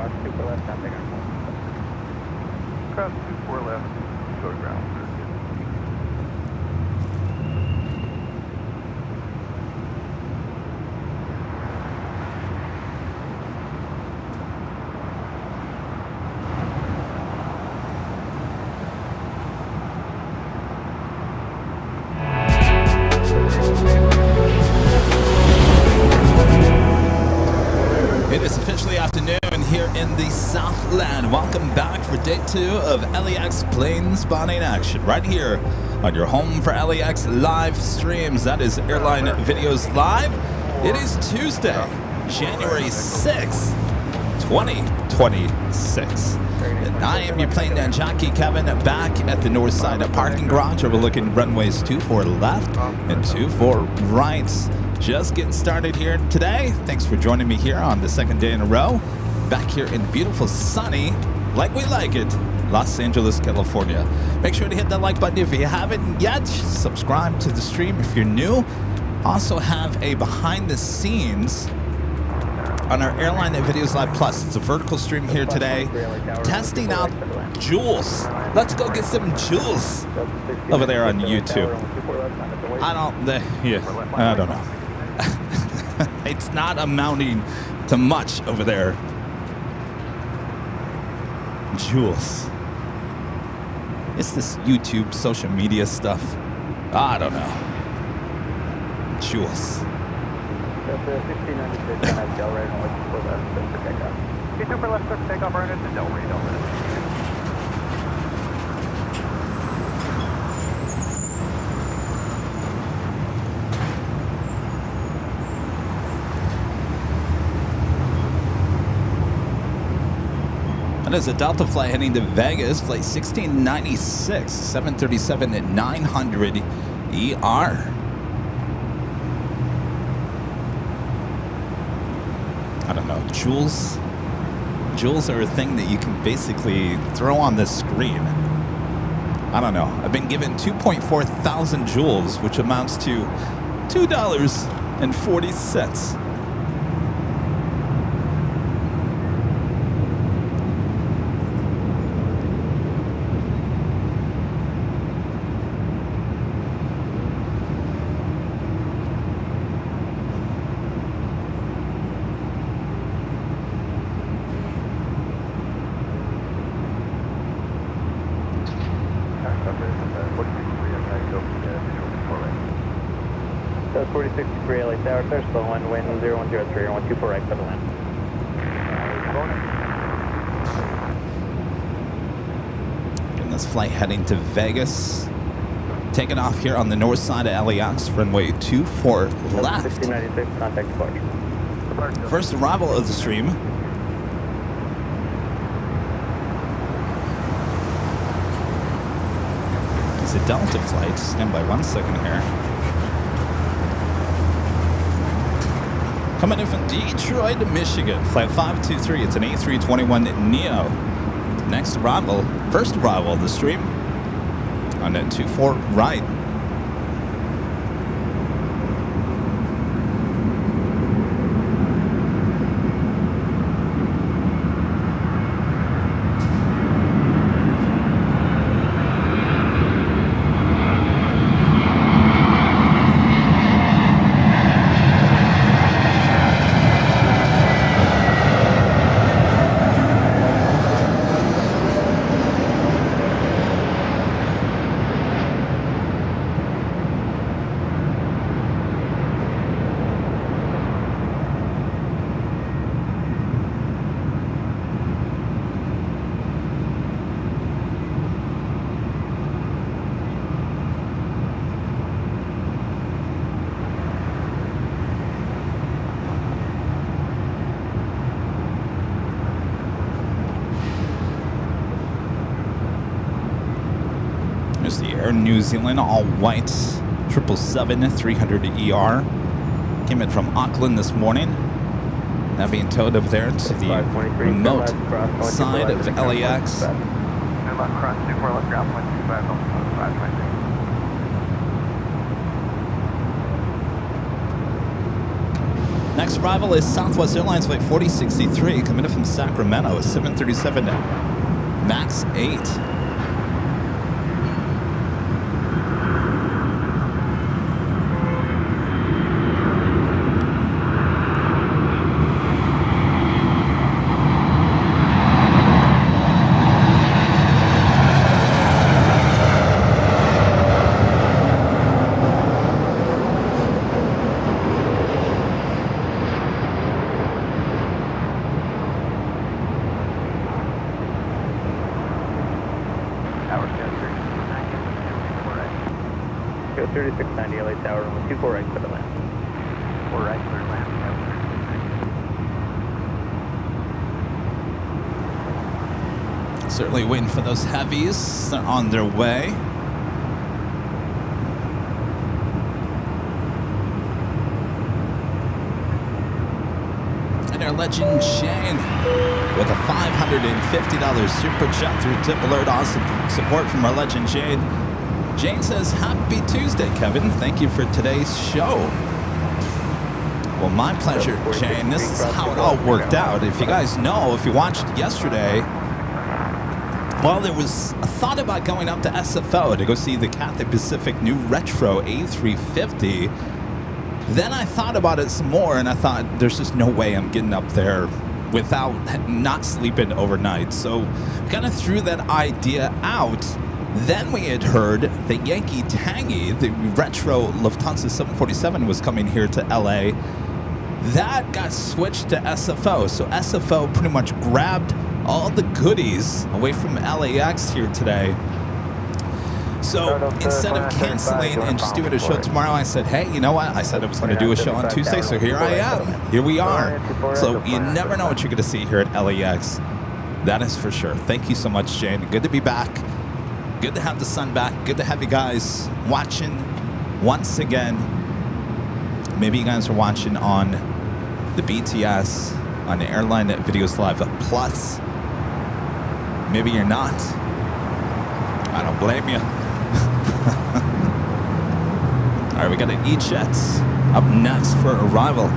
cross 24 left, contact on Cross 24 left, go to ground. It is officially afternoon here in the Southland. Welcome back for day 2 of LAX plane spotting action right here on your home for LAX live streams. That is Airline Videos Live. It is Tuesday, January 6th, 2026. And I am your Plane Jockey Kevin back at the north side parking garage overlooking runways 24 left and 24 right. Just getting started here today. Thanks for joining me here on the second day in a row. Back here in beautiful, sunny, like we like it, Los Angeles, California. Make sure to hit that like button if you haven't yet. Subscribe to the stream if you're new. Also have a behind the scenes on our Airline Videos Live Plus. It's a vertical stream here today. Testing out jewels. Let's go get some jewels over there on YouTube. I don't know. It's not amounting to much over there. Jewels. It's this YouTube social media stuff. I don't know. Jewels. Super left, clear for takeoff, right at the Delray, Delray. That is a Delta flight heading to Vegas, flight 1696, 737 at 900 ER. I don't know, jewels? Jewels are a thing that you can basically throw on the screen. I don't know. I've been given 2.4 thousand jewels, which amounts to $2.40. So 4063 LA Tower, clear slow one, wind 0103 or 124 right for the land. And this flight heading to Vegas. Taking off here on the north side of LAX, runway 24 left. 1696, contact departure. First arrival of the stream. It's a Delta flight. Stand by 1 second here. Coming in from Detroit, Michigan, flight 523. It's an A321neo. Next arrival, first arrival of the stream on that 24 right. There's the Air New Zealand all white 777-300 ER. Came in from Auckland this morning. Now being towed over there to the remote side of LAX. Cross 24 left ground, 125, Next arrival is Southwest Airlines flight 4063 coming in from Sacramento, 737 MAX 8. Go 3690 LA Tower, runway 24 right, clear to land. 4 right, clear to land. Certainly waiting for those heavies. They're on their way. And our legend Shane with a $550 super chat through Tip Alert. Awesome support from our legend Shane. Jane says, Happy Tuesday, Kevin. Thank you for today's show. Well, my pleasure, Jane. This is how it all worked out. If you guys know, if you watched yesterday, well, there was a thought about going up to SFO to go see the Cathay Pacific new retro A350. Then I thought about it some more, and I thought, there's just no way I'm getting up there without not sleeping overnight. So kind of threw that idea out. Then we had heard that Yankee Tangy, the retro Lufthansa 747, was coming here to LA. That got switched to SFO. So SFO pretty much grabbed all the goodies away from LAX here today. So instead of canceling and just doing a show tomorrow, I said, hey, you know what? I said I was going to do a show on Tuesday, so here I am. Here we are. So you never know what you're going to see here at LAX. That is for sure. Thank you so much, Jane. Good to be back. Good to have the sun back. Good to have you guys watching once again. Maybe you guys are watching on the BTS, on the Airline Videos Live Plus. Maybe you're not. I don't blame you. All right, we got an E-Jets up next for arrival.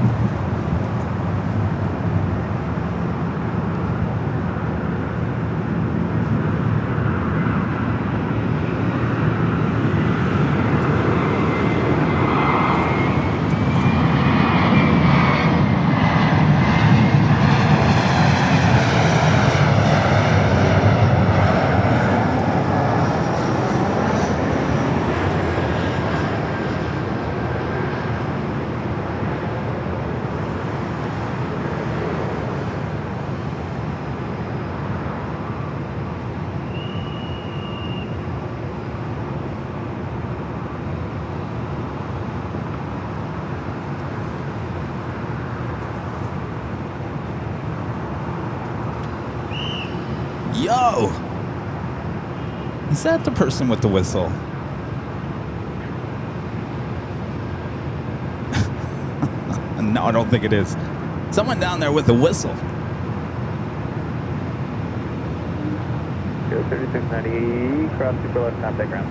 Yo! Is that the person with the whistle? No, I don't think it is. Someone down there with a whistle. Go 3690, cross 24 left, contact ground.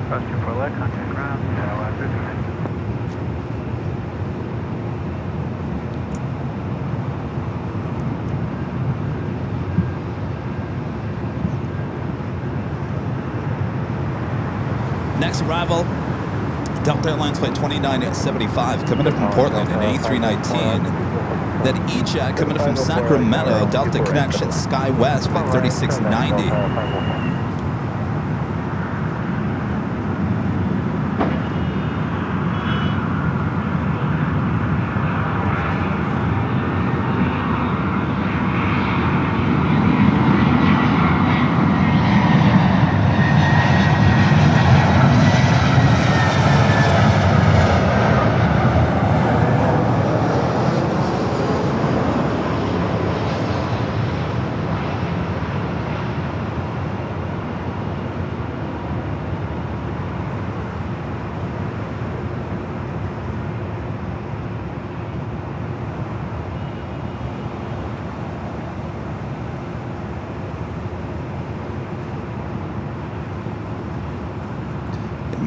Cross 24 left, contact ground, Tower 39. Next arrival, Delta Airlines flight 2975 coming in from Portland, an A319. Then E-Jet coming in from Sacramento, Delta Connection SkyWest flight 3690.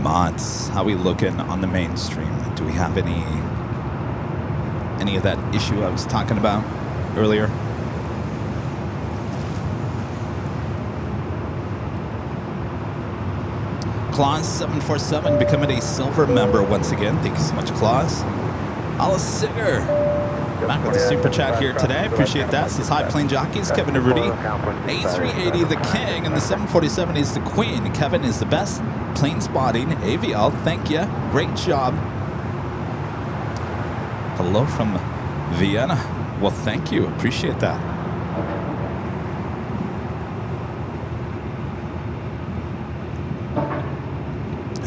Mods, how we looking on the mainstream? Do we have any any of that issue I was talking about earlier. Claus 747 becoming a silver member once again. Thank you so much, Claus. Alice Singer back with the super chat here today. Appreciate that. Says hi, Plane Jockeys. Kevin and Rudy. A380 the king and the 747 is the queen. Kevin is the best. Plane spotting. AVL, thank you. Great job. Hello from Vienna. Well, thank you. Appreciate that.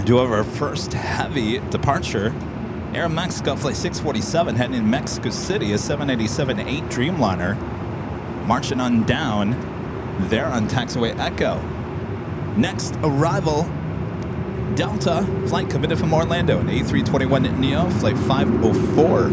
Do have our first heavy departure. Air Mexico Flight 647 heading in Mexico City, a 787-8 Dreamliner. Marching on down there on taxiway Echo. Next arrival, Delta flight coming in from Orlando, an A321neo, flight 504.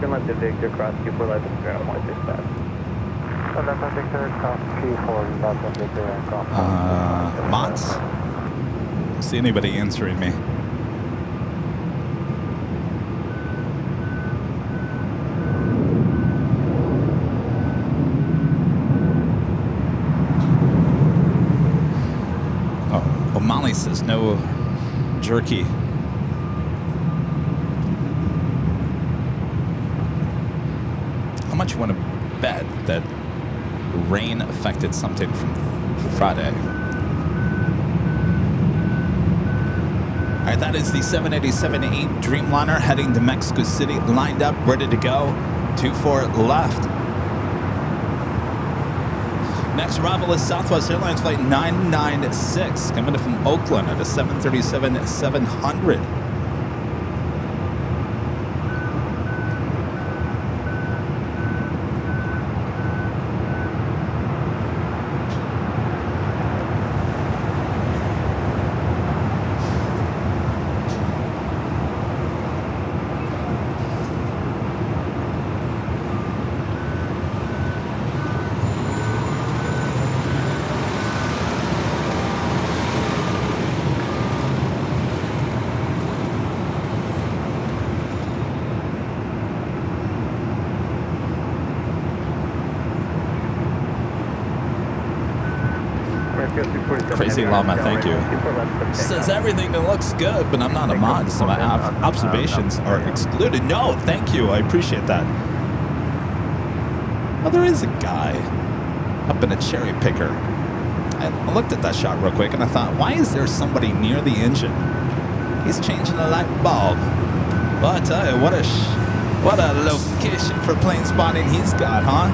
Left Victor cross Q4 left Victor 165. Left Victor cross Q4 left Victor cross. Mods? Don't see anybody answering me. Oh, O'Malley says no jerky. How much you want to bet that rain affected something from Friday? All right, that is the 787-8 Dreamliner heading to Mexico City, lined up, ready to go. 24 left. Next arrival is Southwest Airlines flight 996, coming in from Oakland at a 737-700. Crazy Llama, thank you. Says everything that looks good, but I'm not a mod, so my observations are excluded. No, thank you. I appreciate that. Oh, there is a guy up in a cherry picker. I looked at that shot real quick and I thought, why is there somebody near the engine? He's changing a light bulb. Well, I tell you, what a location for plane spotting he's got, huh?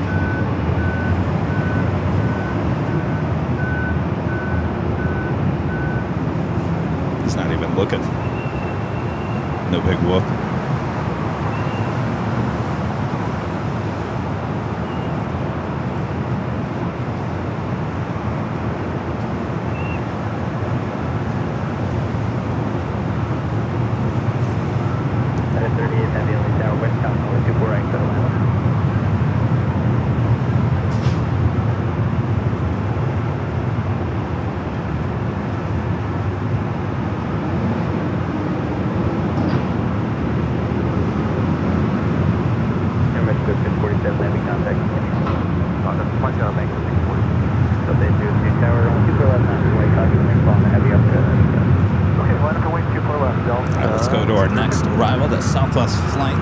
Not even looking. No big whoop. At 38 heavy on the tower, west tower, 24 right, Atlanta. go to our next arrival, the Southwest flight.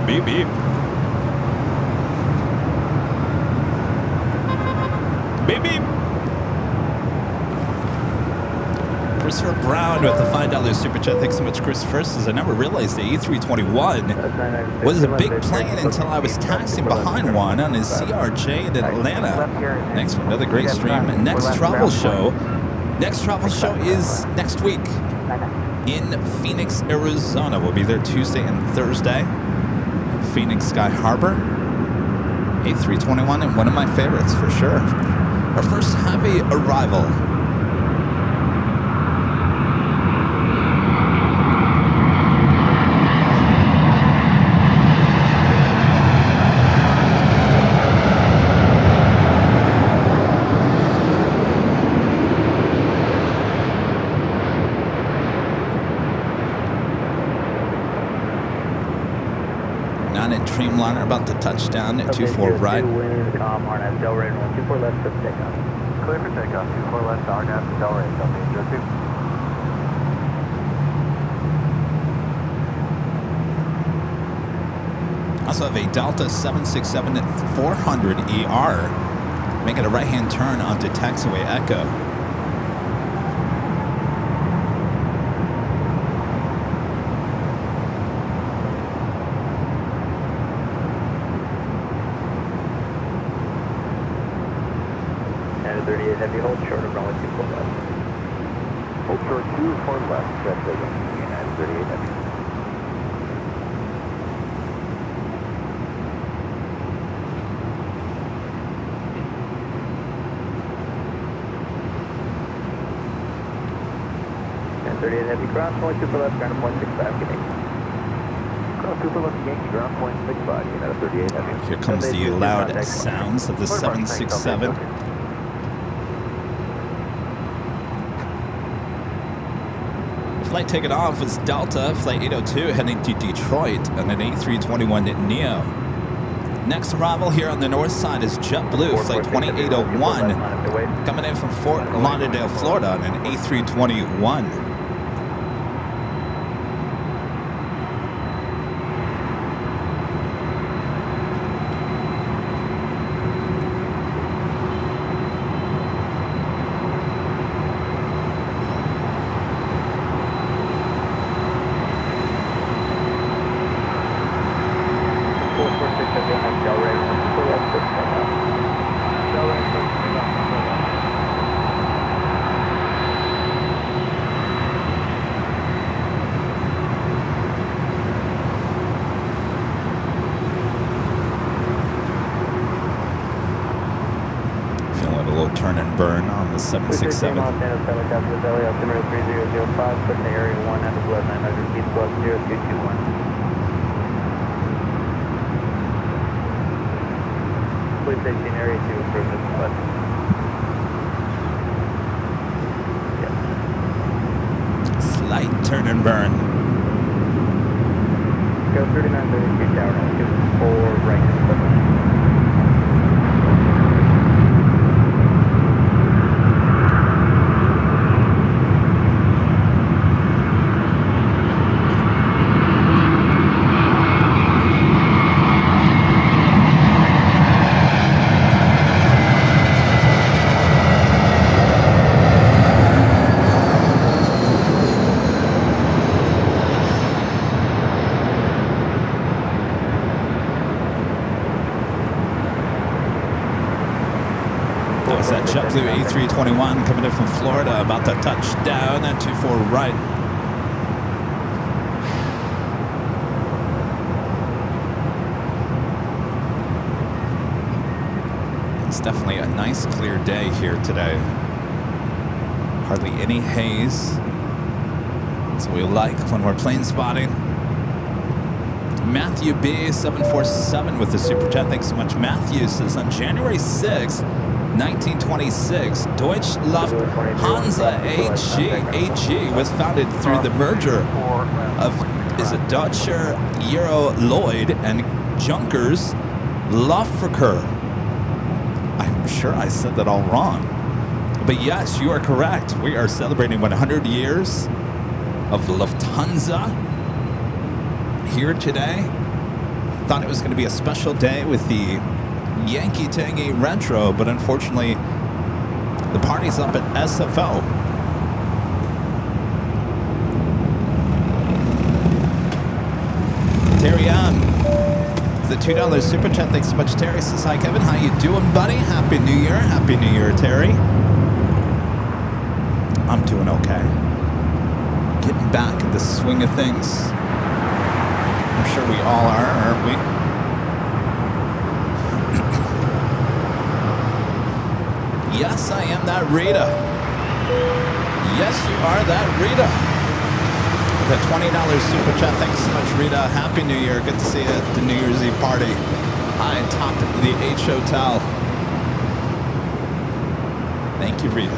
Beep, beep. Beep, beep. Christopher Brown with the $5 super chat. Thanks so much, Christopher. Says, I never realized the A321 was a big plane until I was taxiing behind one on his CRJ in Atlanta. Thanks for another great stream. Next travel show is next week in Phoenix, Arizona. We'll be there Tuesday and Thursday. Phoenix Sky Harbor. A321, and one of my favorites for sure. Our first heavy arrival. Dreamliner about to touch down at 24 right. Wind, RNAV, Del Rey, 24 left, for takeoff. Clear for takeoff, 24 left, RNAV, Del Rey, Delta 02. Also have a Delta 767 at 400 ER, making a right-hand turn onto taxiway Echo. Heavy hold short of runway 24 left. Hold short 24 left, JetBlue, United 38 Heavy. And 38 Heavy, ground point 2 for left, ground point 65, Yankee. Ground 2 for left, Yankee, ground point 65, United 38 Heavy. Here comes the loud sounds of the 767. Flight taken off was Delta, Flight 802, heading to Detroit on an A321neo. Next arrival here on the north side is JetBlue, Flight 2801, coming in from Fort Lauderdale, Florida on an A321. Turn and burn on the 767. Los Angeles, helicopter, belly altimeter 3005, put in the area 1 at the blood 900 feet, plus 0221. Please stay in area 2 for this bus. Yes. Slight turn and burn. Go 3930 feet tower, 4 right. That JetBlue A321 coming in from Florida, about to touch down at 24 right. Definitely a nice clear day here today. Hardly any haze. That's what we like when we're plane spotting. Matthew B, 747 with the Super Chat. Thanks so much. Matthew says on January 6th, 1926, Deutsche Lufthansa AG was founded through the merger of Deutscher Euro Lloyd and Junkers Luftverkehr. I'm sure I said that all wrong. But yes, you are correct. We are celebrating 100 years of Lufthansa here today. Thought it was going to be a special day with the Yankee Tangy Retro, but unfortunately, the party's up at SFO. Terry M, the $2 Super Chat. Thanks so much, Terry. Says, hi, Kevin. How you doing, buddy? Happy New Year. Happy New Year, Terry. I'm doing okay. Getting back in the swing of things. I'm sure we all are, aren't we? Yes, I am that Rita. Yes, you are that Rita. With a $20 Super Chat. Thanks so much, Rita. Happy New Year. Good to see you at the New Year's Eve party. Hi, top of the H Hotel. Thank you, Rita.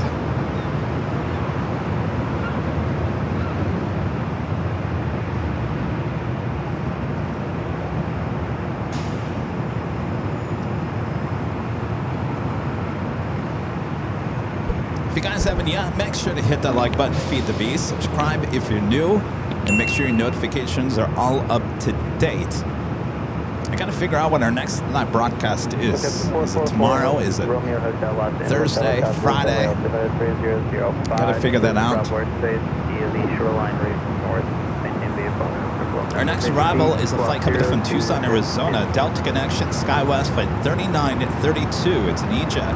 If you guys haven't yet, make sure to hit that like button, feed the beast, subscribe if you're new, and make sure your notifications are all up to date. I gotta figure out what our next live broadcast is. Is it tomorrow? Is it Thursday? Friday? Gotta figure that out. Our next arrival is a flight coming from Tucson, Arizona. Delta Connection, SkyWest, flight 3932. It's an E-Jet.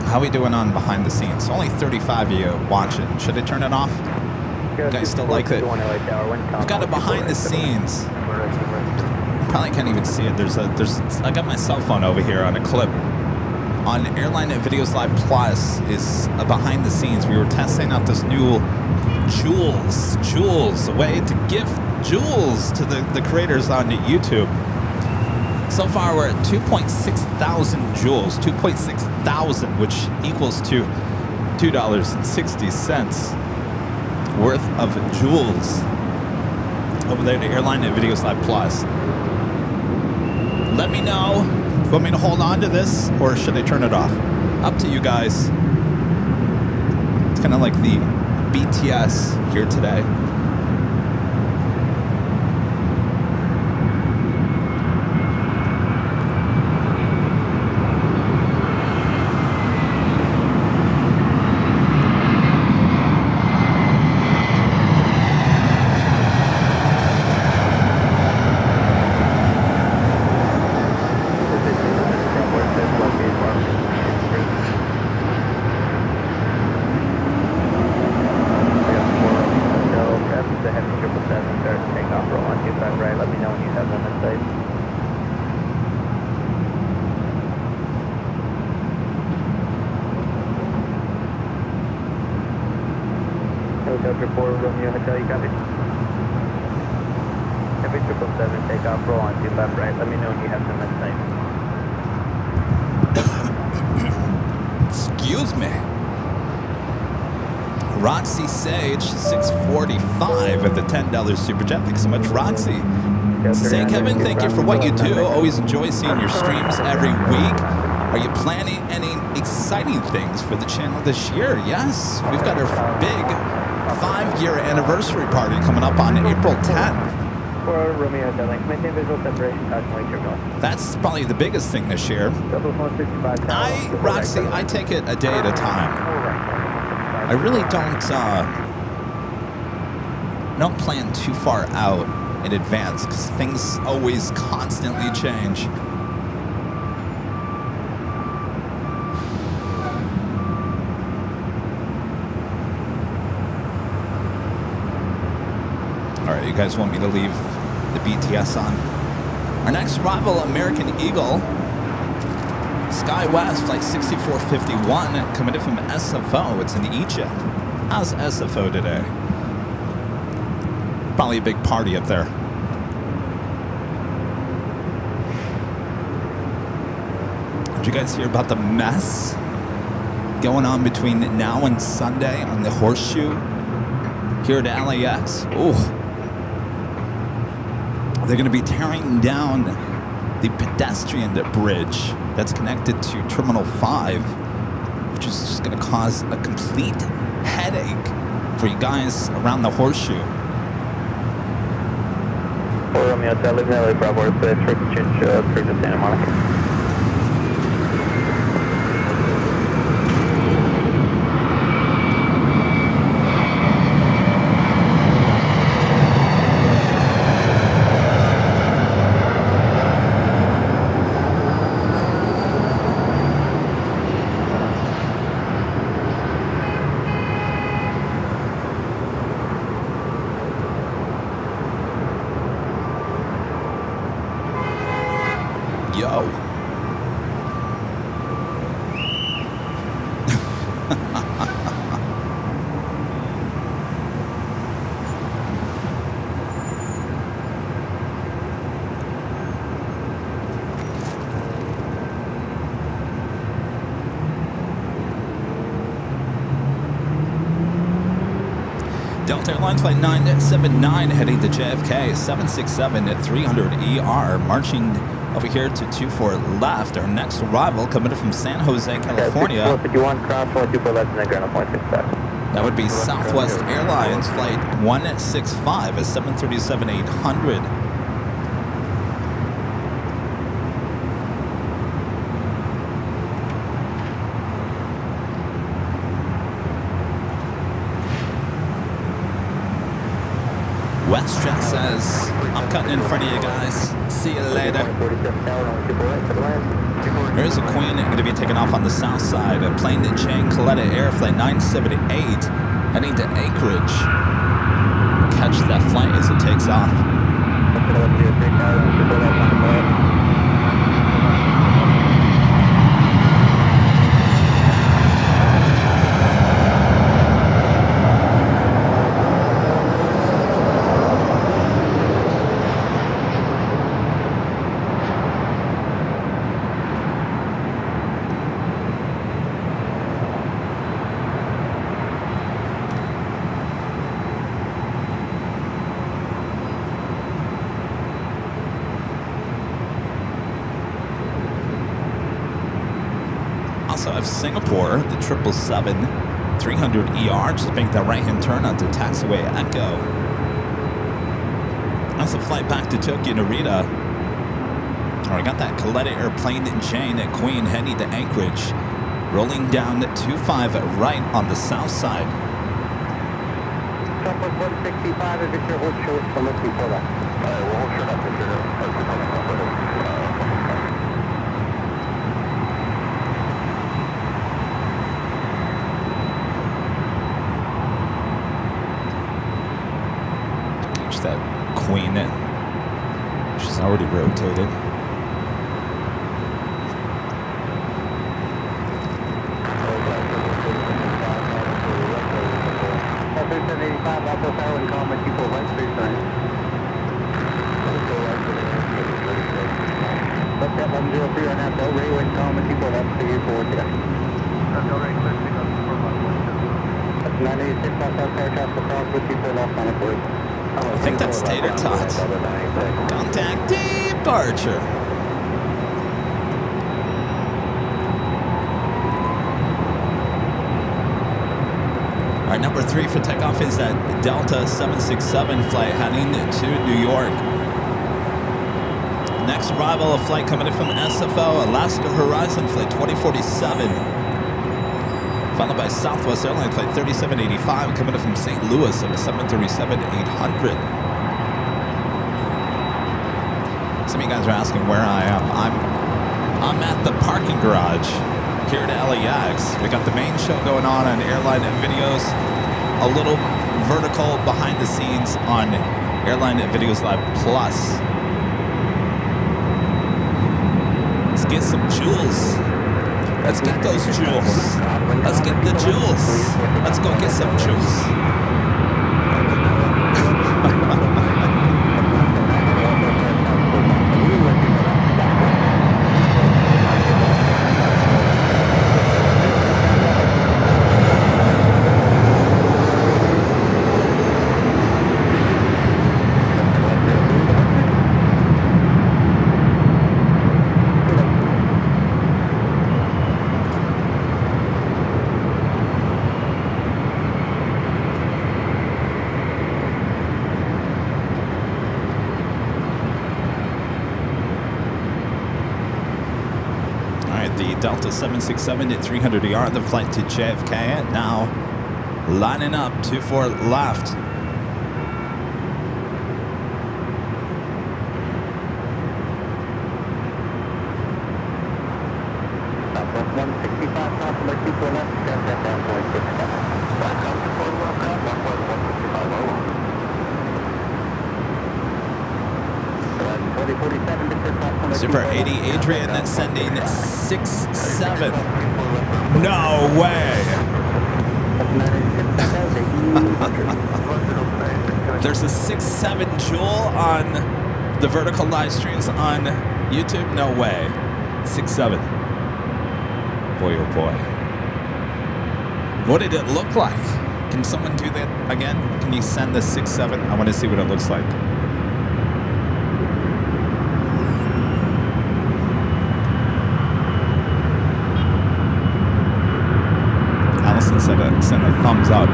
How we doing on behind the scenes? Only 35 of you watching. Should I turn it off? You guys still like it? We've got it behind the scenes. You probably can't even see it. I got my cell phone over here on a clip. On Airline Videos Live Plus is a behind the scenes. We were testing out this new Jewels, a way to gift jewels to the creators on YouTube. So far, we're at 2.6 thousand jewels, 2.6 thousand, which equals to $2.60 worth of jewels over there to Airline and Videos Live Plus. Let me know if you want me to hold on to this or should I turn it off? Up to you guys. It's kind of like the BTS here today. Excuse me. Rotsy Sage, 645 at the $10 Super Chat. Thanks so much, Rotsy. Say, Kevin, thank you for what you do. Always enjoy seeing your streams every week. Are you planning any exciting things for the channel this year? Yes, we've got our big 5-year anniversary party coming up on April 10th. That's probably the biggest thing this year. Roxy, I take it a day at a time. I really don't plan too far out in advance because things always constantly change. you guys want me to leave the BTS on. Our next arrival, American Eagle, SkyWest, flight 6451, coming in from SFO. It's in Egypt. How's SFO today? Probably a big party up there. Did you guys hear about the mess going on between now and Sunday on the Horseshoe here at LAX? Oh, they're going to be tearing down the pedestrian bridge that's connected to Terminal 5, which is just going to cause a complete headache for you guys around the Horseshoe. Romeo, leave me LA Bravo, place for change through to Santa Monica. Yo. Delta Airlines flight 979 heading to JFK 767 at 300 ER, marching over here to 24 left. Our next arrival coming in from San Jose, California. That would be Southwest Airlines flight 165 at 737-800. WestJet says, I'm cutting in front of you guys. See you later. There's a Queen going to be taking off on the south side. A Plane Jockey Kevin Air flight 978 heading to Anchorage. Catch that flight as it takes off. Also have Singapore, the 777, 300 ER, just make that right-hand turn onto taxiway Echo. That's a flight back to Tokyo Narita. All right, got that Khaled airplane in chain at Queen heading to Anchorage, rolling down 25 right on the south side. Southwest 165, if it's your hold short, so let's before that. All right, we'll hold short up if you're that Queen, she's already rotated. Left at 103 on that, Ray wind calm and people left to you forward today. That's 986 outside air traffic across with people left on it forward. I think that's Tater Tot. Contact departure. All right, number 3 for takeoff is that Delta 767 flight heading to New York. Next arrival, a flight coming in from SFO, Alaska Horizon flight 2047. Followed by Southwest Airlines flight 3785 coming in from St. Louis at a 737-800. Some of you guys are asking where I am. I'm at the parking garage here at LAX. We got the main show going on Airline videos, a little vertical behind the scenes on Airline Videos Live Plus. Let's get some jewels. Let's get those jewels. Let's get the jewels. Let's go get some jewels. Delta 767 at 300 yard, the flight to JFK, now lining up, 24 left. Southwest 165, possibly 24 left, step down 0.67. Back up to 4 left, Southwest 165, Super 80 Adrian sending 67. No way. There's a 6-7 Joule on the vertical live streams on YouTube. No way. 6-7. Boy, oh boy. What did it look like? Can someone do that again? Can you send the 6-7? I want to see what it looks like. Send a thumbs up.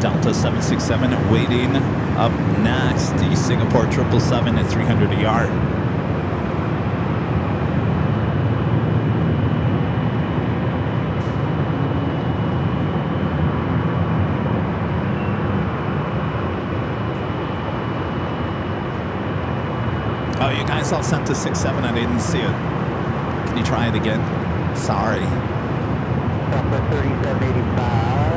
Delta 767 waiting up next. The Singapore 777 at 300 a yard. Oh, you guys all sent to 6-7. I didn't see it. Can you try it again? Sorry. Southwest 3785.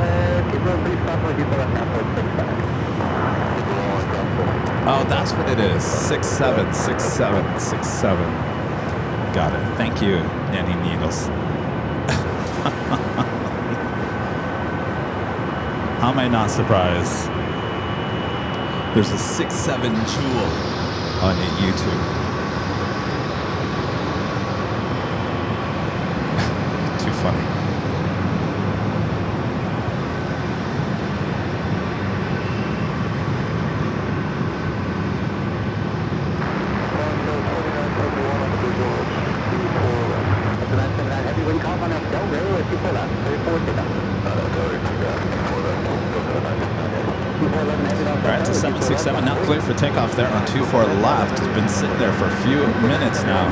Oh, that's what it is. 6-7, 6-7, 6-7. Got it. Thank you, Danny Needles. How am I not surprised? There's a 6-7 Joule on YouTube. Too funny. Alright, to 767, now clear for takeoff there on 24 left. Has been sitting there for a few minutes now.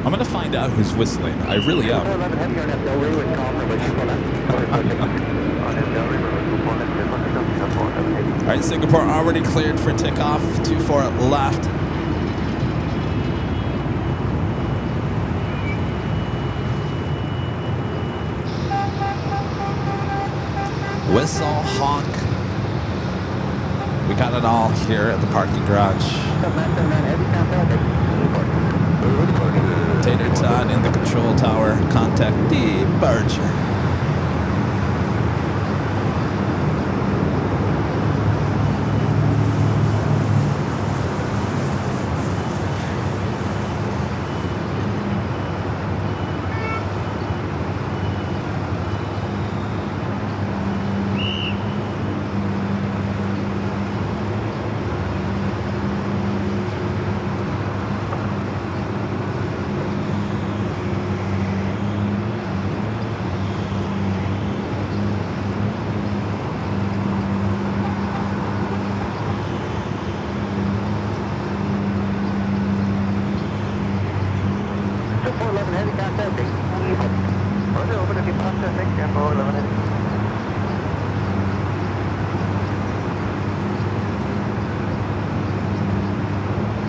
I'm going to find out who's whistling. I really am. All right, Singapore already cleared for takeoff. 24 left. Whistle, honk. We got it all here at the parking garage. Tater Tot in the control tower. Contact departure.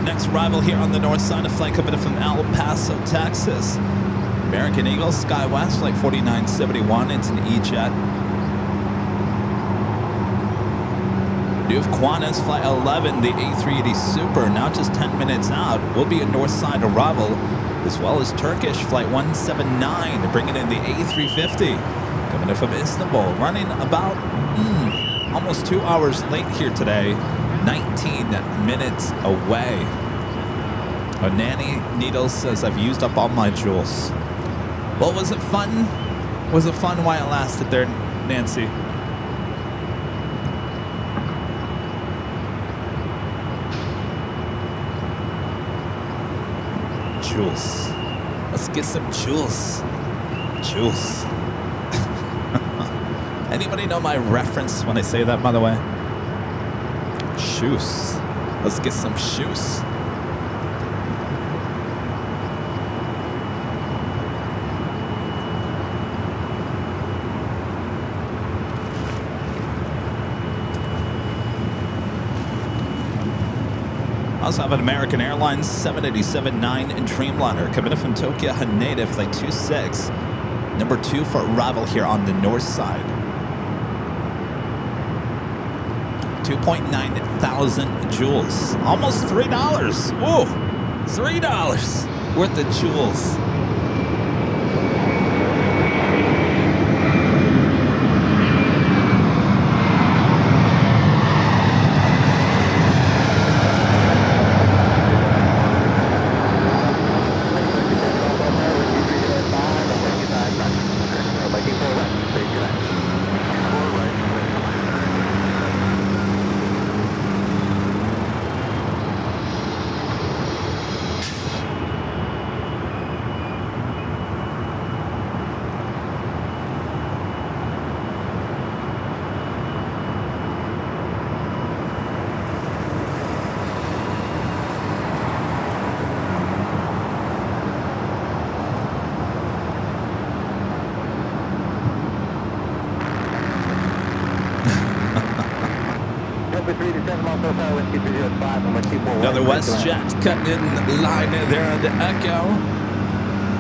Next arrival here on the north side of flight coming from El Paso, Texas. American Eagle, SkyWest, flight 4971. It's an E-Jet. New Qantas, flight 11, the A380 Super, now just 10 minutes out, will be a north side arrival, as well as Turkish, flight 179, bringing in the A350. Coming in from Istanbul, running about almost 2 hours late here today, 19 minutes away. Nanny Needles says, I've used up all my jewels. Well, was it fun? Was it fun while it lasted there, Nancy? Jewels. Let's get some jewels. Jewels. Anybody know my reference when I say that, by the way? Shoes. Let's get some shoes. I also have an American Airlines 787-9 Dreamliner coming in from Tokyo Haneda, flight 26. Number 2 for arrival here on the north side. 2.9 thousand jewels. Almost $3. Whoa! $3 worth of jewels. Another WestJet cutting in line there on the Echo.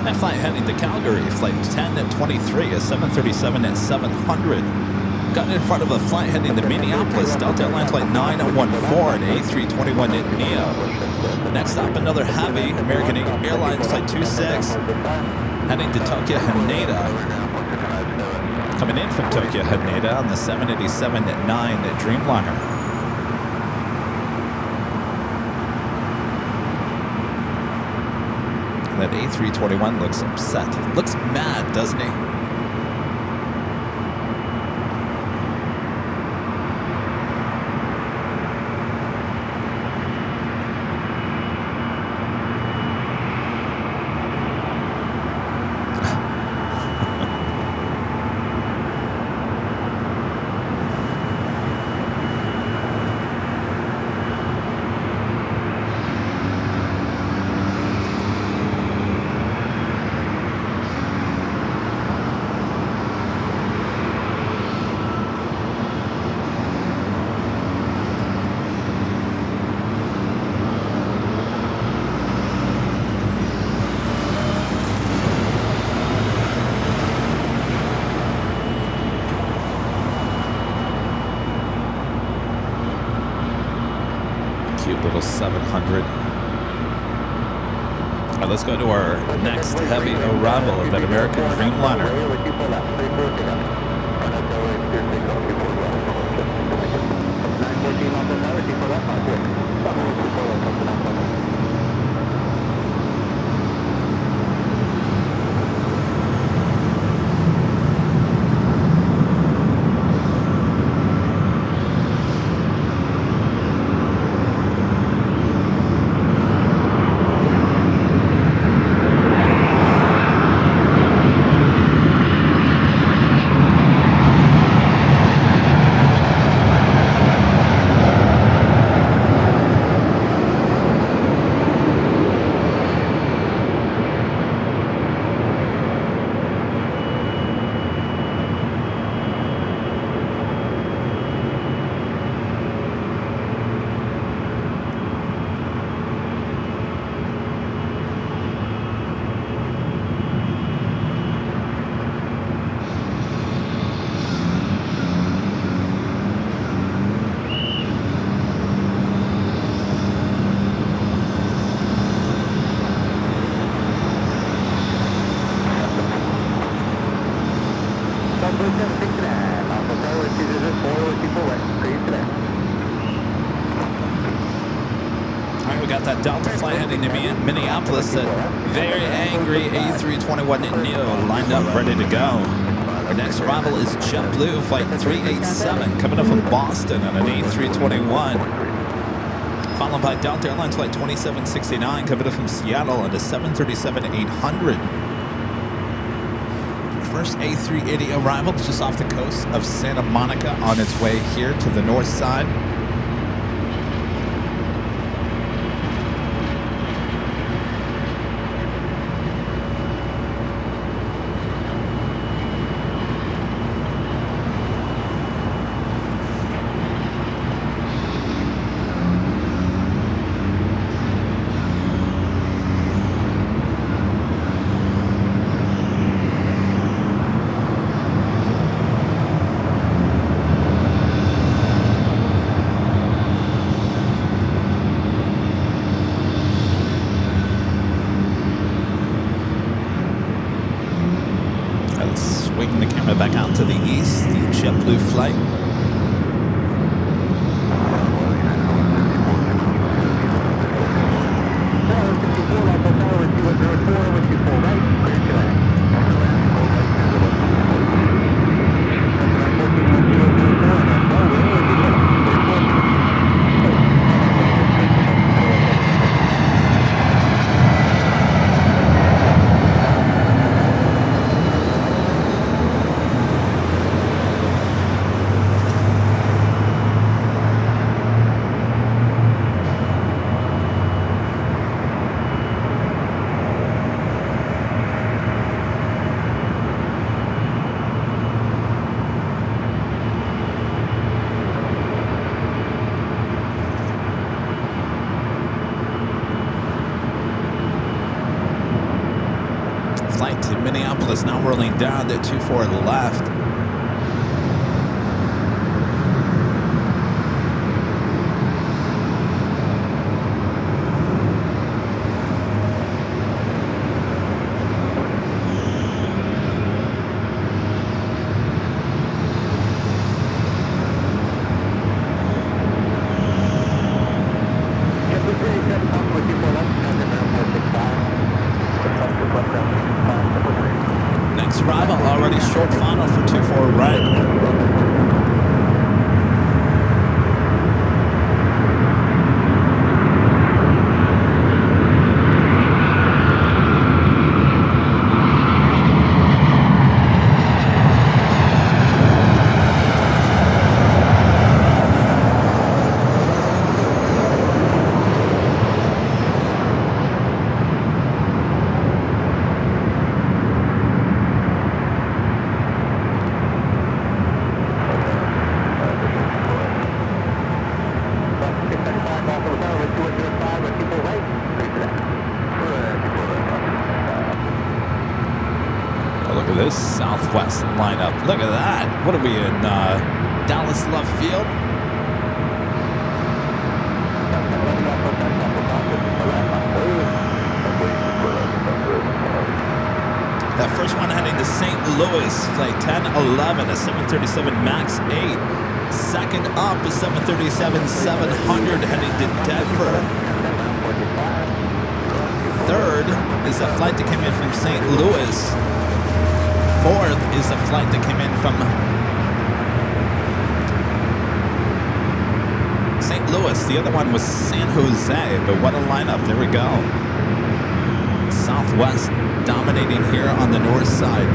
That flight heading to Calgary, flight 1023, a 737 at 700. Got in front of a flight heading to Minneapolis, Delta Airlines flight 914 and A321 at NEO. Next up, another heavy, American Airlines flight 26, heading to Tokyo Haneda. Coming in from Tokyo Haneda on the 787 at 9 at Dreamliner. That A321 looks upset. Looks mad, doesn't he? Little 700. All right, let's go to our next heavy arrival of that American Dreamliner. That Delta flight heading to Minneapolis, that very angry A321neo lined up ready to go. Our next arrival is JetBlue flight 387 coming up from Boston on an A321. Followed by Delta Airlines flight 2769 coming up from Seattle on a 737-800. Our first A380 arrival is just off the coast of Santa Monica on its way here to the north side. Swing the camera back out to the east, the JetBlue flight. Flight to Minneapolis now rolling down to 24 left. Arrival already short final for 24 right. Look at this Southwest lineup. Look at that. What are we in Dallas Love Field? That first one heading to St. Louis, flight 1011, a 737 MAX 8. Second up, a 737-700 heading to Denver. Third is a flight that came in from St. Louis. Fourth is a flight that came in from St. Louis. The other one was San Jose, but what a lineup. There we go. Southwest dominating here on the north side.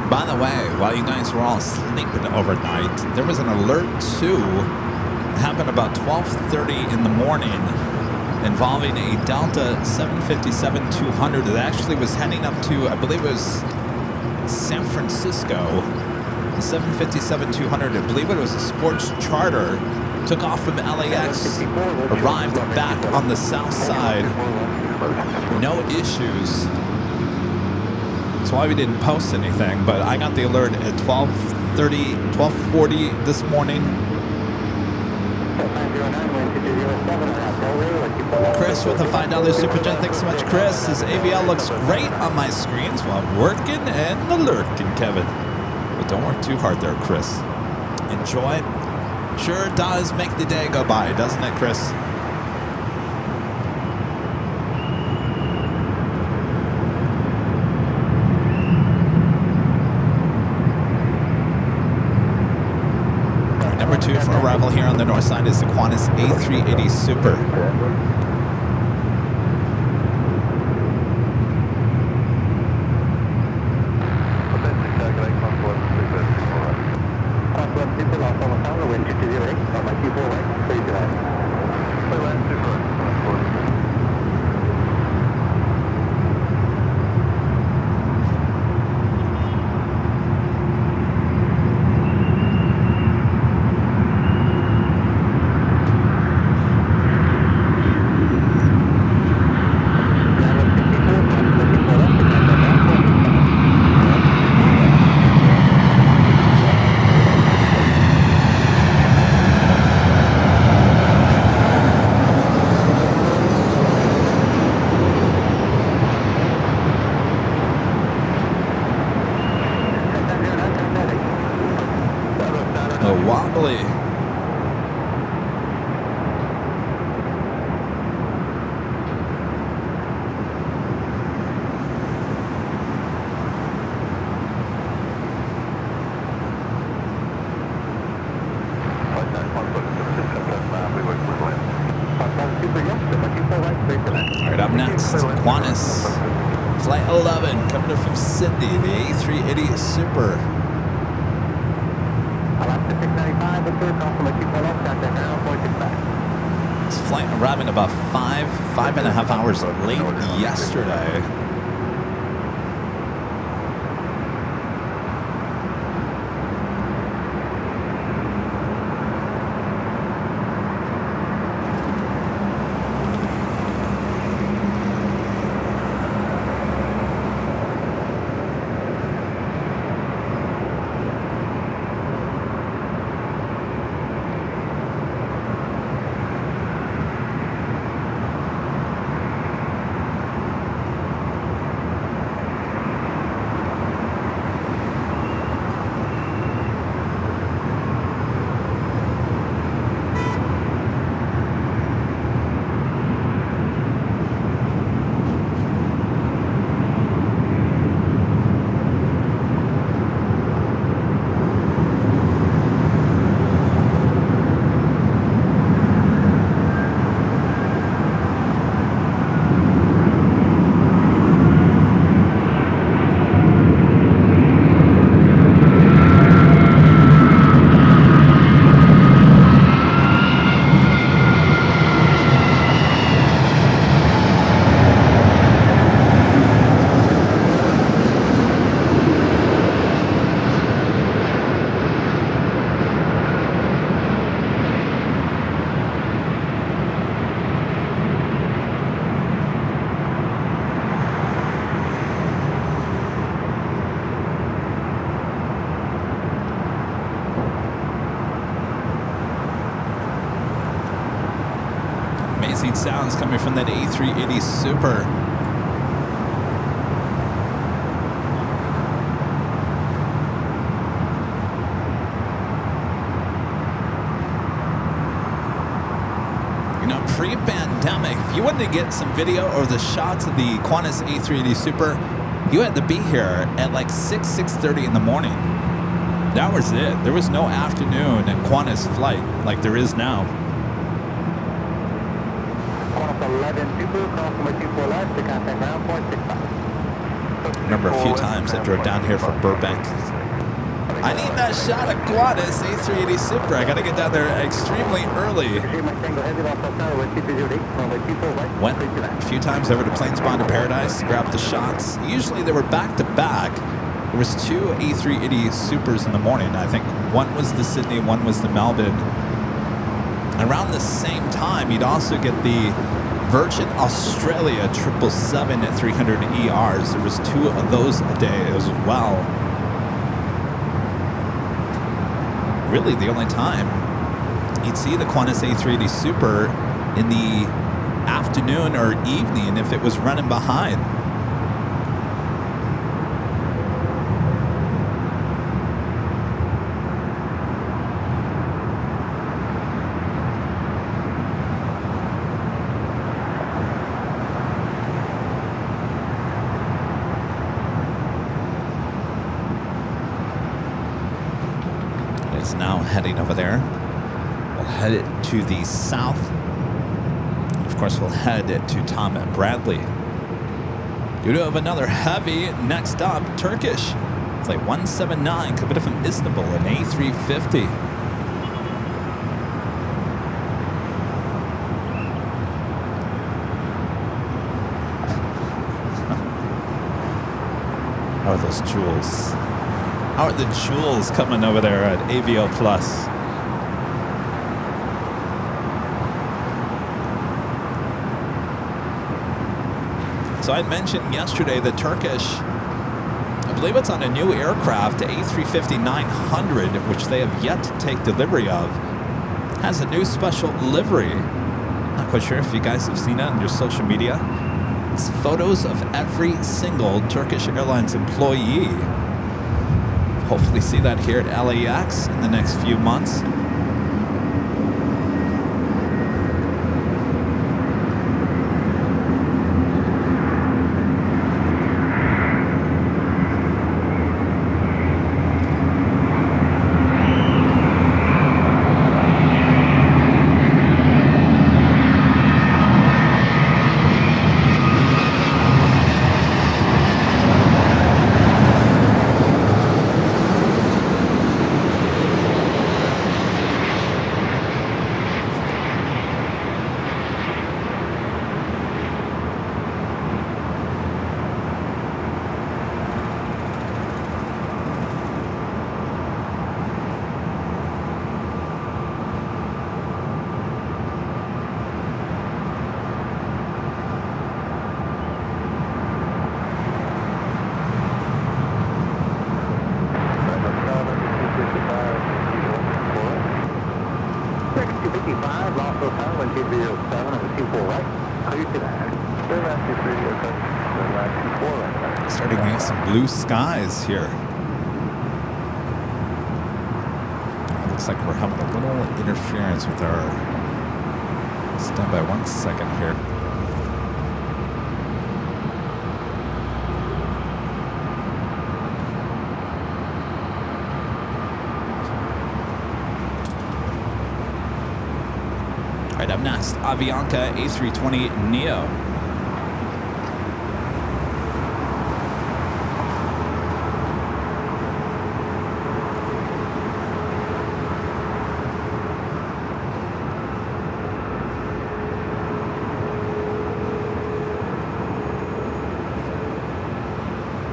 By the way, while you guys were all sleeping overnight, there was an alert too. It happened about 12:30 in the morning involving a Delta 757-200 that actually was heading up to, I believe it was San Francisco. The 757-200, I believe it was a sports charter, took off from LAX, arrived back on the south side. No issues. That's why we didn't post anything, but I got the alert at 12:40 this morning. Chris with a $5 super chat. Thanks so much, Chris. His AVL looks great on my screens while I'm working and alerting, Kevin. But don't work too hard there, Chris. Enjoy it. Sure does make the day go by, doesn't it, Chris? Number 2 for arrival here on the north side is the Qantas A380 Super. Wobbly. All right, up next, Qantas Flight 11 coming in from Sydney, the A380 Super. This flight arriving about 5.5 hours late yesterday. sounds coming from that A380 Super. You know, pre-pandemic, if you wanted to get some video or the shots of the Qantas A380 Super, you had to be here at like 6:30 in the morning. That was it. There was no afternoon Qantas flight like there is now. Qantas 11 Super, crossing by 24 left to contact ground point 65. Remember a few times I drove down here from Burbank. I need that shot of Qantas A380 Super. I gotta get down there extremely early. Went a few times over to Plane Jockey Paradise to grab the shots. Usually they were back to back. There was two A380 Supers in the morning. I think one was the Sydney, one was the Melbourne. Around the same time, you'd also get the Virgin Australia 777 at 300 ERs. There was two of those a day as well. Really the only time you'd see the Qantas A380 Super in the afternoon or evening if it was running behind. Now heading over there. We'll head it to the south. And of course, we'll head it to Tom and Bradley. You do have another heavy. Next up, Turkish. Flight 179 coming from Istanbul, an A350. How are those jewels? How are the jewels coming over there at AVO Plus? So I mentioned yesterday that Turkish, I believe it's on a new aircraft, the A350-900, which they have yet to take delivery of, has a new special livery. Not quite sure if you guys have seen it on your social media. It's photos of every single Turkish Airlines employee. Hopefully see that here at LAX in the next few months. Starting to get some blue skies here. Looks like we're having a little interference with our... Stand by 1 second here. All right, up next, Avianca A320neo.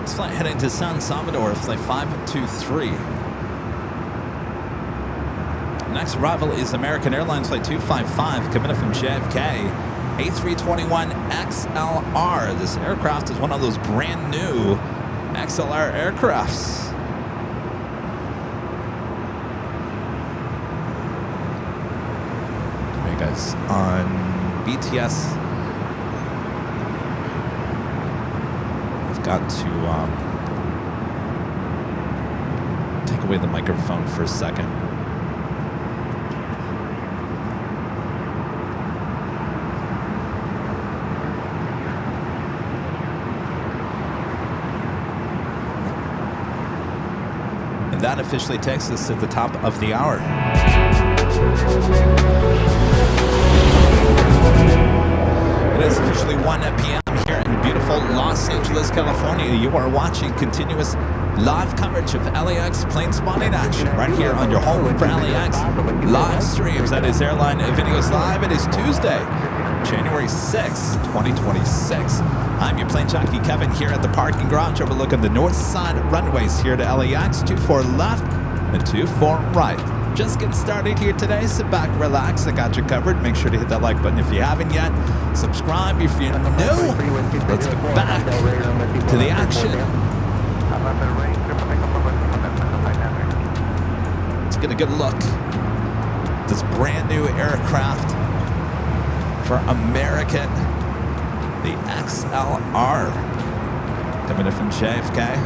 This flight heading to San Salvador, flight 523. Next arrival is American Airlines flight 255 coming in from JFK, A321XLR. This aircraft is one of those brand new XLR aircrafts. Are you guys on BTS. I've got to take away the microphone for a second. And that officially takes us to the top of the hour. It is officially 1 p.m. here in beautiful Los Angeles, California. You are watching continuous live coverage of LAX plane spotting action right here on your home for LAX live streams. That is Airline Videos Live. It is Tuesday, January 6, 2026. I'm your plane jockey Kevin here at the parking garage overlooking the north side runways here to LAX. 24 left and 24 right. Just getting started here today. Sit back, relax. I got you covered. Make sure to hit that like button if you haven't yet. Subscribe if you're new. Let's get back to the action. Let's get a good look at this brand new aircraft for American, the XLR, coming in from JFK.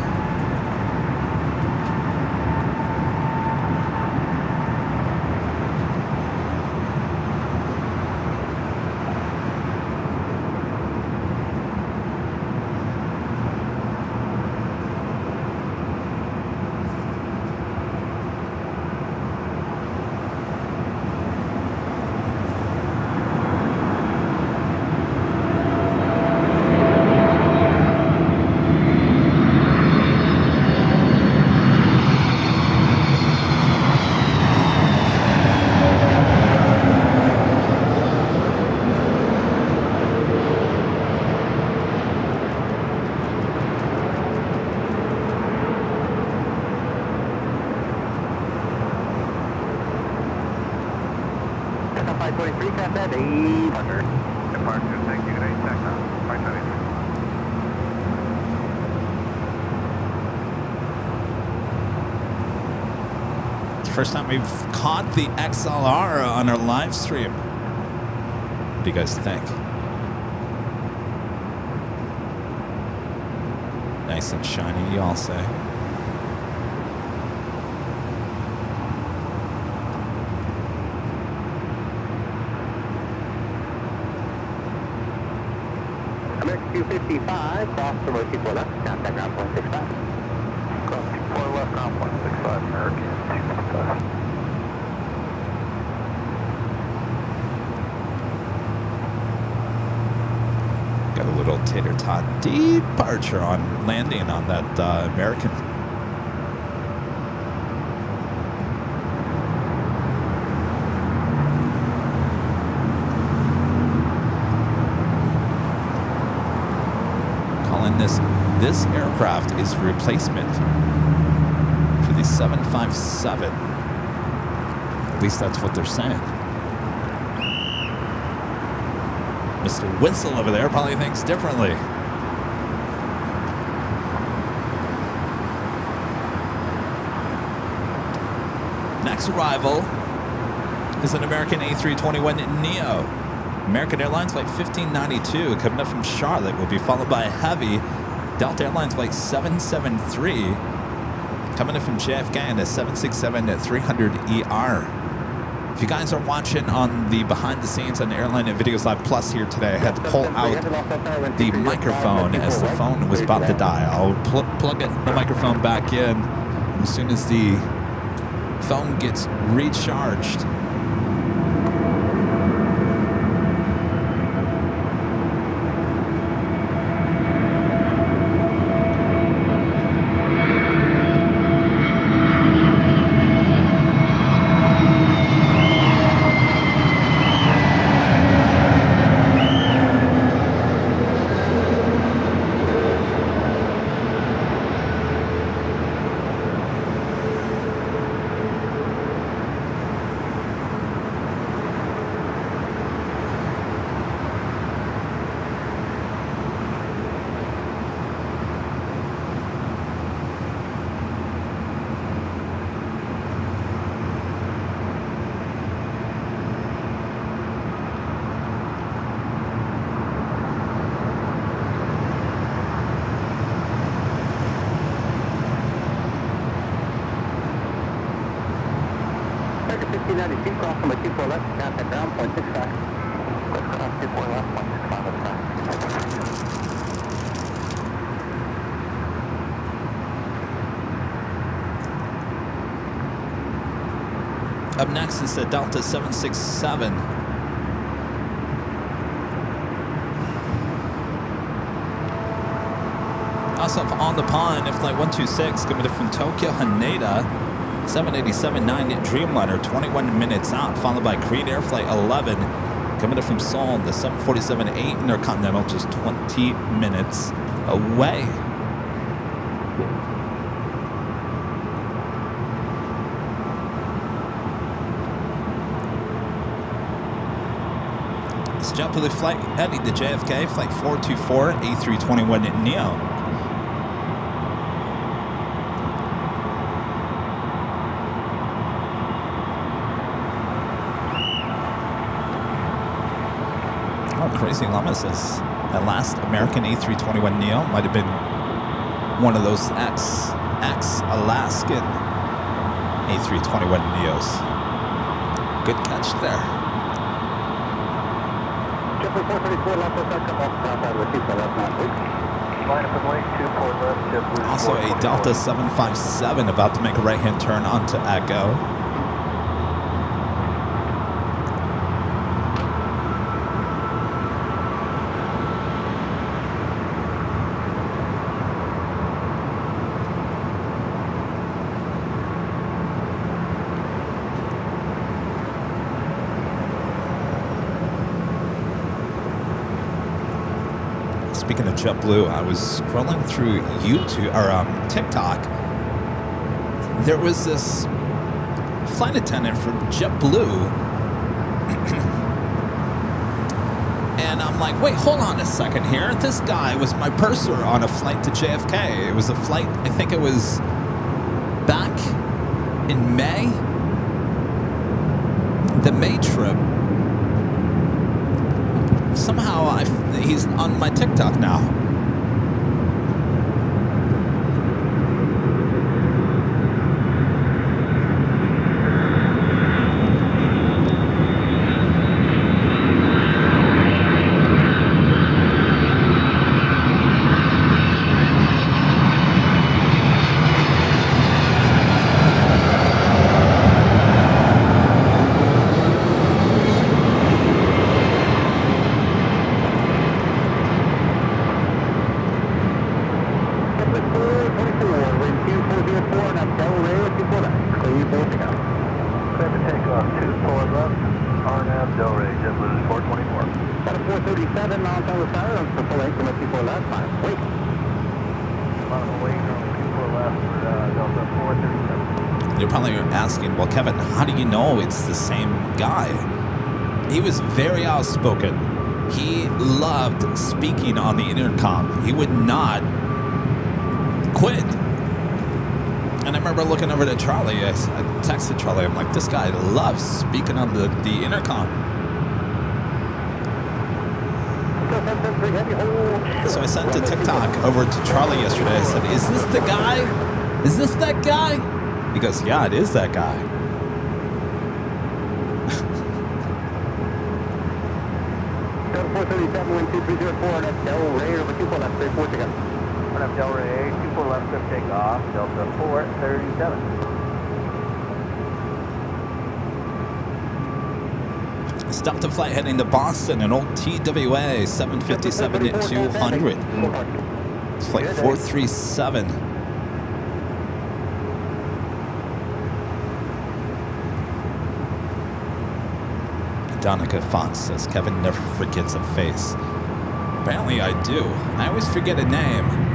First time we've caught the XLR on our live stream. What do you guys think? Nice and shiny, y'all say. American 255, cross from 24 left, contact ground 165. Cross 24 left, ground 165, American 255. Got a little tater-tot departure on landing on that American. Calling this aircraft is replacement for the 757. At least that's what they're saying. Mr. Whistle over there probably thinks differently. Next arrival is an American A321neo. American Airlines Flight 1592 coming up from Charlotte will be followed by a heavy Delta Airlines Flight 773 coming in from JFK and a 767-300ER. If you guys are watching on the behind the scenes on Airline Videos Live Plus here today, I had to pull out the microphone as the phone was about to die. I'll plug the microphone back in as soon as the phone gets recharged. number 24 left, contact ground, 0.65. Let's cross 24 left, 0.65 at the time. Up next is the Delta 767. Also on the pond, flight 126 coming from Tokyo Haneda, 787-9 Dreamliner, 21 minutes out, followed by Korean Air Flight 11 coming from Seoul, the 747-8 Intercontinental, just 20 minutes away. It's JetBlue flight heading to JFK, flight 424, A321neo. Crazy Llamas says that last American A321neo might have been one of those ex-Alaskan A321neos. Good catch there. JetBlue 434 left, come off top out of the 24 left, not weak. Line up and wait, 24 left, JetBlue. Also a Delta 757 about to make a right-hand turn onto Echo. Speaking of JetBlue, I was scrolling through YouTube or TikTok. There was this flight attendant from JetBlue, and I'm like, wait, hold on a second here. This guy was my purser on a flight to JFK. It was a flight, I think it was back in May, the May trip. Somehow he's on my TikTok now. You're probably asking, well, Kevin, how do you know it's the same guy? He was very outspoken. He loved speaking on the intercom. He would not quit. And I remember looking over to Charlie. I texted Charlie. I'm like, this guy loves speaking on the intercom. So I sent a TikTok over to Charlie yesterday. I said, is this the guy? Is this that guy? He goes, yeah, it is that guy. Delta 437, wind 2304, that's Del Ray, over 24 left, 34 to go. One up Del Ray, 24 left, good takeoff, Delta 437. It's Delta flight heading to Boston, an old TWA 757-200. It's flight 437. Donica Fox says, Kevin never forgets a face. Apparently I do. I always forget a name.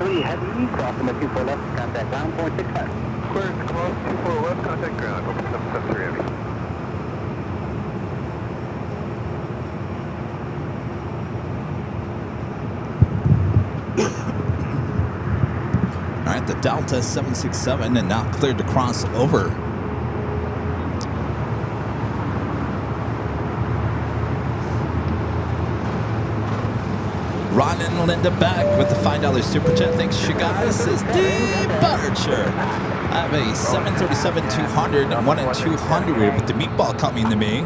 23 heavy, cross runway 24 left, contact ground, point 65. Clearance to come off, 24 left, contact ground, open 773 heavy. All right, the Delta 767 and now cleared to cross over. Ron and Linda back with the $5 super chat. Thanks, you guys. Says departure. I have a 737-200, 1 and 200 with the meatball coming to me.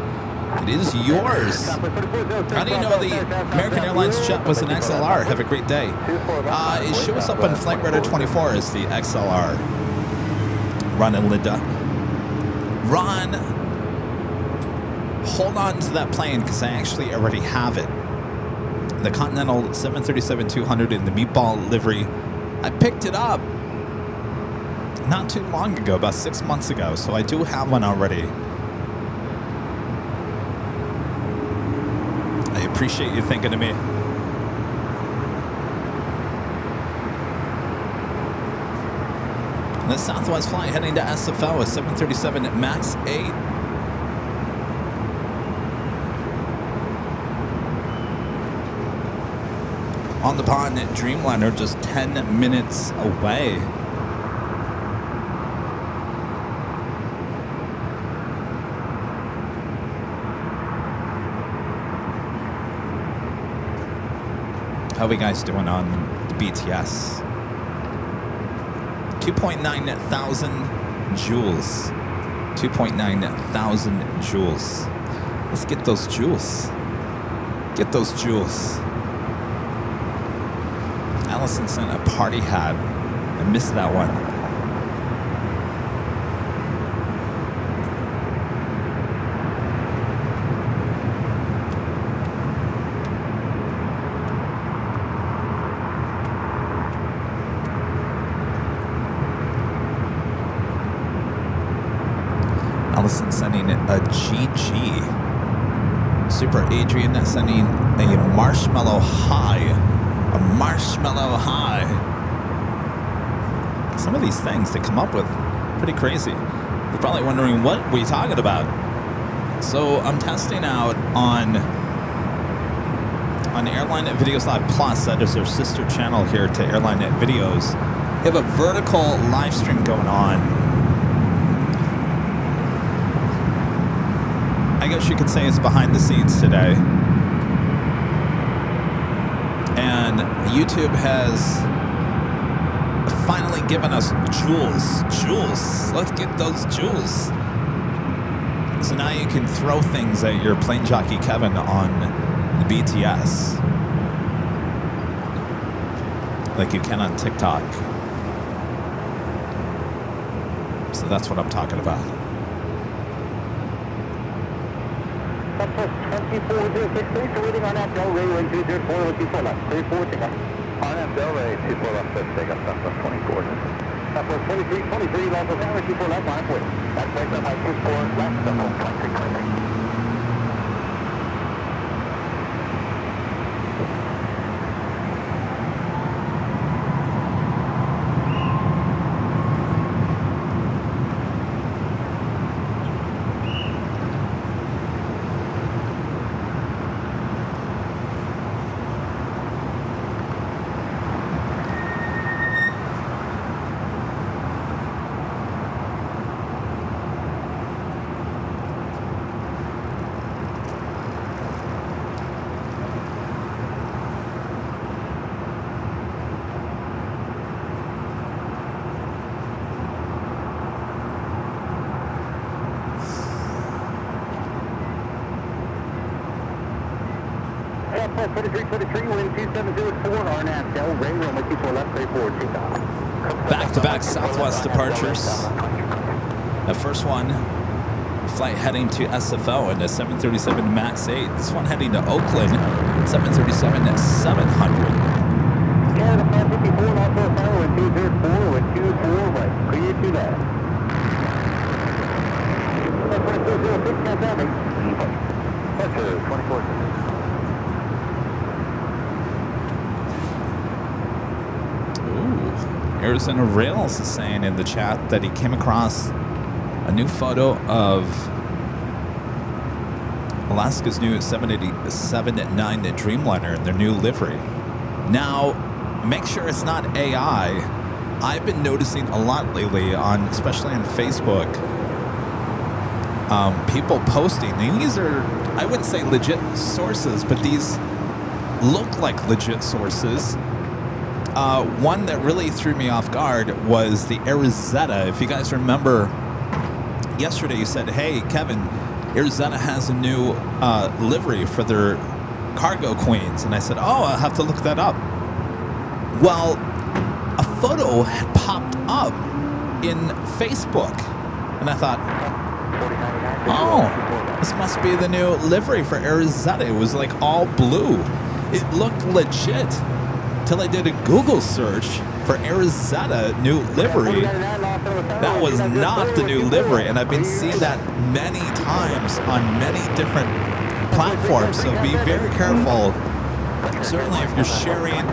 It is yours. How do you know the American Airlines jet was an XLR? Have a great day. It shows up on Flight Radar 24 as the XLR. Ron and Linda. Ron, hold on to that plane because I actually already have it. The Continental 737-200 in the meatball livery. I picked it up not too long ago, about 6 months ago, so I do have one already. I appreciate you thinking of me. The Southwest flight heading to SFO, a 737 MAX 8. On the pond at Dreamliner, just 10 minutes away. How are you guys doing on the BTS? 2.9 thousand joules. 2.9 thousand joules. Let's get those joules. Get those joules. Allison sent a party hat. I missed that one. Allison sending a GG. Super Adrian sending a marshmallow high. A marshmallow high. Some of these things they come up with, pretty crazy. You're probably wondering, what were you talking about? So I'm testing out on Airline Videos Live Plus. That is their sister channel here to Airline Videos. They have a vertical live stream going on. I guess you could say it's behind the scenes today. And YouTube has finally given us jewels. Jewels. Let's get those jewels. So now you can throw things at your Plane Jockey Kevin on the BTS. Like you can on TikTok. So that's what I'm talking about. Southwest 2406, waiting on that Delray, runway 204, with 24 left, 34 takeoff. On that Delray, 24 left, let's take up Southwest 24. Southwest 23, local tower, 24 left, line 40. That's right, runway 24 left, the whole country, Southwest 23, wind 2704, RNAV Delray, runway 24 left, 34 takeoff. Back-to-back Southwest departures. The first one, flight heading to SFO in the 737 MAX 8. This one heading to Oakland, 737 700. Canada 554, Northwest Tower, wind 204, with 24 right, clear to that. Southwest 206, contact. Pressure 24. Ooh. Arizona Rails is saying in the chat that he came across a new photo of Alaska's new 787-9 Dreamliner in their new livery. Now, make sure it's not AI. I've been noticing a lot lately, especially on Facebook, people posting. And these are, I wouldn't say legit sources, but these look like legit sources. One that really threw me off guard was the Arizona. If you guys remember, yesterday you said, hey, Kevin, Arizona has a new livery for their cargo queens. And I said, oh, I'll have to look that up. Well, a photo had popped up in Facebook. And I thought, oh, this must be the new livery for Arizona. It was like all blue. It looked legit till I did a Google search for Arizona new livery. That was not the new livery, and I've been seeing that many times on many different platforms, so be very careful. Certainly if you're sharing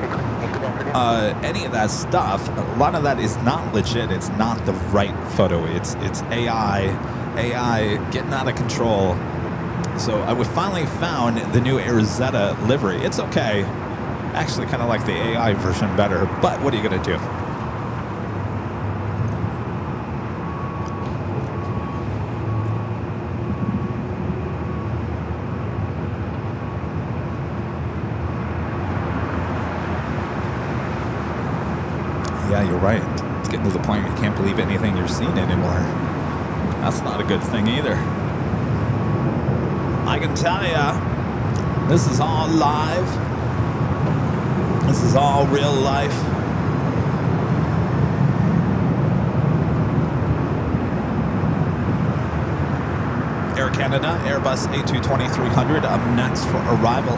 any of that stuff, a lot of that is not legit. It's not the right photo. It's AI getting out of control. So I finally found the new Arizona livery. It's okay. Actually, kind of like the AI version better, but what are you going to do? Yeah, you're right. It's getting to the point you can't believe anything you're seeing anymore. That's not a good thing either. I can tell ya, this is all live. This is all real life. Air Canada, Airbus A220-300 up next for arrival.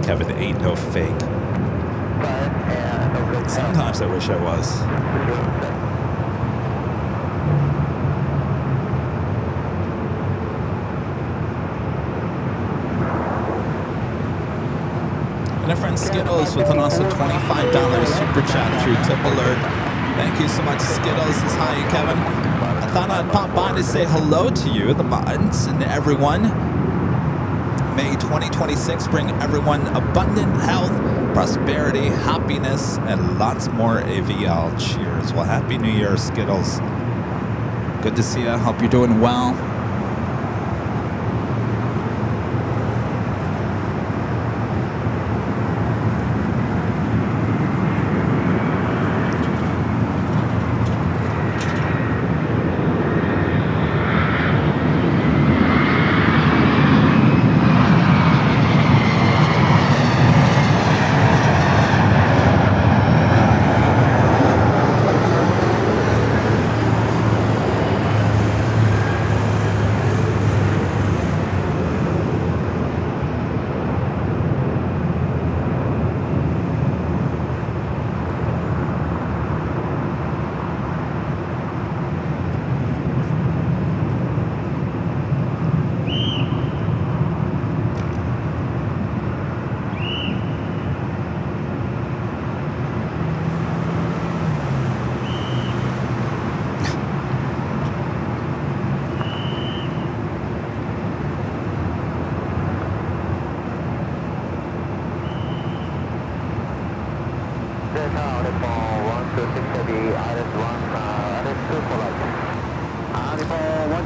Kevin ain't no fake. Sometimes I wish I was. And our friend Skittles with an also $25 super chat through Tip Alert. Thank you so much, Skittles. Says hi, Kevin. I thought I'd pop by to say hello to you, the mods, and everyone. May 2026 bring everyone abundant health, prosperity, happiness, and lots more AVL. Cheers. Well, Happy New Year, Skittles. Good to see you. Hope you're doing well.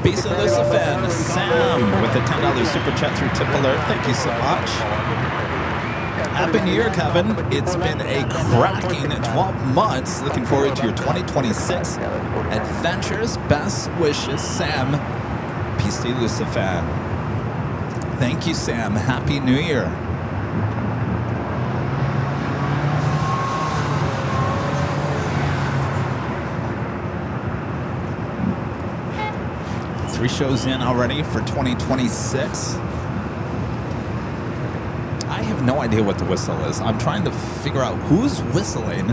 Peace and Lucifan. Sam with the $10 super chat through Tip Alert. Thank you so much. Happy New Year, Kevin. It's been a cracking 12 months. Looking forward to your 2026 adventures. Best wishes, Sam. Peace to you, Lucifan. Thank you, Sam. Happy New Year. Three shows in already for 2026. I have no idea what the whistle is. I'm trying to figure out who's whistling.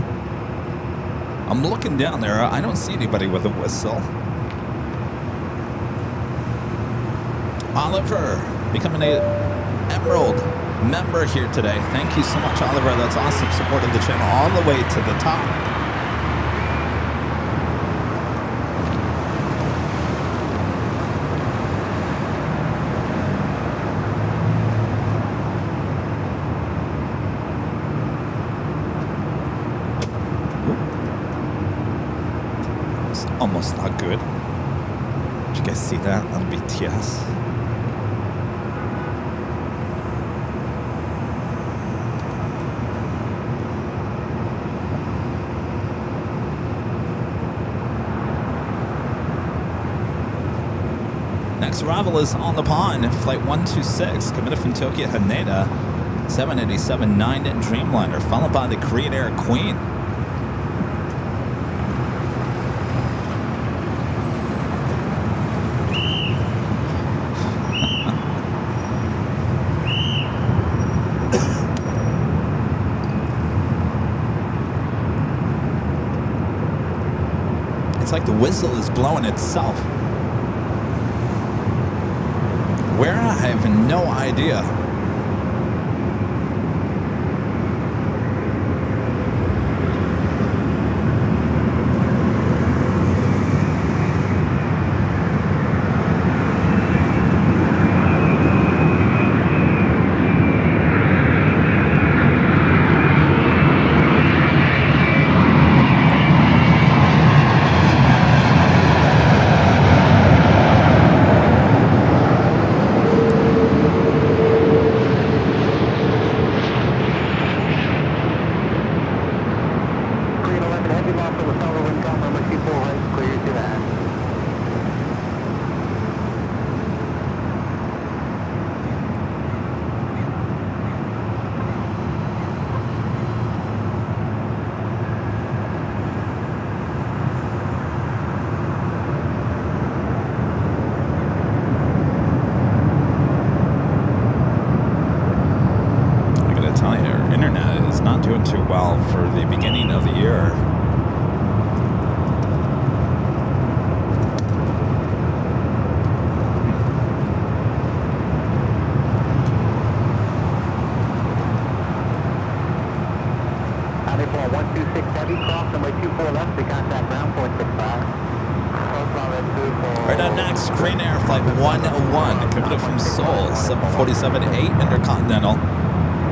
I'm looking down there. I don't see anybody with a whistle. Oliver, becoming an Emerald member here today. Thank you so much, Oliver. That's awesome support of the channel all the way to the top. Almost not good. Did you guys see that on BTS? Next arrival is on the pond, flight 126, committed from Tokyo Haneda, 787-9 Dreamliner, followed by the Korean Air Queen. Like the whistle is blowing itself. Where? I have no idea. Right on next, Korean Air Flight 101, committed from Seoul, 747-8 Intercontinental.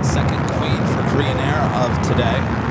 Second queen for Korean Air of today.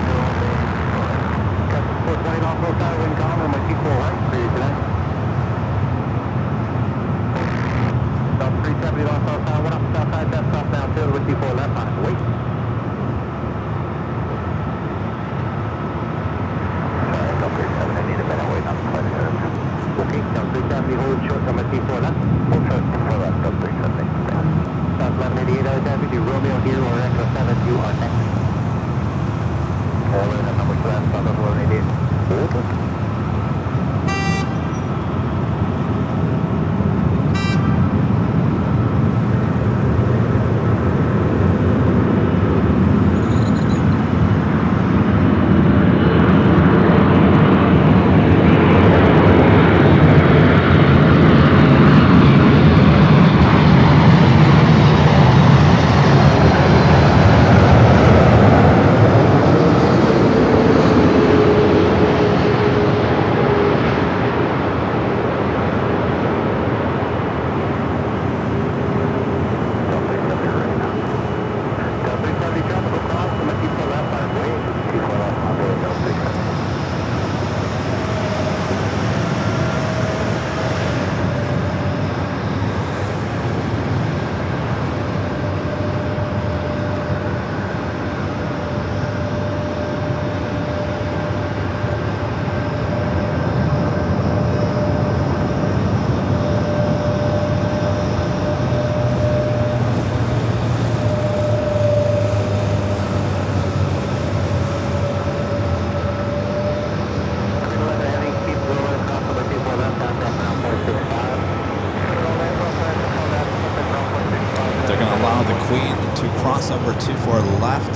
between to crossover 24 left.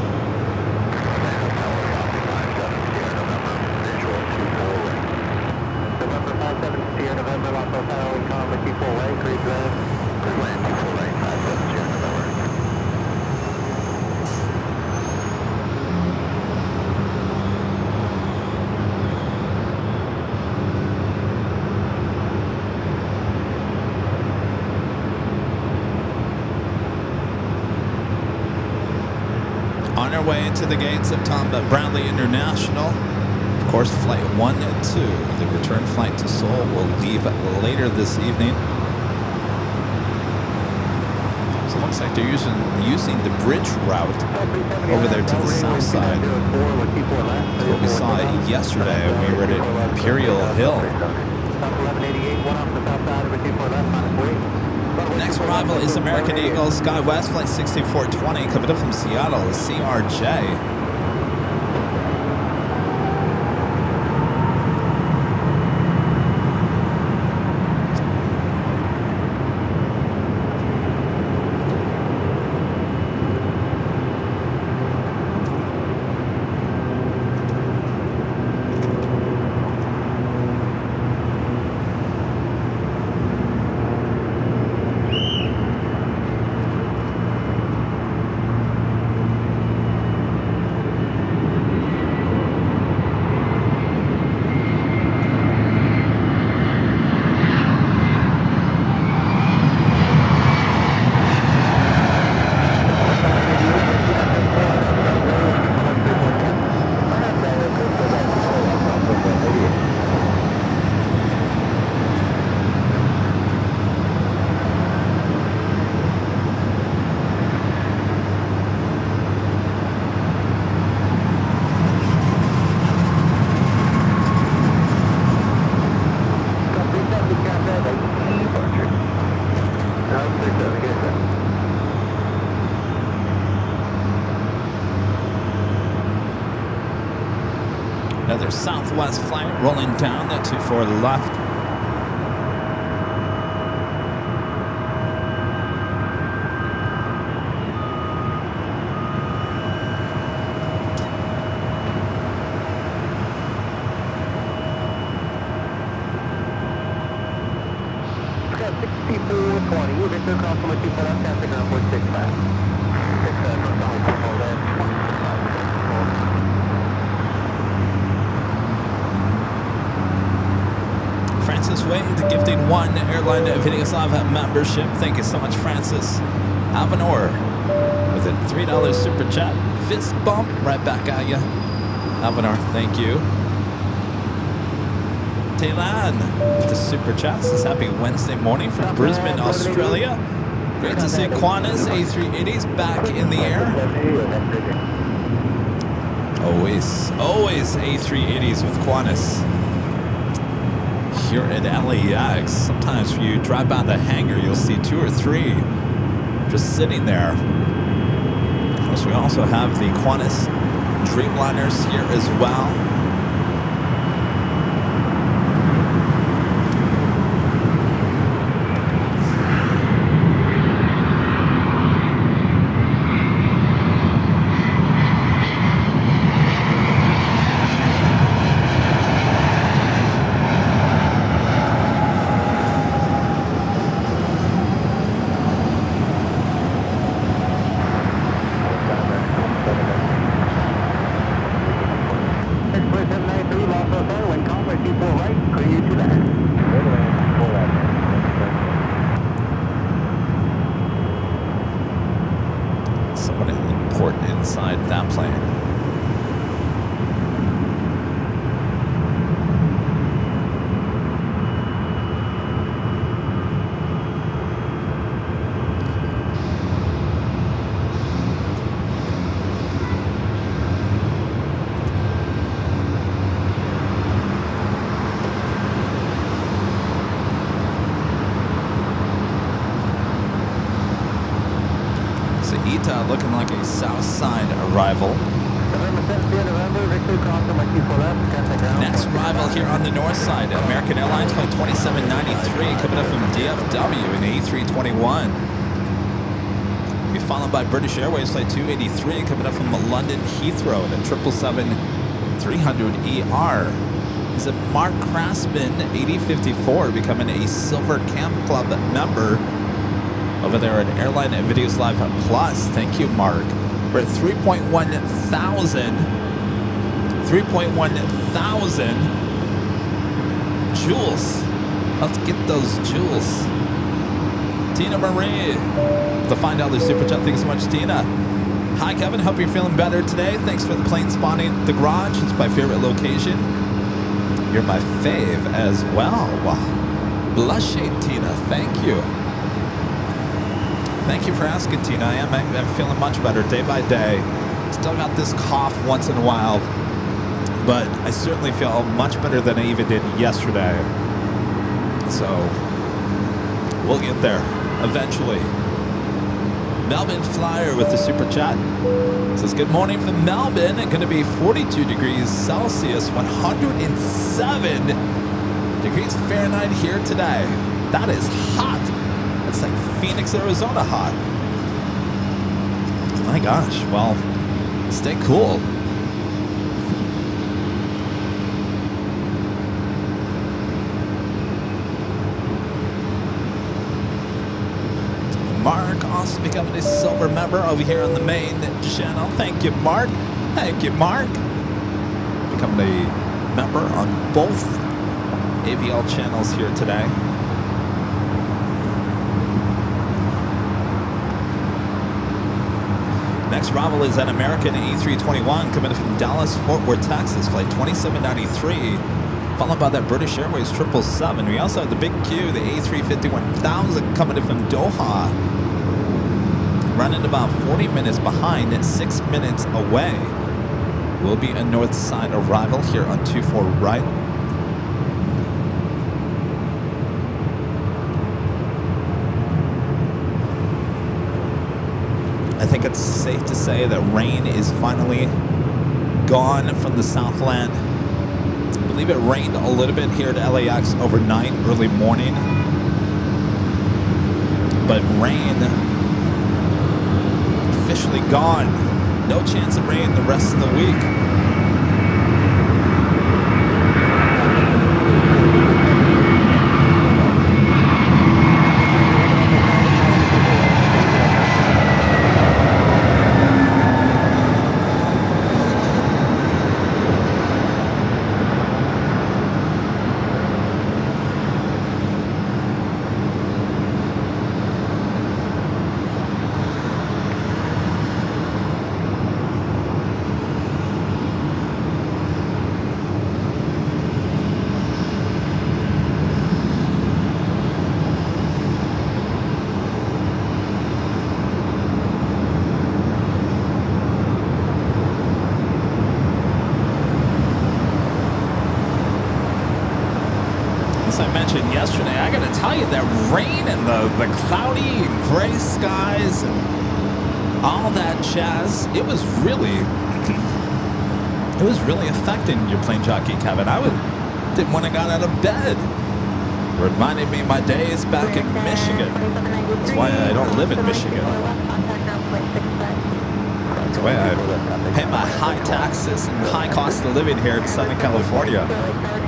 November 57 Sierra November, Los Angeles, Comma 24 way, creep land. Creep land 24 way, 57 Sierra November. On our way into the gates of Tom Bradley International. Of course, flight 1 and 2, the return flight to Seoul, will leave later this evening. So it looks like they're using the bridge route over there to the south side. That's what we saw yesterday when we were at Imperial Hill. Next arrival is American Eagle SkyWest Flight 6420 coming up from Seattle, CRJ. Another Southwest flight rolling down the 24 left. Got 6420, Victor cross from 2 left, traffic ground 465. 67, hold in. Francis Wade gifting 1 Airline Videoslav membership. Thank you so much, Francis. Avenor with a $3 super chat. Fist bump right back at you. Avenor, thank you. Taylan with the super chat says happy Wednesday morning from Brisbane, Australia. Great to see Qantas A380s back in the air. Always A380s with Qantas. Here at LAX, sometimes if you drive by the hangar, you'll see 2 or 3 just sitting there. Of course, we also have the Qantas Dreamliners here as well. Somebody important inside that plane. Ita looking like a south side arrival. Next arrival here on the north side, American Airlines Flight 2793 coming up from DFW in A321. We followed by British Airways Flight 283 coming up from London Heathrow at 777-300ER. Is it Mark Craftsman, 8054, becoming a Silver Camp Club member over there at Airline and Videos Live Plus. Thank you, Mark. We're at 3.1 thousand jewels. Let's get those jewels. Tina Marie, the $5 super chat. Thanks so much, Tina. Hi, Kevin. Hope you're feeling better today. Thanks for the plane spotting at the garage. It's my favorite location. You're my fave as well. Wow. Blushing, Tina. Thank you. Thank you for asking, Tina. I'm feeling much better day by day. Still got this cough once in a while, but I certainly feel much better than I even did yesterday. So we'll get there eventually. Melbourne Flyer with the super chat says, good morning from Melbourne. It's going to be 42 degrees Celsius, 107 degrees Fahrenheit here today. That is hot. It's like Phoenix, Arizona hot. My gosh. Well, stay cool. Mark also becoming a silver member over here on the main channel. Thank you, Mark. Thank you, Mark. Becoming a member on both AVL channels here today. Next arrival is an American A321 coming in from Dallas, Fort Worth, Texas, flight 2793, followed by that British Airways 777. We also have the big Q, the A350-1000 coming in from Doha, running about 40 minutes behind and 6 minutes away. Will be a north side arrival here on 24 right. I think it's safe to say that rain is finally gone from the Southland. I believe it rained a little bit here at LAX overnight, early morning. But rain officially gone. No chance of rain the rest of the week. Yesterday, I gotta tell you, that rain and the cloudy and gray skies and all that jazz, it was really affecting your plane jockey, Kevin. Didn't want to get out of bed. Reminded me of my days back in Michigan. That's why I don't live in Michigan. That's why I pay my high taxes and high cost of living here in Southern California.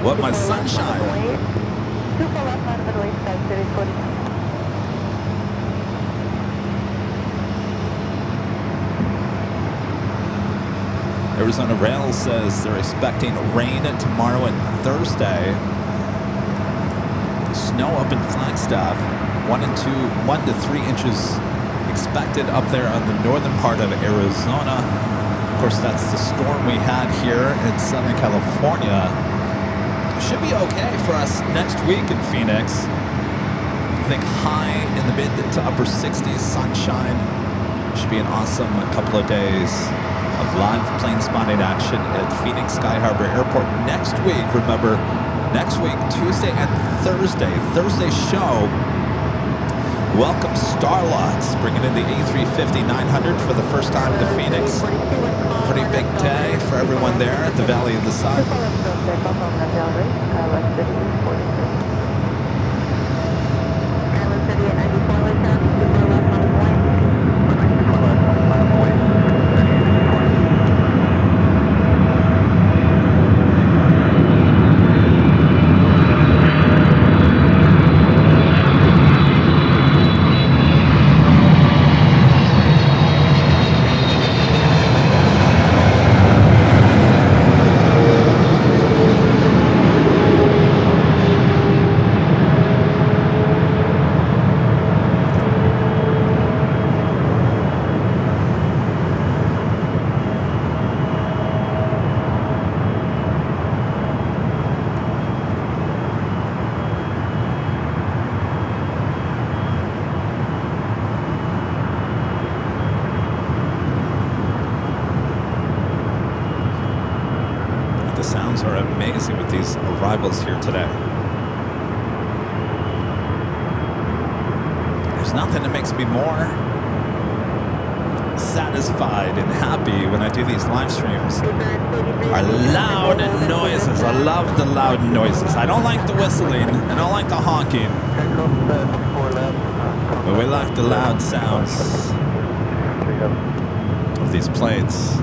What my sunshine. Arizona Rail says they're expecting rain tomorrow and Thursday. Snow up in Flagstaff, 1 to 3 inches expected up there on the northern part of Arizona. Of course, that's the storm we had here in Southern California. Should be okay for us next week in Phoenix. I think high in the mid to upper 60s, sunshine. Should be an awesome couple of days of live plane spotting action at Phoenix Sky Harbor Airport next week. Remember, next week, Tuesday and Thursday. Thursday show, welcome Starlux, bringing in the A350-900 for the first time to Phoenix. Pretty big day for everyone there at the Valley of the Sun. times are amazing with these arrivals here today. There's nothing that makes me more satisfied and happy when I do these live streams are loud noises. I love the loud noises. I don't like the whistling. I don't like the honking. But we like the loud sounds of these planes.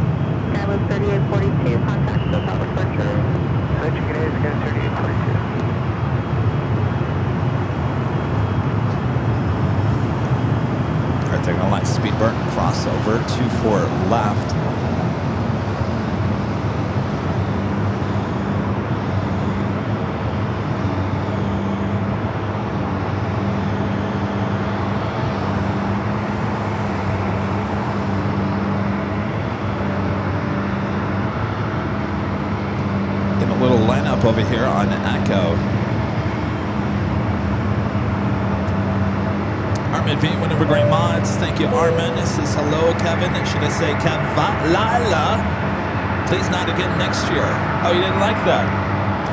That was 3842, contact the top departure. Switching it is again 3842. Alright, they're gonna let speed burn crossover 24 left. Over here on Echo. Armin V, one of our great mods. Thank you, Armin. This is hello, Kevin. Should I say Kev-Lila? Please not again next year. Oh, you didn't like that?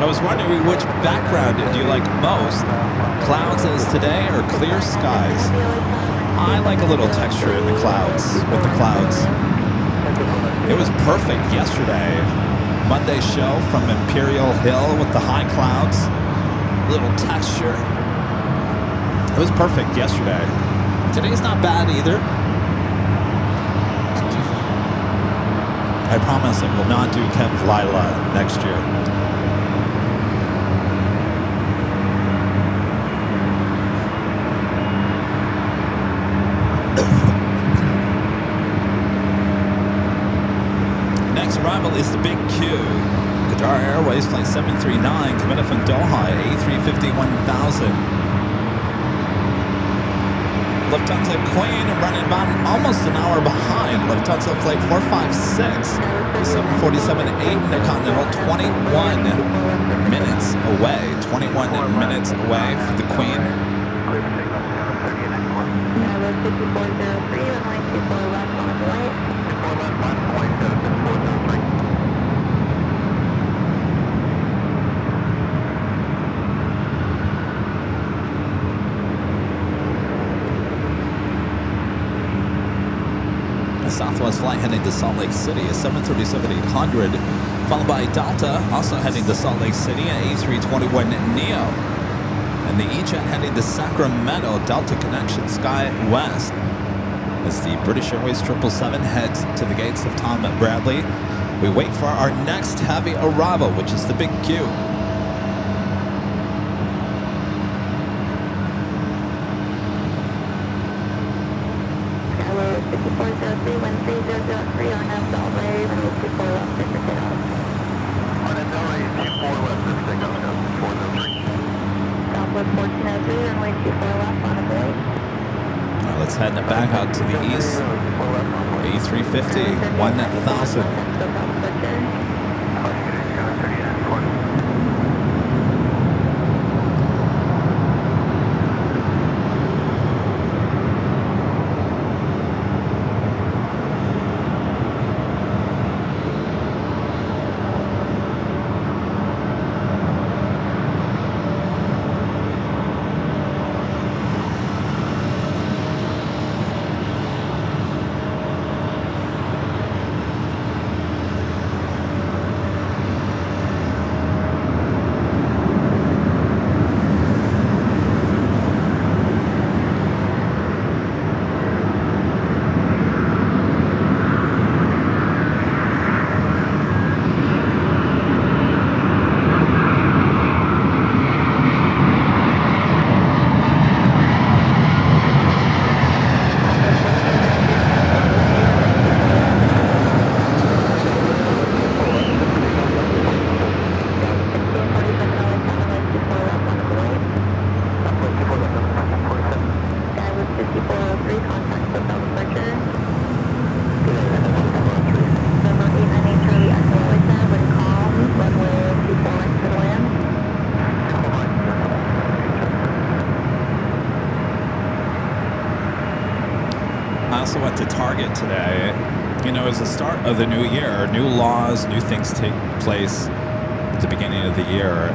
I was wondering which background did you like most? Clouds as today or clear skies? I like a little texture in the clouds, with the clouds. It was perfect yesterday. Monday show from Imperial Hill with the high clouds, little texture. It was perfect yesterday. Today's not bad either. I promise I will not do Kev Lila next year. Arrival is the Big Q. Qatar Airways Flight 739 coming up from Doha, A350 1000. Lufthansa Queen running about almost an hour behind. Lufthansa Flight 456, the 747-8 Intercontinental, 21 minutes away. 21 minutes away for the Queen. That was 5403, runway 24 left on the right. 24 left, 5.76403. Southwest flight heading to Salt Lake City, a 737-800, followed by Delta, also heading to Salt Lake City, an A321neo. And the E-Jet heading to Sacramento, Delta Connection Sky West. As the British Airways 777 heads to the gates of Tom Bradley, we wait for our next heavy arrival, which is the Big Q. Let's head back out to the east. A350, 1000. Today, you know, as the start of the new year, new laws, new things take place. at the beginning of the year,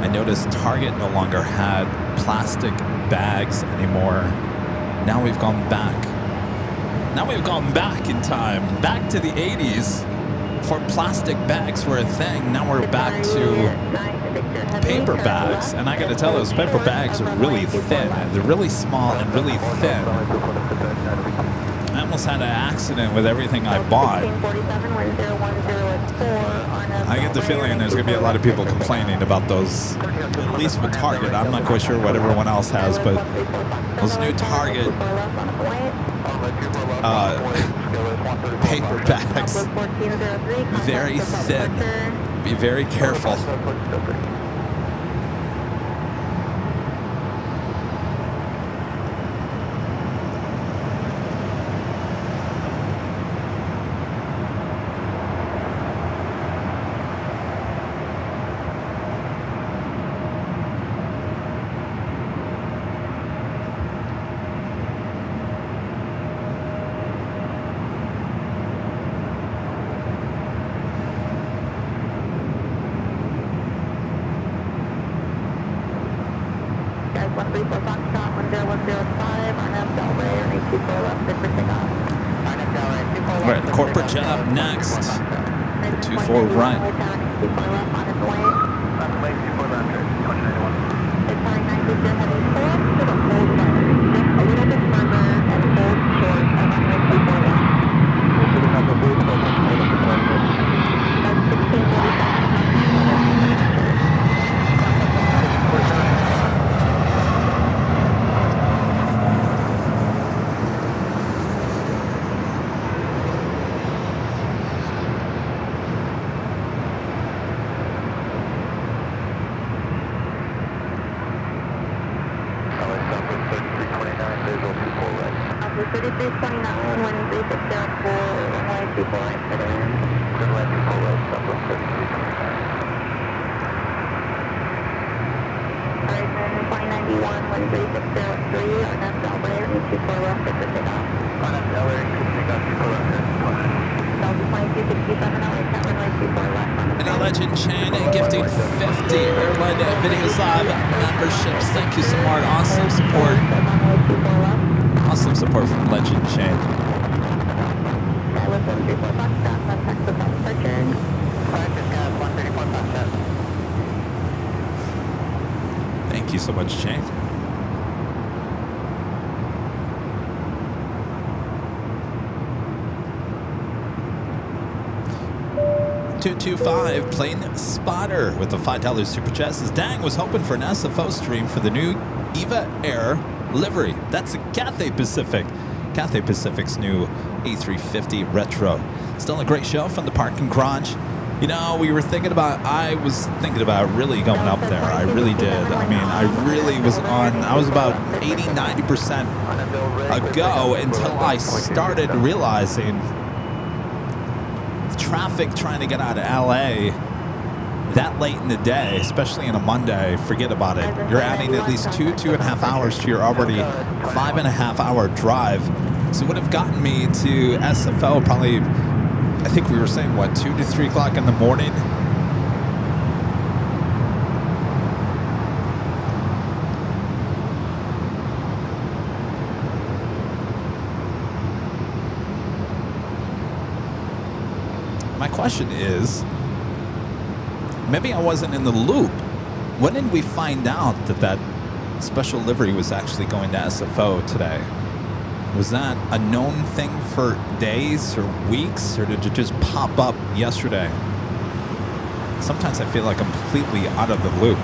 I noticed Target no longer had plastic bags anymore. Now we've gone back. Now we've gone back in time, back to the 80s, for plastic bags were a thing. Now we're back to paper bags, and I gotta tell, those paper bags are really thin. They're really small and really thin. I almost had an accident with everything I bought. I get the feeling there's going to be a lot of people complaining about those, at least with Target. I'm not quite sure what everyone else has, but those new Target paper bags, very thin. Be very careful. We're at corporate jet up next. 24 right. Legend Chain gifting 50 Airline Videos Live memberships. Thank you so much. Awesome support. Awesome support from Legend Chain. Thank you so much, Chain. $225 Plane Spotter with a $5 super chat says, dang, was hoping for an SFO stream for the new Eva Air livery. That's a Cathay Pacific. Cathay Pacific's new A350 Retro. Still a great show from the parking garage. You know, I was thinking about really going up there. I really did. I mean, I was about 80-90% a go until I started realizing traffic trying to get out of LA that late in the day, especially on a Monday, forget about it. You're adding at least 2.5 hours to your already 5.5 hour drive. So it would have gotten me to SFO probably, I think we were saying, 2 to 3 o'clock in the morning? My question is, maybe I wasn't in the loop. When did we find out that special livery was actually going to SFO today? Was that a known thing for days or weeks, or did it just pop up yesterday? Sometimes I feel like I'm completely out of the loop.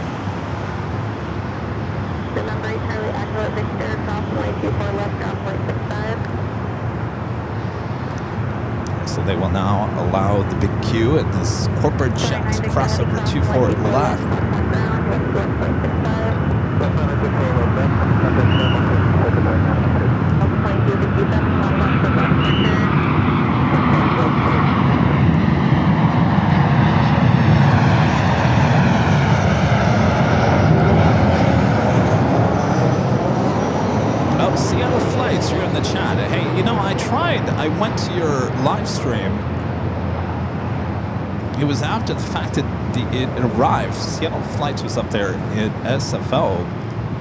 The number is Charlie Echo Victor, crossway 24 left, crossway 65. So they will now allow the big queue and this corporate jet to cross over 24 left. Oh, Seattle Flights, you're in the chat. Hey, you know, I went to your live stream. it was after the fact that it arrived. Seattle Flights was up there at SFO,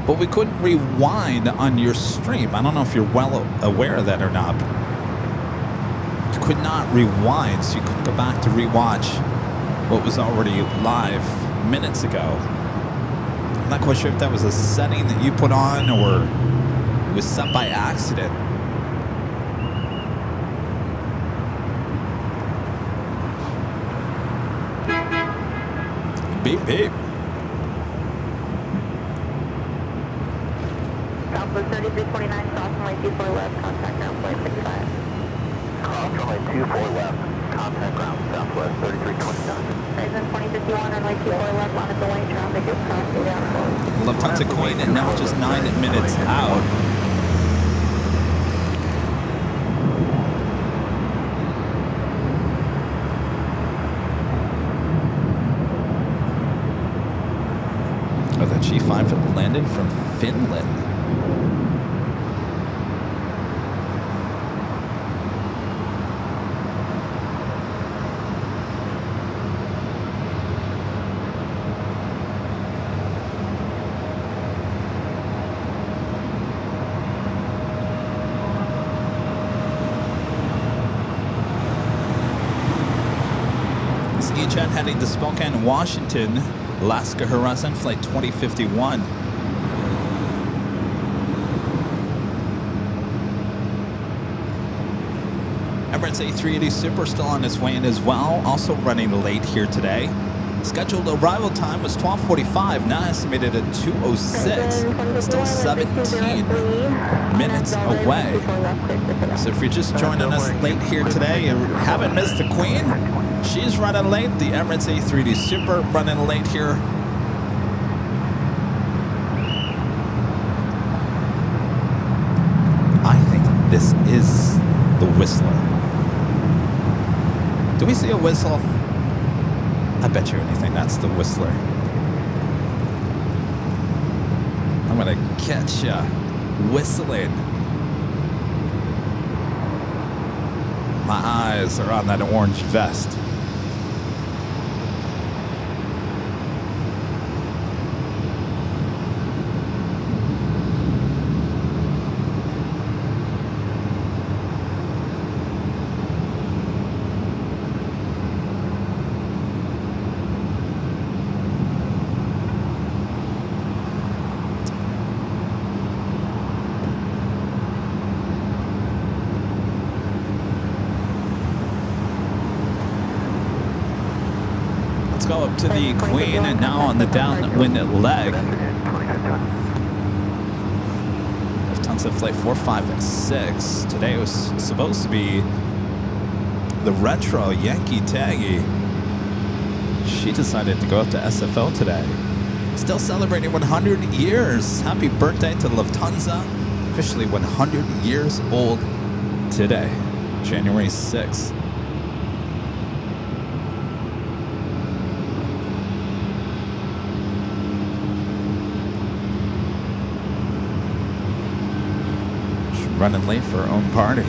but we couldn't rewind on your stream. I don't know if you're well aware of that or not. You could not rewind, so you couldn't go back to rewatch what was already live minutes ago. I'm not quite sure if that was a setting that you put on or it was set by accident. Beep, beep. Southwest 3329, cross runway 24 left, contact ground flight 65. Cross runway 24 left, contact ground Southwest 3329. Horizon 2051, runway 24 left, on its way, traffic is crossing down forward. Lufthansa Queen, and now just 9 minutes out. Oh, the G5 landed from Finland. E-Jet heading to Spokane, Washington, Alaska Horizon Flight 2051. Emirates A380 Super still on its way in as well, also running late here today. Scheduled arrival time was 12:45, now estimated at 2:06, still 17 minutes away. So if you're just joining us late here today, you haven't missed the Queen. She's running late. The Emirates A380 Super running late here. I think this is the Whistler. Do we see a whistle? I bet you anything that's the Whistler. I'm gonna catch ya whistling. My eyes are on that orange vest. Go up to the Queen and now on the downwind leg. Lufthansa Flight 456. Today was supposed to be the retro Yankee Taggy. She decided to go up to SFO today. Still celebrating 100 years. Happy birthday to Lufthansa. Officially 100 years old today, January 6th. Running late for her own party.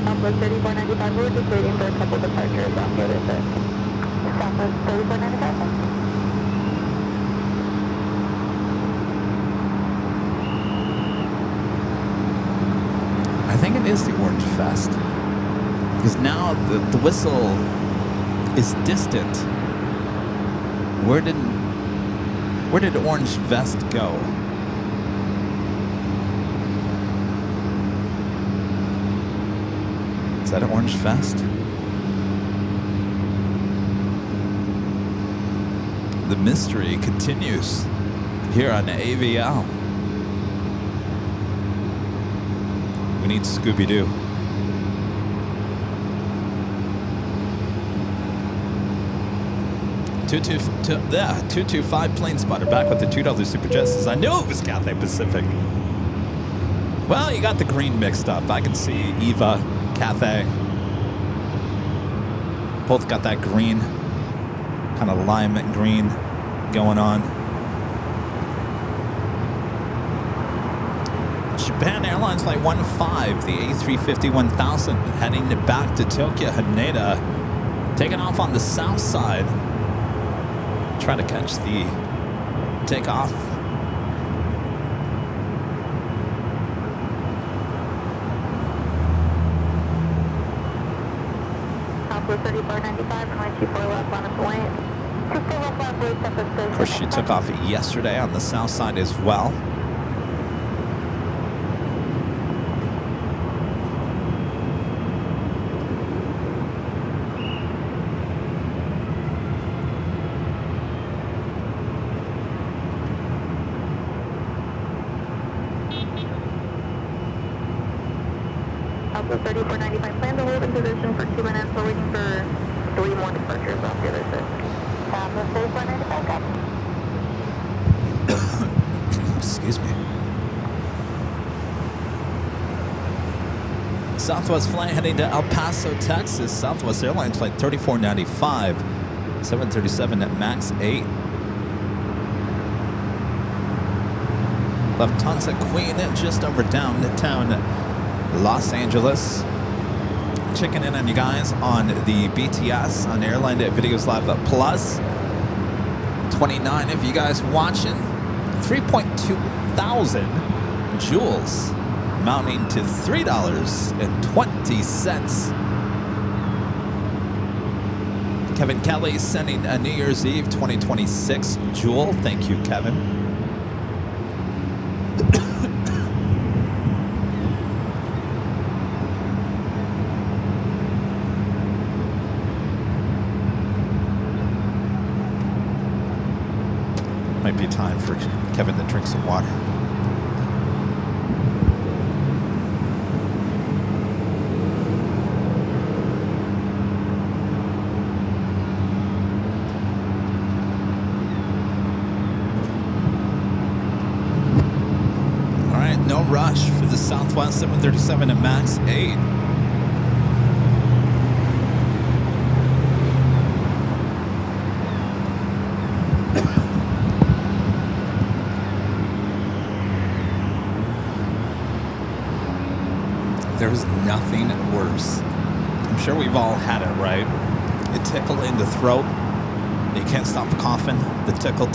Southwest 3495, we're just waiting for a couple departures off the other side. Southwest 3495. I think it is the Orange Fest. Because now the whistle is distant. Where did Orange Vest go? Is that an Orange Vest? The mystery continues here on AVL. We need Scooby-Doo. 225 Plane Spotter back with the $2 Super Justice. I knew it was Cathay Pacific. Well, you got the green mixed up. I can see Eva, Cathay. Both got that green, kind of lime green going on. Japan Airlines Flight 15, the A350-1000, heading back to Tokyo, Haneda. Taking off on the south side. Try to catch the takeoff. Southwest 3495 and 24 left on its way. 24 left on its way, Southwest 3495. Of course, she took off yesterday on the south side as well. Southwest 3495, plan to hold in position for 2 minutes. We're waiting for 3 more departures off the other side. Southwest 3495, copy. Excuse me. Southwest flight heading to El Paso, Texas. Southwest Airlines Flight 3495, 737 at max 8. Lufthansa Queen just over downtown Los Angeles. Checking in on you guys on the BTS on Airline Videos Live Plus. 29 of you guys watching. 3.2 thousand joules, amounting to $3.20. Kevin Kelly sending a New Year's Eve 2026 joule. Thank you, Kevin. Might be time for Kevin to drink some water. All right, no rush for the Southwest 737 at max 8. There's nothing worse. I'm sure we've all had it, right? A tickle in the throat. You can't stop coughing. The tickle.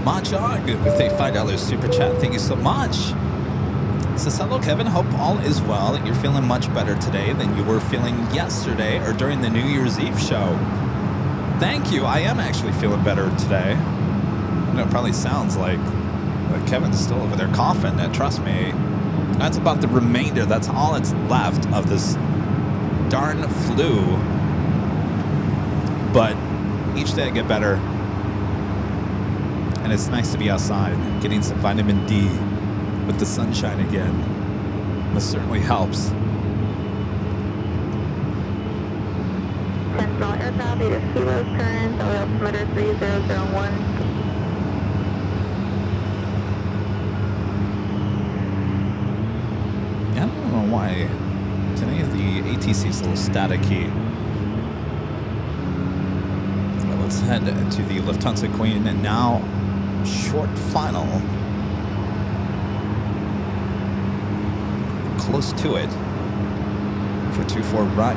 Mahjong with a $5 super chat. Thank you so much. Says, hello, Kevin. Hope all is well. You're feeling much better today than you were feeling yesterday or during the New Year's Eve show. Thank you. I am actually feeling better today. I know it probably sounds like Kevin's still over there coughing. Trust me. That's about the remainder. That's all that's left of this darn flu. But each day I get better. And it's nice to be outside, getting some vitamin D with the sunshine again. This certainly helps. Central aircraft, 8 kilos current, oil altimeter 3001. Yeah, I don't know why. Today the ATC is a little staticky. Well, let's head to the Lufthansa Queen and now short final. Close to it for 24 right.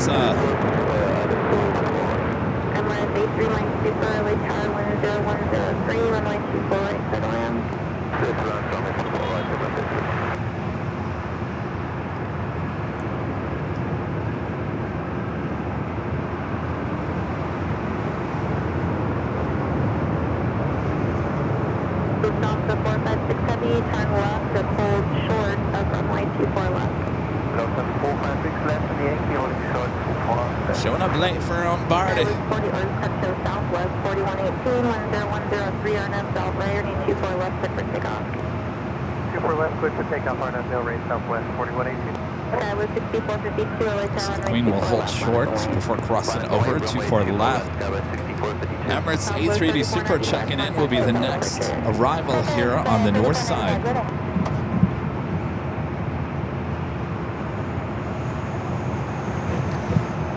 Lufthansa. Emirates A3 Mike Super, LA Tower 10103, runway 24 right, clear to land. Lufthansa 456 Heavy, turn left to hold short of runway 24 left. Lufthansa 456 left and the Yankee holding short 24 left. Showing up late for Lombardi. 40 or Crypto Southwest 4118 10103 RNF South right, 24 left, clear for takeoff. 24 left, clear for takeoff, RNF range Southwest 4118. Okay, with 6452 LA Tower. So the Queen will hold short before crossing over. 24 left. Emirates A380 Super checking in will be the next arrival here on the north side.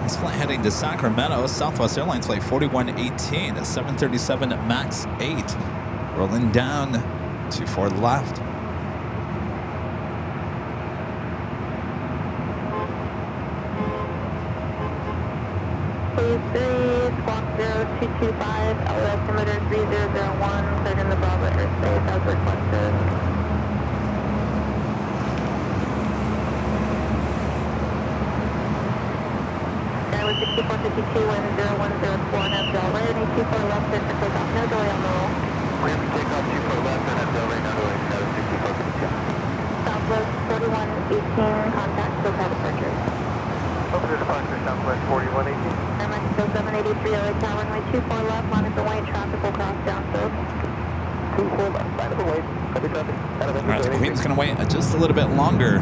This flight heading to Sacramento, Southwest Airlines flight 4118, a 737 MAX 8. Rolling down, 24 left. Phase 3, squawk 0225, LA altimeter 3001, cleared in the Bravo airspace as requested. Skyline 6452, wind 0104, and FL right, 24 left, cleared for takeoff, no delay on the roll. We have to take off 24 left and FL right now to Skyline 6452. Southwest 4118, contact SoCal departure. Open to departure, Southwest 4118. Mexico 783, LA Tower, runway 24 left, line of the white, traffic will cross down south. 24 left, line of the way, heavy traffic. All right, the Queen's going to wait just a little bit longer.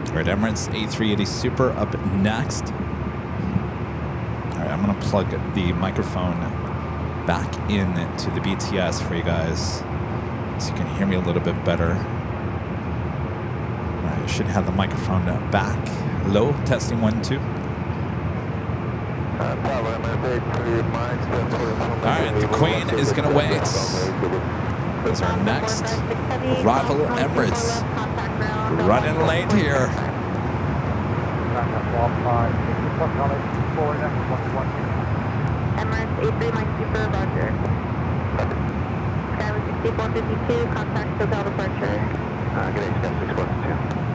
All right, Emirates A380 Super up next. All right, I'm going to plug the microphone back in to the BTS for you guys so you can hear me a little bit better. All right, I should have the microphone back low. Testing 1, 2. All right, the Queen is going to wait. This is our next arrival, Emirates. Running late here. Emirates A3 Mike Super, Roger. Skyline 6452, contact SoCal departure. Good day, Skyline 6452.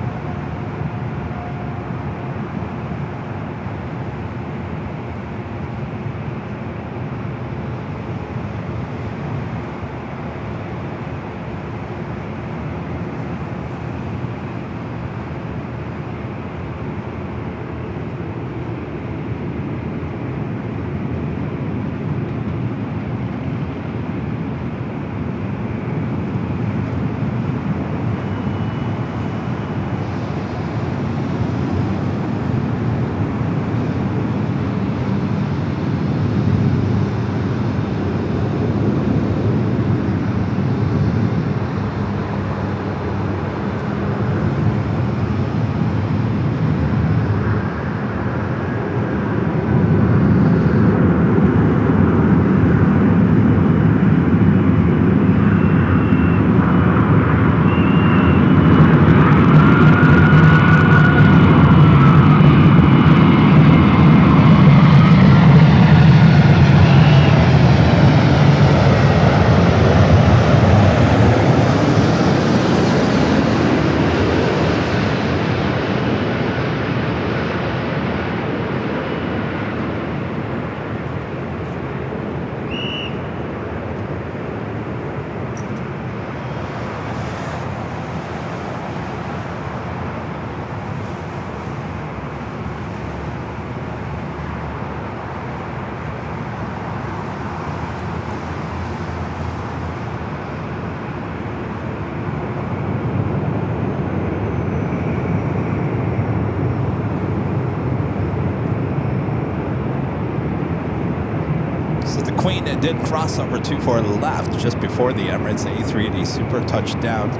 Queen did cross over 24 left just before the Emirates A380 Super touchdown.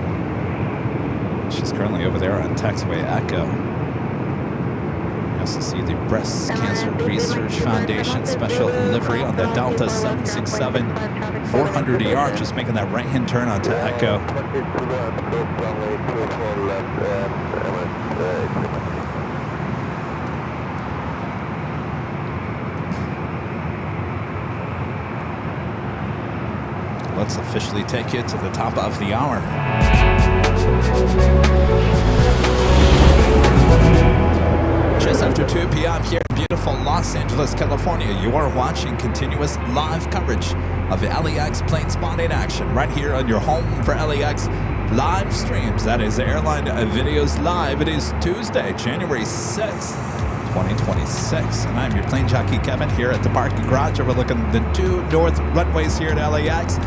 She's currently over there on taxiway Echo. Just to see the Breast Cancer Research Foundation special livery on the Delta 767 400ER, just making that right-hand turn onto Echo. Let's officially take you to the top of the hour. Just after 2 p.m. here in beautiful Los Angeles, California, you are watching continuous live coverage of the LAX plane spotting action right here on your home for LAX live streams. That is Airline Videos Live. It is Tuesday, January 6th, 2026. And I'm your plane jockey, Kevin, here at the parking garage overlooking the 2 north runways here at LAX.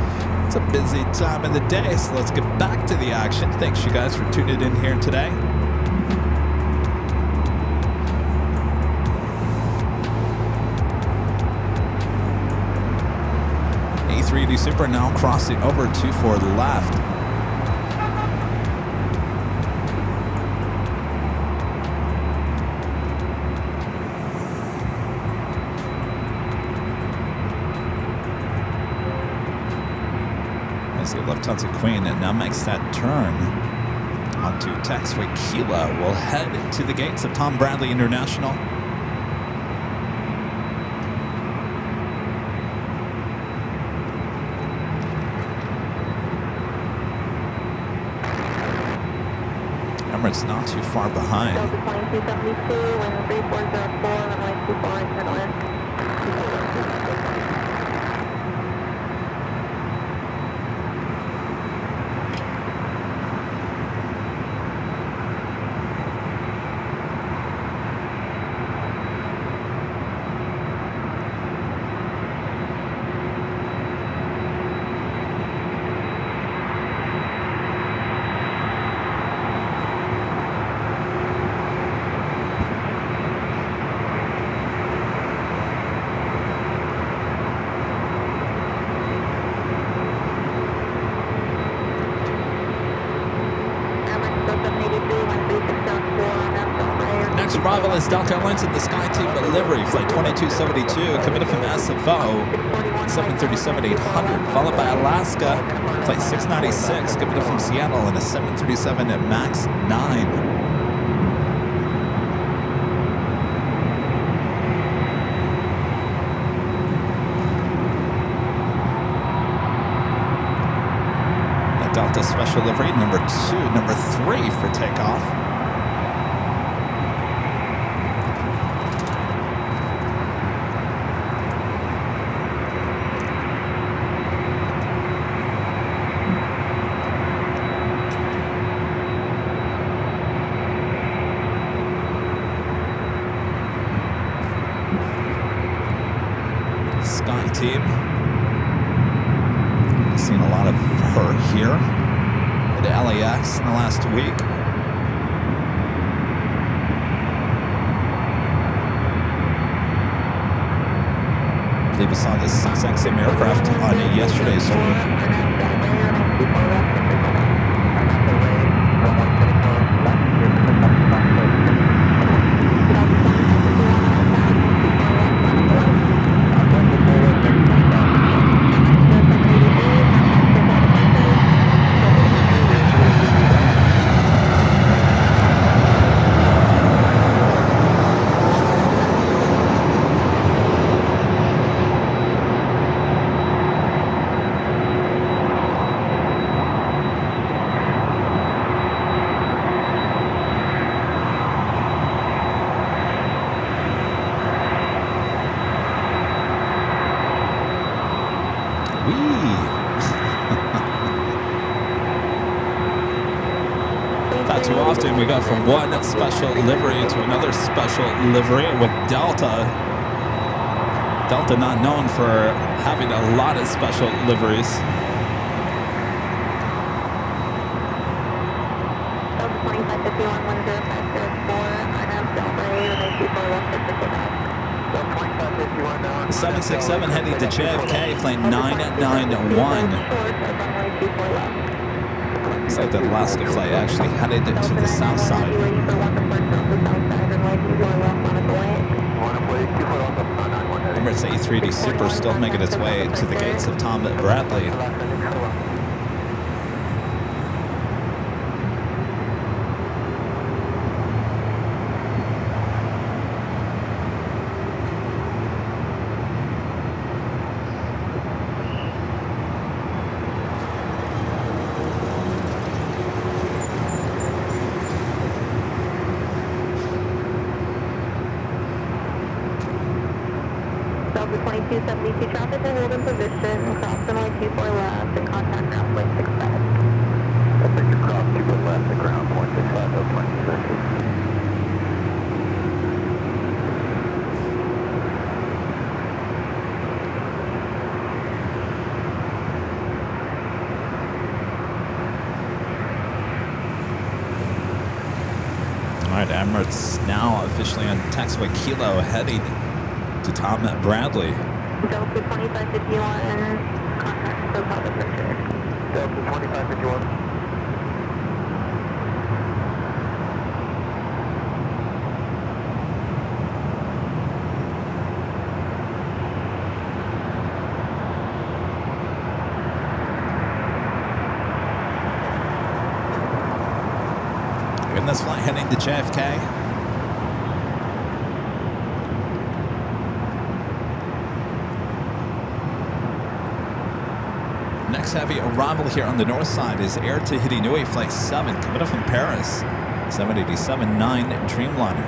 It's a busy time of the day, so let's get back to the action. Thanks, you guys, for tuning in here today. A380 Super now crossing over 24 left. As the Lufthansa Queen and now makes that turn onto taxiway Kila, we'll head to the gates of Tom Bradley International. Emirates not too far behind. Delta 2272, wind 3404, runway 24 in Midland. Next arrival is Delta Airlines in the SkyTeam livery, flight 2272, committed from SFO, 737-800, followed by Alaska, flight 696, committed from Seattle, and a 737 at MAX 9. Delta special livery, number 2, number 3 for takeoff. Sky team. I've seen a lot of her here at LAX in the last week. I believe I saw this exact same aircraft on yesterday's stream. Not too often we go from one special livery to another special livery with Delta. Delta not known for having a lot of special liveries. Delta 2551, 10554, 767 heading to JFK, plane 991. Looks like the Alaska flight actually headed to the south side. 3D Super still making its way to the gates of Tom Bradley. Delta 2272 traffic will hold in position, cross runway 24 left, and contact ground point 65. I think you cross 2 foot left at ground point 65, no point 6. All right, Emirates now officially on taxiway Kilo heading to Tom Bradley. Delta 2551, contact SoCal departure. Delta 2551. And this flight heading to JFK. Next heavy arrival here on the north side is Air Tahiti Nui Flight 7 coming up from Paris, 787-9 Dreamliner.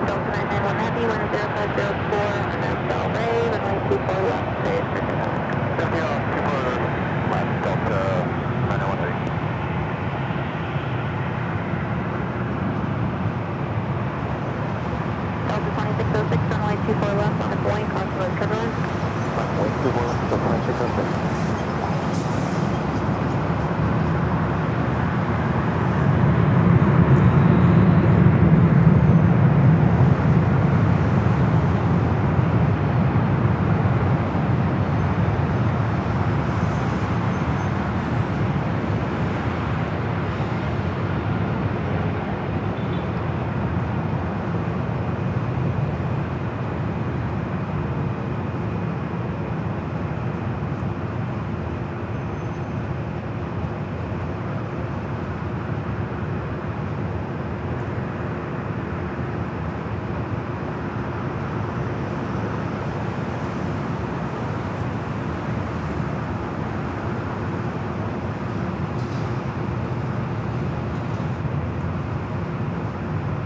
Delta 991 Heavy, 10504 on SL Bay, runway 24 left, cleared for takeoff. Definitely off 2 foot left, Delta 991 Heavy. Delta 2606, runway 24 left on the point, cross road turbulence. Runway 24 left, Delta 2606.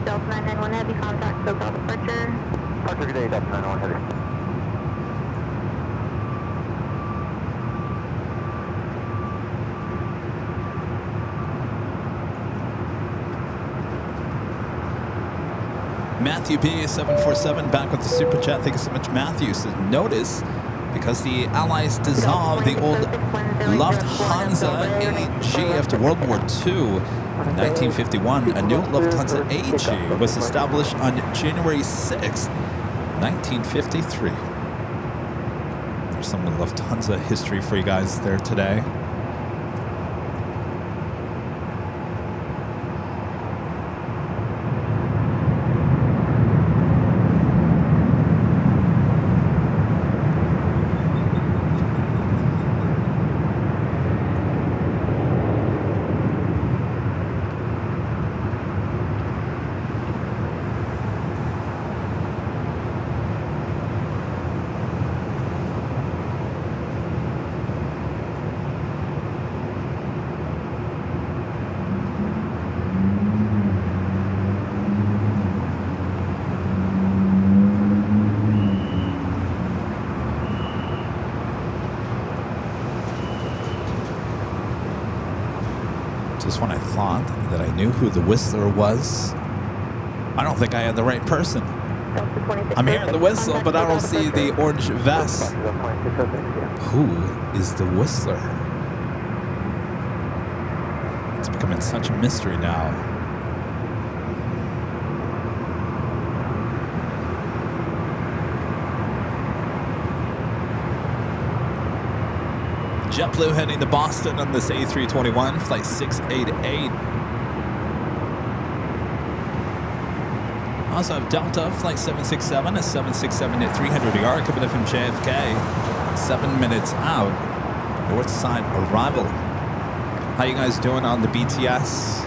Delta 991 Heavy, contact SoCal departure. Departure today, Delta 991 Heavy. Matthew B, 747, back with the Super Chat. Thank you so much, Matthew. Says, notice, because the Allies dissolved the old Lufthansa AG after World War II in 1951, a new Lufthansa AG was established on January 6, 1953. There's some Lufthansa history for you guys there today. Just when I thought that I knew who the Whistler was, I don't think I had the right person. I'm hearing the whistle, but I don't see the orange vest. Who is the Whistler? It's becoming such a mystery now. JetBlue heading to Boston on this A321, flight 688. Also have Delta Flight 767, a 767 at 300 ER coming in from JFK. 7 minutes out. North side arrival. How you guys doing on the BTS?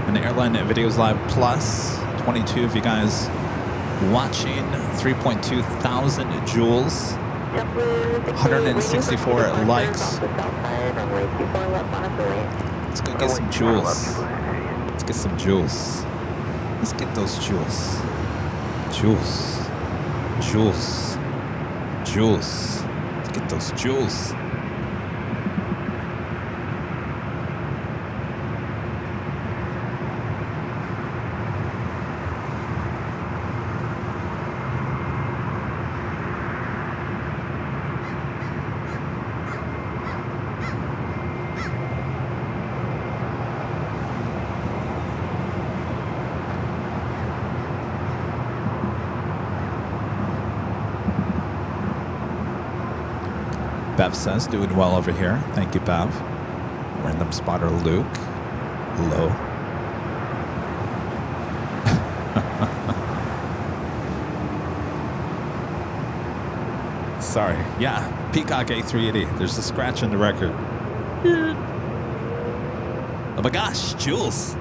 And the Airline Videos Live Plus. 22 of you guys watching. 3.2 thousand joules. 164 likes. Let's go get some joules. Let's get some joules. Let's get those joules. Joules. Joules. Joules. Let's get those joules. Bev says, doing well over here. Thank you, Bev. Random spotter Luke. Hello. Sorry. Yeah, Peacock A380. There's a scratch in the record. Oh my gosh, Jules.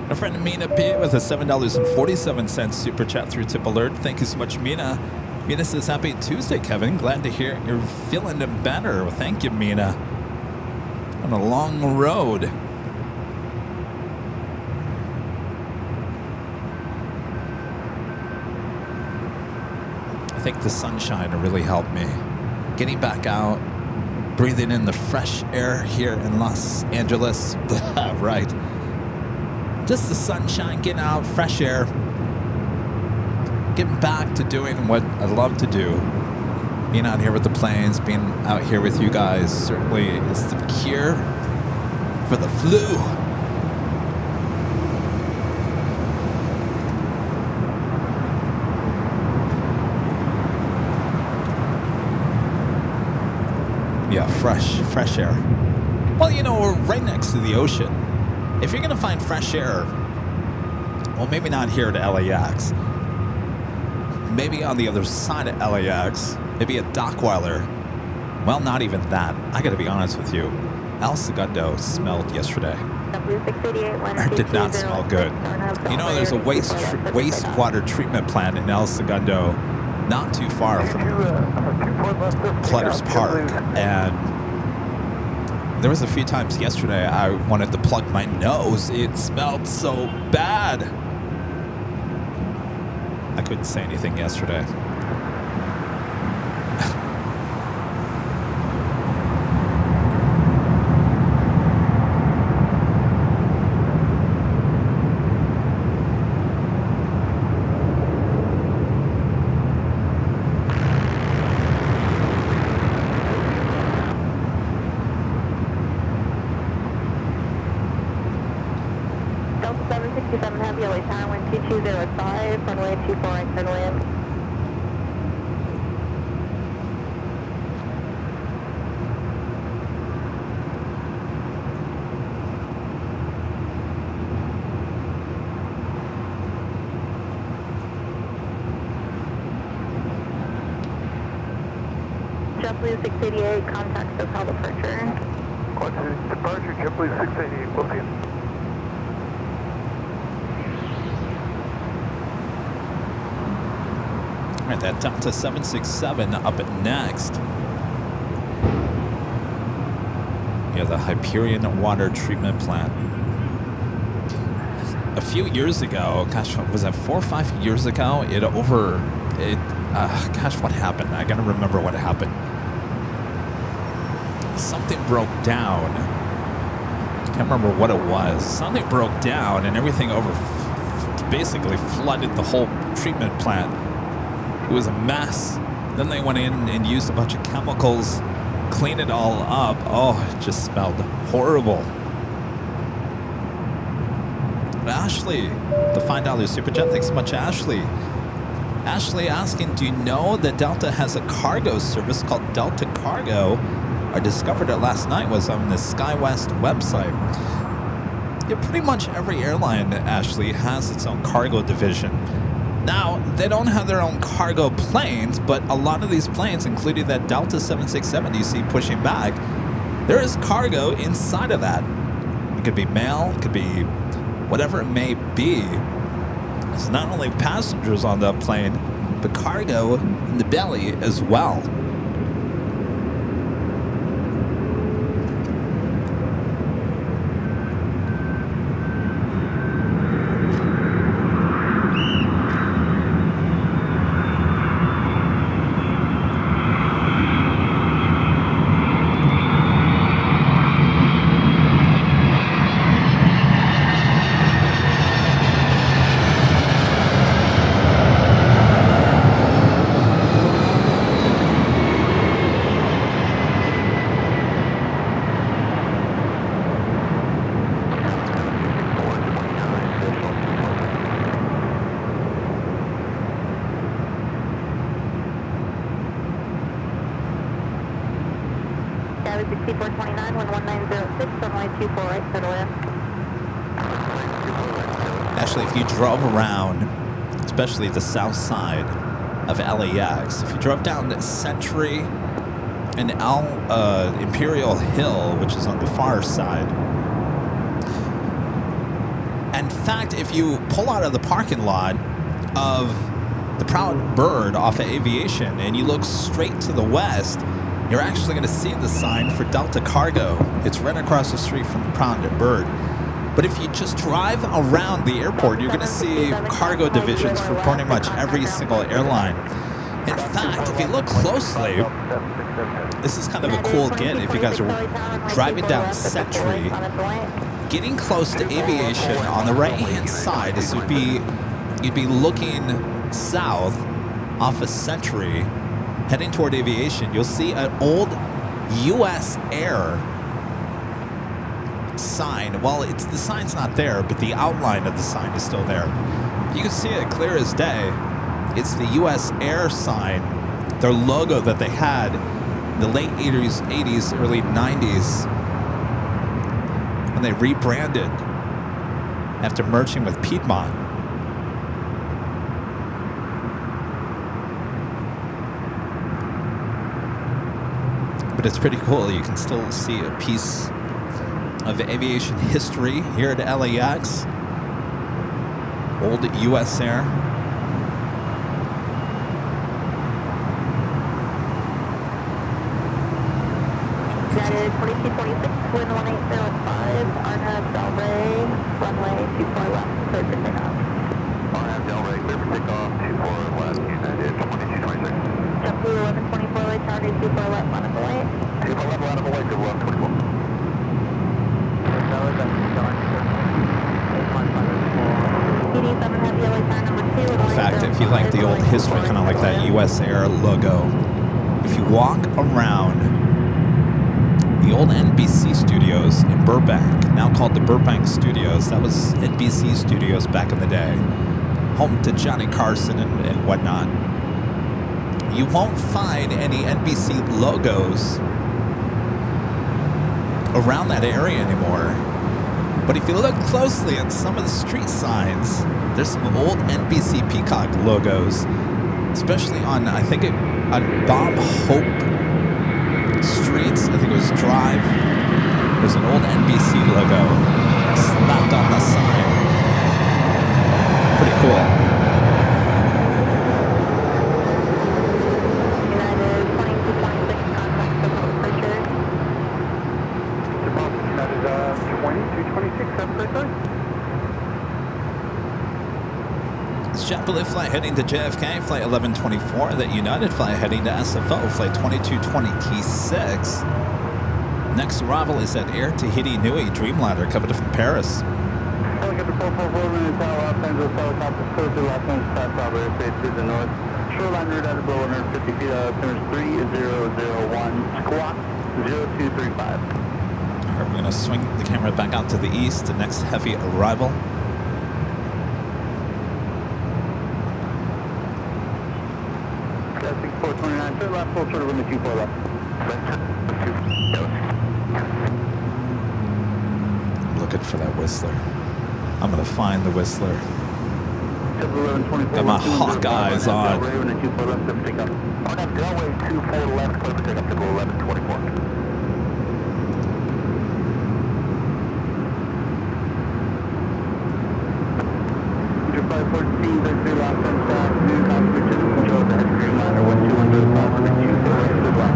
A friend Mina P with a $7.47 super chat through Tip Alert. Thank you so much, Mina. Mina says, happy Tuesday, Kevin. Glad to hear you're feeling better. Well, thank you, Mina. On a long road. I think the sunshine really helped me. Getting back out, breathing in the fresh air here in Los Angeles. Right. Just the sunshine, getting out, fresh air, getting back to doing what I love to do. Being out here with the planes, being out here with you guys certainly is the cure for the flu. Yeah, fresh air. Well, you know, we're right next to the ocean. If you're going to find fresh air, well, maybe not here at LAX. Maybe on the other side of LAX. Maybe at Dockweiler. Well, not even that. I got to be honest with you. El Segundo smelled yesterday. It did not smell good. You know, there's a wastewater treatment plant in El Segundo, not too far from Clutter's Park. And there was a few times yesterday I wanted to plug my nose. It smelled so bad. I couldn't say anything yesterday. JetBlue 688, contact SoCal departure. Departure, JetBlue 688, booking. All right, that Delta 767 up next. Yeah, the Hyperion Water Treatment Plant. A few years ago, gosh, was that 4 or 5 years ago? Gosh, what happened? I gotta remember what happened. Something broke down. Can't remember what it was. Something broke down and everything basically flooded the whole treatment plant. It was a mess. Then they went in and used a bunch of chemicals, cleaned it all up. Oh, it just smelled horrible. Ashley, the $5 super chat. Thanks so much, Ashley. Ashley asking, do you know that Delta has a cargo service called Delta Cargo? I discovered it last night, was on the SkyWest website. Yeah, pretty much every airline, Ashley, has its own cargo division. Now, they don't have their own cargo planes, but a lot of these planes, including that Delta 767 you see pushing back, there is cargo inside of that. It could be mail, it could be whatever it may be. It's not only passengers on the plane, but cargo in the belly as well. Actually, if you drove around, especially the south side of LAX, if you drove down Century and Imperial Hill, which is on the far side, in fact, if you pull out of the parking lot of the Proud Bird off of Aviation and you look straight to the west, you're actually going to see the sign for Delta Cargo. It's right across the street from the Proud Bird. But if you just drive around the airport, you're going to see cargo divisions for pretty much every single airline. In fact, if you look closely, this is kind of a cool get. If you guys are driving down Century, getting close to Aviation on the right-hand side, this would be, you'd be looking south off of Century, heading toward Aviation. You'll see an old U.S. Air sign. Well, the sign's not there, but the outline of the sign is still there. You can see it clear as day. It's the U.S. Air sign, their logo that they had in the late 80s, early 90s, when they rebranded after merging with Piedmont. But it's pretty cool. You can still see a piece of aviation history here at LAX. Old U.S. Air. United 2226, wind 1805, Arnhem Del Rey, runway 24 left, clear for takeoff. Arnhem Del Rey, clear for takeoff, 24 left, United 2226. JetBlue 1124 late, target 24 left, line up away. 24 left, line up away, good luck, 24. In fact, if you like the old history, kind of like that U.S. Air logo, if you walk around the old NBC studios in Burbank, now called the Burbank Studios, that was NBC Studios back in the day, home to Johnny Carson and whatnot, you won't find any NBC logos around that area anymore. But if you look closely at some of the street signs, there's some old NBC Peacock logos, especially on, I think, on Bob Hope Streets. I think it was Drive. There's an old NBC logo slapped on the sign. Pretty cool. United 2226, contact signal departure. United 2226, departure. It's JetBlue flight heading to JFK, flight 1124. That United flight heading to SFO, flight 2220 T6. Next arrival is at Air Tahiti Nui Dreamliner, coming from Paris. Helicopter 444, Los Angeles, helicopter clear to Los Angeles, fast Bravo airspace to the north. Shoreline route at below 150 feet, altimeter 3001, squawk 0235. All right, we're going to swing the camera back out to the east, the next heavy arrival. 6429, turn left, full short of runway 24 left. Looking for that Whistler. I'm gonna find the Whistler. Got my hawk eyes on. On that runway 24 left, clear for takeoff to go 1124. Flight 14, Victory, Los Angeles, new confirmation, control the head green line, 1200, 500, 24, good luck.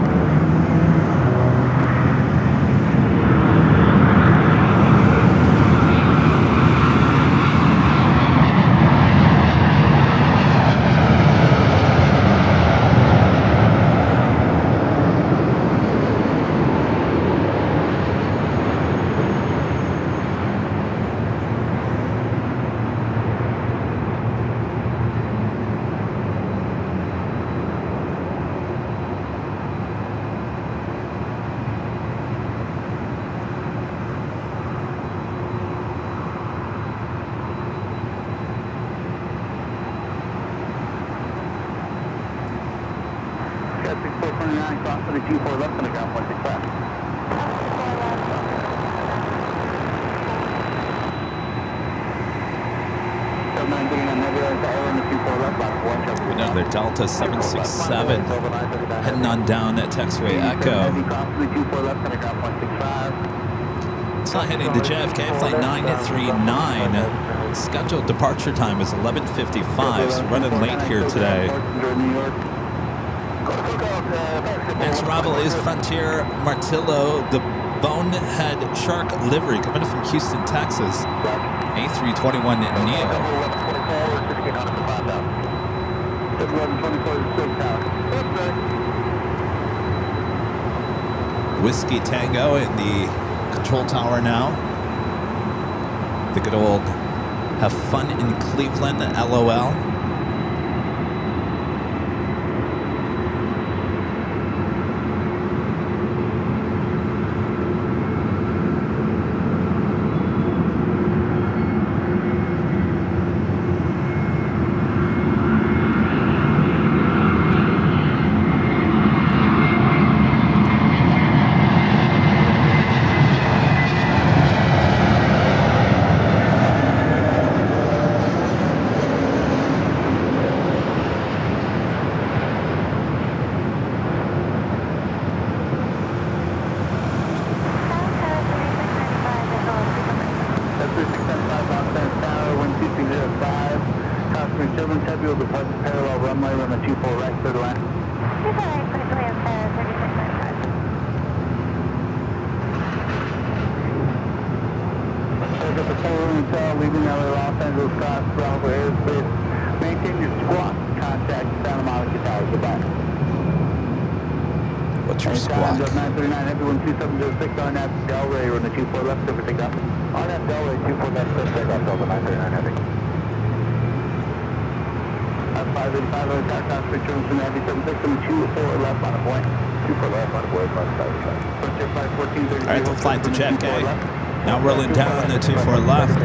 Got 6429, cross for the G4 left on the ground 165. Another Delta 767 heading on down at Taxiway Echo. It's not heading to JFK, flight 939. Scheduled departure time is 11:55, so running late here today. Next arrival is Frontier Martillo, the Bonehead Shark livery coming in from Houston, Texas. A321 Neo. Whiskey Tango in the control tower now. The good old have fun in Cleveland, LOL. Leaving LA, Los Angeles, cross Bravo airspace. Maintain your squawk. Contact Santa Monica Tower. Goodbye. What's your squawk? 939, everyone 2706 on that Delray, on the 24 left, over takeoff. On that Delray, 24 left, takeoff, Delta 939 heavy. 585, attack transfer turns from Heavy 76 and 24 left on a point. 24 left on a point, 585. Alright, they'll fly to JFK. Now rolling down the 24 left.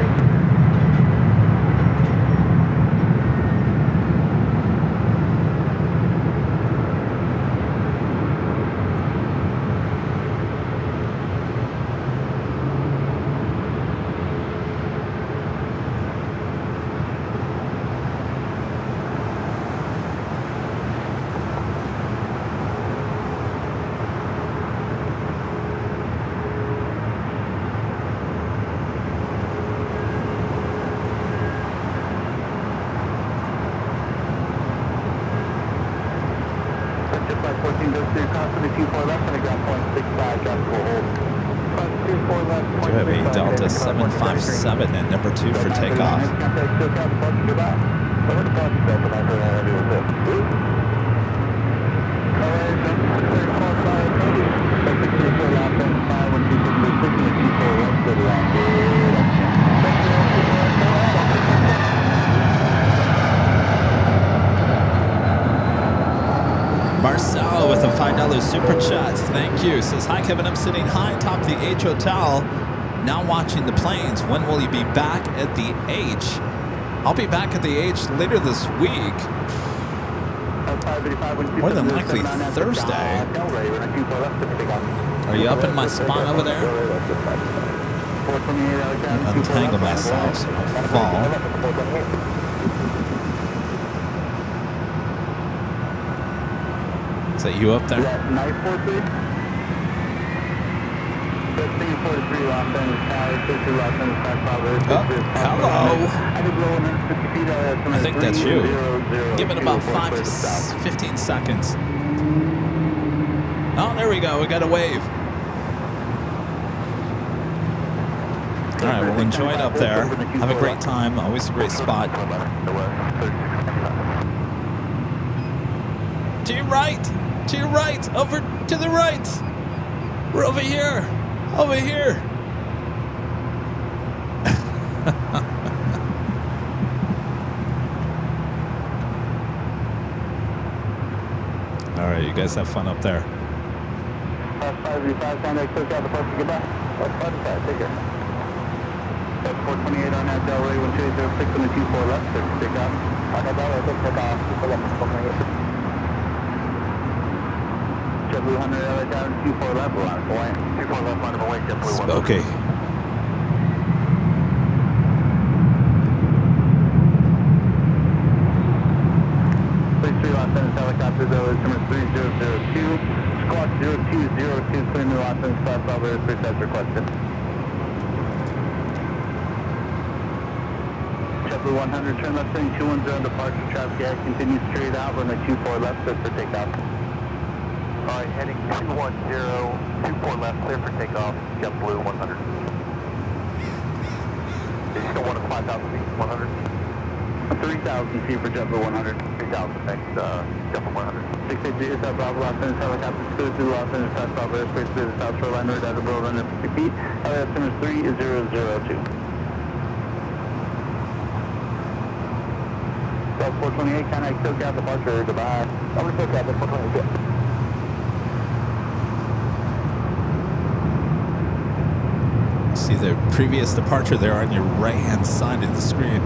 Do have a Delta 757 at number 2 for takeoff. Marcel with a $5 super chat. Thank you. Says, hi, Kevin. I'm sitting high atop the H Hotel, now watching the planes. When will you be back at the H? I'll be back at the H later this week. More than likely Thursday. Are you up in my spot over there? Untangle myself so I don't fall. Is that you up there? Nice 43. Oh, hello. I think that's you. Give it about 15 seconds. Oh, there we go. We got a wave. All right, well, enjoy it up there. Have a great time. Always a great spot. To your right. To your right. Over to the right. We're over here. Over here. All right, you guys have fun up there. 535, contact SoCal, departure, goodbye. 555, take care. That's 428 on that Delray, 1206 on the 24 left, clear for takeoff. On that Delray, clear for takeoff, 24 left, 428. JetBlue 100, LA down, 24 left, line of Hawaii. 24 left, line of Hawaii, JetBlue 100. Okay. Please 3 Los Angeles helicopter, though, is number 3002. Squawk 0202, clear New Los Angeles, flight Bravo airspace as requested. JetBlue 100, turn left turning 210, departure, traffic gas, continue straight out, runway 24 left, clear for takeoff. Alright, heading 210, 24 left, clear for takeoff, JetBlue 100. You still want 5,000 feet, 100? 3,000 feet for JetBlue 100. 3,000, thanks, JetBlue 100. 680 South Bravo, Los Angeles helicopter, clear through Los Angeles, South Bravo airspace, clear the South Shoreline, route out of Bravo, 150 feet. LAX number 3002. South 428, contact SoCal, departure, goodbye. Over to SoCal, 428. See the previous departure there on your right-hand side of the screen.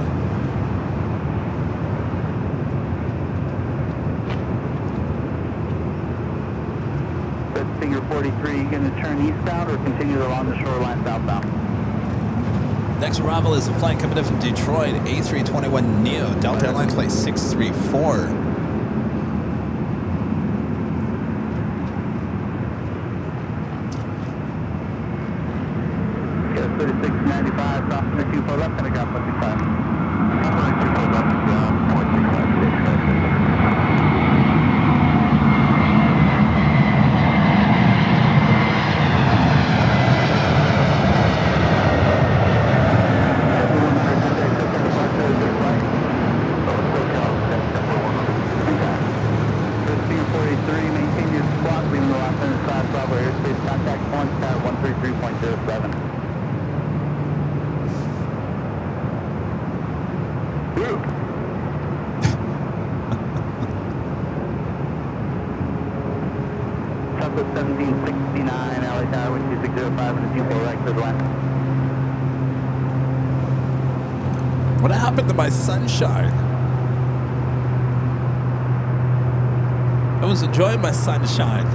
That's figure 43. You going to turn eastbound or continue along the shoreline southbound? Next arrival is a flight coming in from Detroit, A321neo, Delta Airlines flight 634. Get 3695, south number 24 left, and I got 45. 24 left, 0.65. Maintain your squawk, leaving the Los Angeles South Bravo airspace, contact point at 133.07. Southwest 1769, LA Tower, 2605, and the 24 right, clear the line. What happened to my sunshine? I was enjoying my sunshine.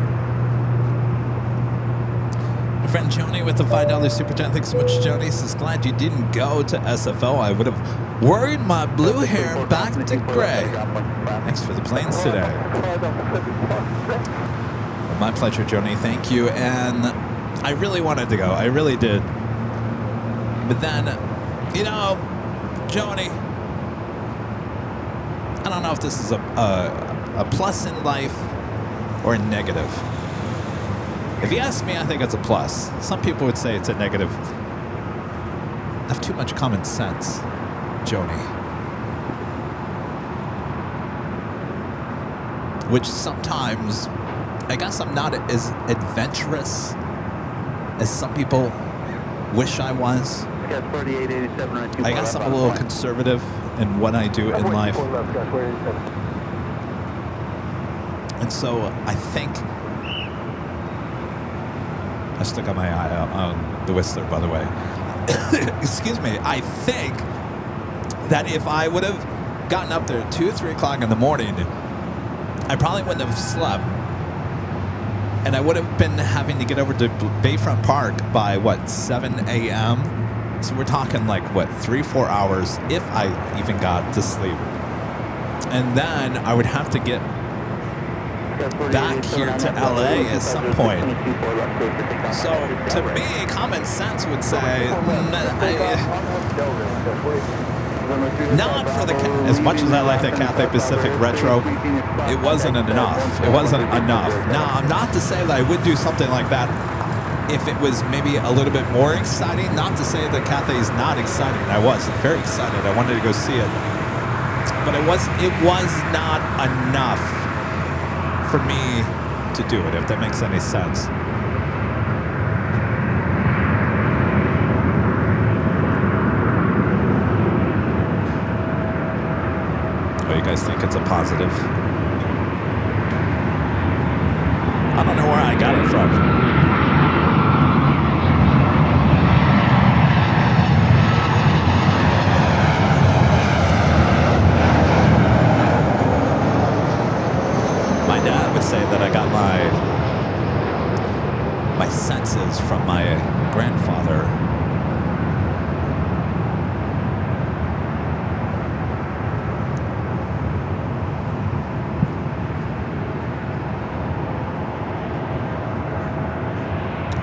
My friend Joni with the $5 super chat. Thanks so much, Joni. Says, glad you didn't go to SFO. I would have worried my blue hair back to gray. Thanks for the planes today. Well, my pleasure, Joni. Thank you. And I really wanted to go. I really did. But then, you know, Joni, I don't know if this is a plus in life or a negative. If you ask me, I think it's a plus. Some people would say it's a negative. I have too much common sense, Joni. Which sometimes, I guess I'm not as adventurous as some people wish I was. I guess I'm a little conservative in what I do in life. And so I think, I still got my eye out on the Whistler, by the way. Excuse me. I think that if I would have gotten up there at 2 or 3 o'clock in the morning, I probably wouldn't have slept. And I would have been having to get over to Bayfront Park by, what, 7 a.m.? So we're talking like, what, 3-4 hours if I even got to sleep. And then I would have to get back here to LA at some point. So to me, common sense would say, not for the, as much as I like that Cathay Pacific Retro, it wasn't enough. It wasn't enough. Now, not to say that I would do something like that if it was maybe a little bit more exciting. Not to say that Cathay is not exciting. I was very excited. I wanted to go see it. But it was not enough for me to do it, if that makes any sense. Oh, you guys think it's a positive? I don't know where I got it from. Say that I got my senses from my grandfather.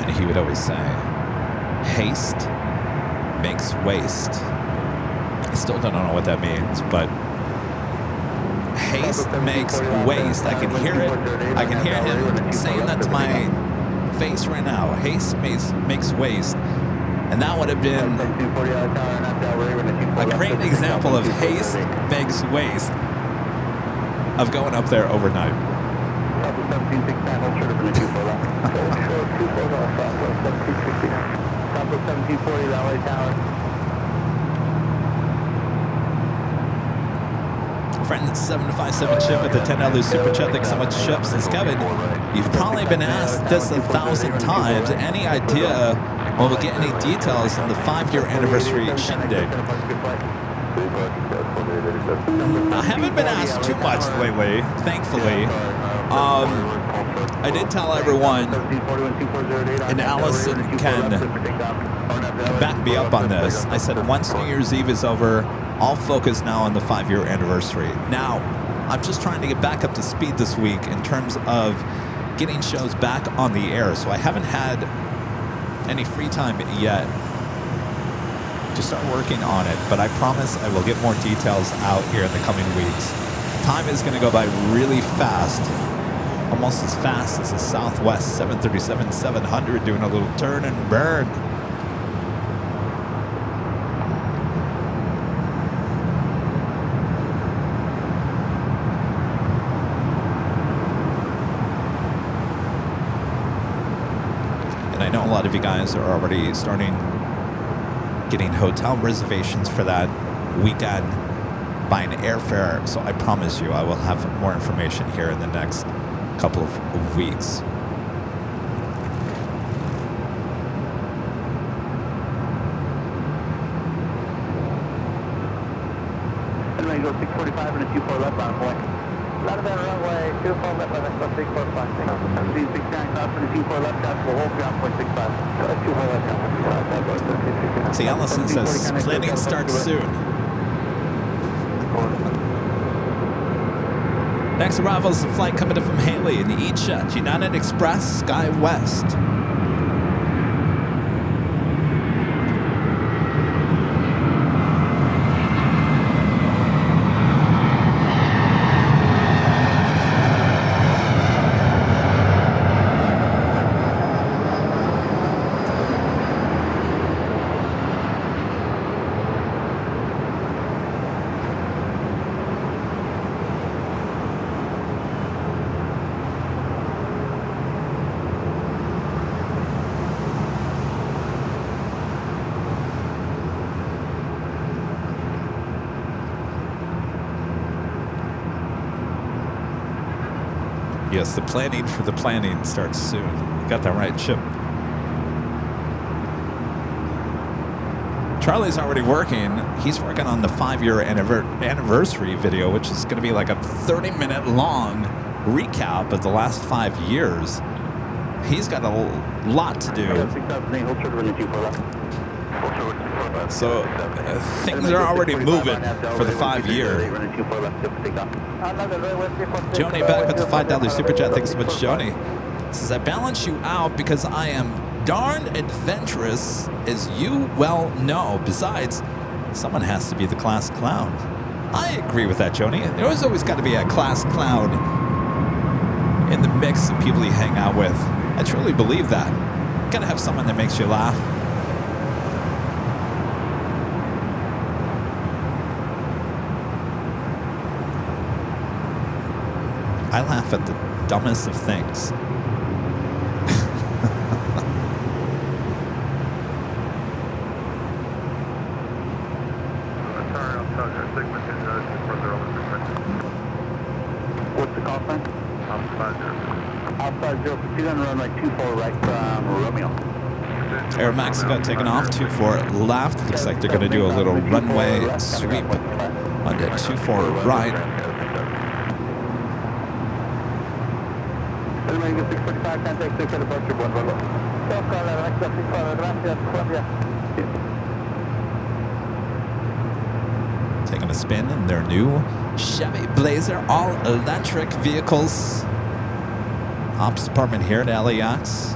And he would always say, haste makes waste. I still don't know what that means, but haste makes waste. I can hear it. I can hear him saying that to my face right now. Haste makes waste. And that would have been a great example of haste makes waste of going up there overnight. Friend 757 Chip with the $10 super chat. Thanks so much, Chip. Says Kevin, you've probably been asked this 1,000 times. Any idea when we'll get any details on the 5-year anniversary shindig? I haven't been asked too much lately, thankfully. I did tell everyone, and Allison can back me up on this. I said once New Year's Eve is over, I'll focus now on the 5-year anniversary. Now, I'm just trying to get back up to speed this week in terms of getting shows back on the air. So I haven't had any free time yet to start working on it, but I promise I will get more details out here in the coming weeks. Time is going to go by really fast, almost as fast as the Southwest 737-700 doing a little turn and burn. I know a lot of you guys are already starting getting hotel reservations for that weekend, buying airfare, so I promise you I will have more information here in the next couple of weeks. Anyway, go 645 and a 24 left on point. Out of that runway, 24 left on next 645. 69 cross and a 24 left shot, we'll hold ground point 65. 24 left. See, Allison says planning starts soon. Next arrival is a flight coming in from Haley in EastJet, United Express, Sky West. Yes, the planning for the planning starts soon. You got that right, Chip. Charlie's already working. He's working on the 5-year anniversary video, which is going to be like a 30-minute long recap of the last 5 years. He's got a lot to do. So things are already moving for the 5 year. Joni back with the $5 super chat. Thanks so much, Joni. Says, I balance you out because I am darn adventurous, as you well know. Besides, someone has to be the class clown. I agree with that, Joni. There's always got to be a class clown in the mix of people you hang out with. I truly believe that. You gotta have someone that makes you laugh. I laugh at the dumbest of things. What's the call sign? Alpha 0. Proceed on runway 24 right from Romeo. Air Max got taken off, 24 left. Looks like they're going to do a little runway sweep on the 24 right. Taking a spin in their new Chevy Blazer all-electric vehicles. Ops department here at LAX.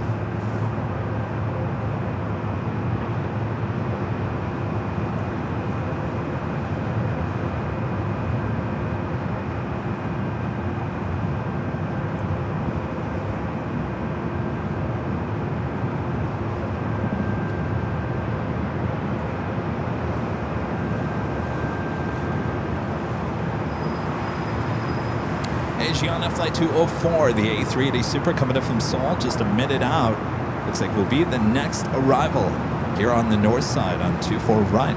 Asiana Flight 204, the A380 Super coming up from Seoul, just a minute out. Looks like we'll be the next arrival here on the north side on 24 right.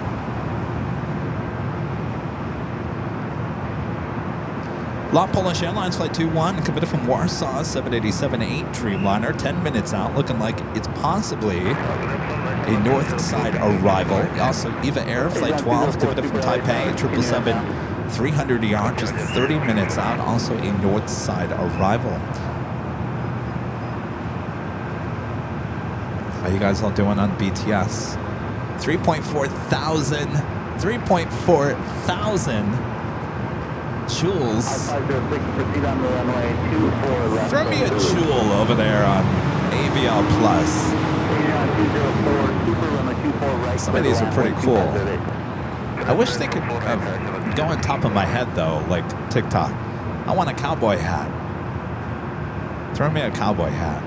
La Polish Airlines Flight 21 coming up from Warsaw, 787-8 Dreamliner, 10 minutes out, looking like it's possibly a north side arrival. Also, Eva Air Flight 12 coming up from Taipei, 777. 300 yards, just 30 minutes out, also a north side arrival. How you guys all doing on BTS? 3.4 thousand joules. Throw me a joule over there on AVL Plus. Some of these are pretty cool. I wish they could go on top of my head, though, like TikTok. I want a cowboy hat. Throw me a cowboy hat.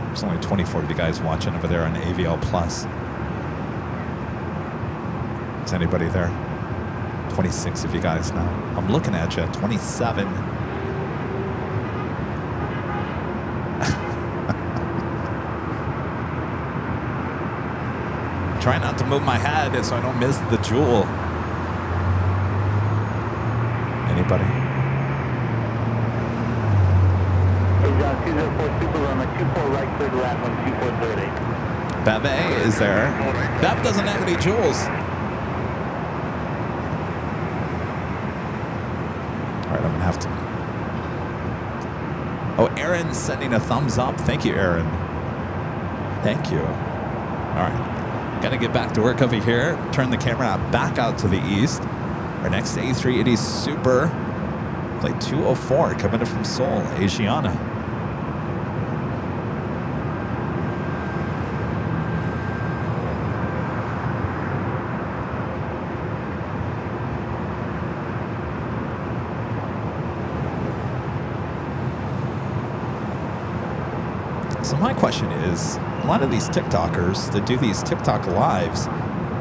There's only 24 of you guys watching over there on AVL Plus. Is anybody there? 26 of you guys now. I'm looking at you. 27. Try not to move my head so I don't miss the jewel. Anybody? Beve is there. Bev doesn't have any jewels. All right, I'm gonna have to. Oh, Aaron's sending a thumbs up. Thank you, Aaron. Thank you. All right. Got to get back to work over here. Turn the camera back out to the east. Our next A380 Super, Flight 204, coming in from Seoul, Asiana. So my question is, a lot of these TikTokers that do these TikTok lives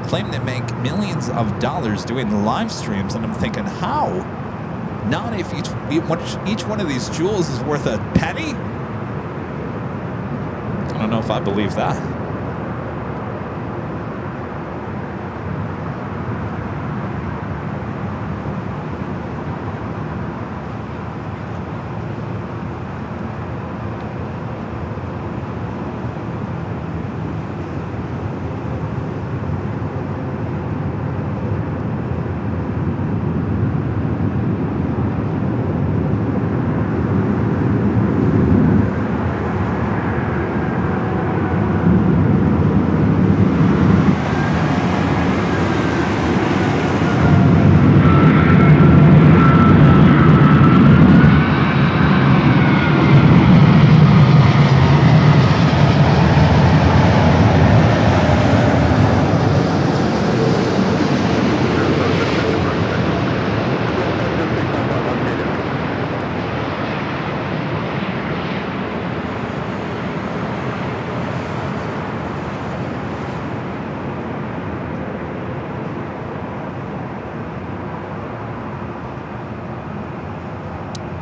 claim they make millions of dollars doing the live streams, and I'm thinking, how? Not if each one of these jewels is worth a penny? I don't know if I believe that.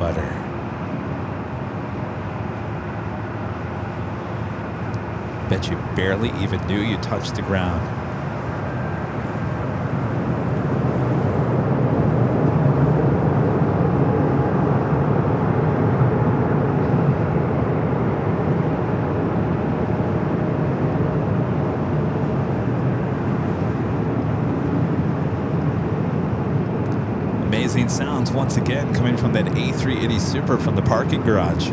butter. Bet you barely even knew you touched the ground. Amazing sounds once again coming from that A380 Super from the parking garage.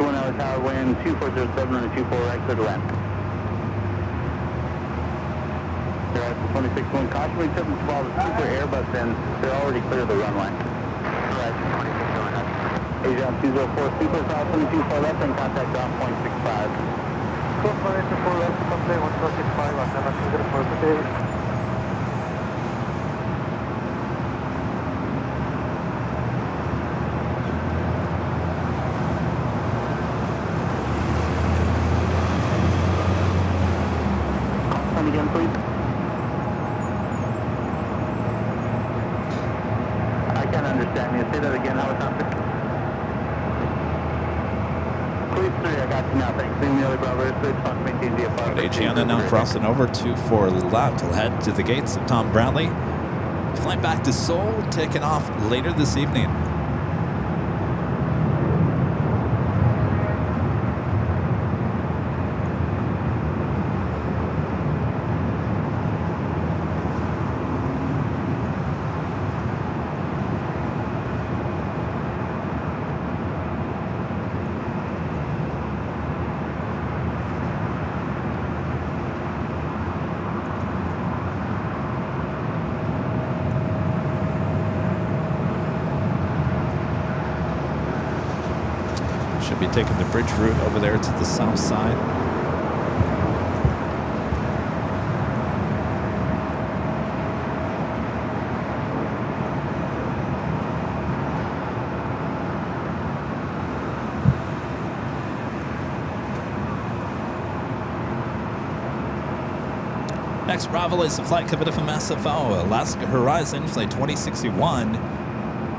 1 hour tower wind 2407 and 24 right, clear to land. They're at 26-1, caution we took them to all the super Airbus in, they're already clear of the runway. Right, 26-1 up. Asia 204, super south 24 left and contact ground point 65. Close 24 left, Sunday 165, Antenna 204 today. Again, please. I can't understand you. Say that again, helicopter. Please 3, I got you now. Thanks. Seeing the other Bravo airspace, Fox maintain VFR. Adriana now crossing over 24 left. We'll head to the gates of Tom Bradley. Flying back to Seoul, taking off later this evening. Should be taking the bridge route over there to the south side. Next arrival is the flight committed from SFO, Alaska Horizon, flight 2061.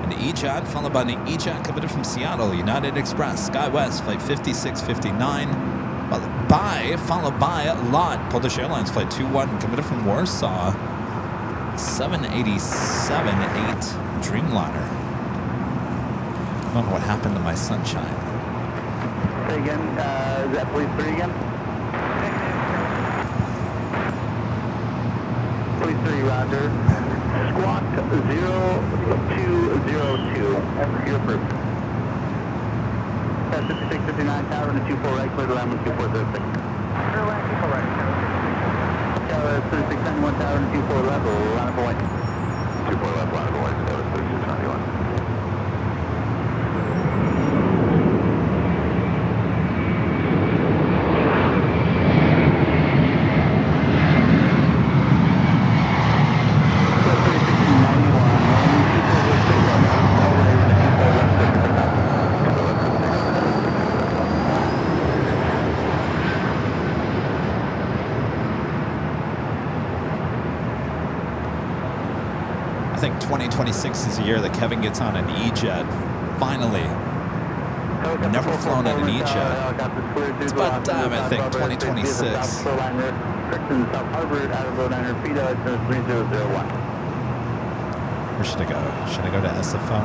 An EJAT, followed by an EJAT committed from Seattle, United Express, SkyWest, flight 5659. Followed by LOT, Polish Airlines, flight 21, committed from Warsaw, 787-8 Dreamliner. I don't know what happened to my sunshine. Say again, is that police 3 again? Police 3, roger. Squawk 0202. You're approved. 5659 tower and a 24 right, clear to land with 2406. Clear land, 24 right. Tower 3691 tower and a 24 left, line of Hawaii. 24 left, line of Hawaii, tower 3691. I think 2026 is the year that Kevin gets on an E-Jet. Finally. I've never flown on an E-Jet. It's about time, I think, 2026. Where should I go? Should I go to SFO?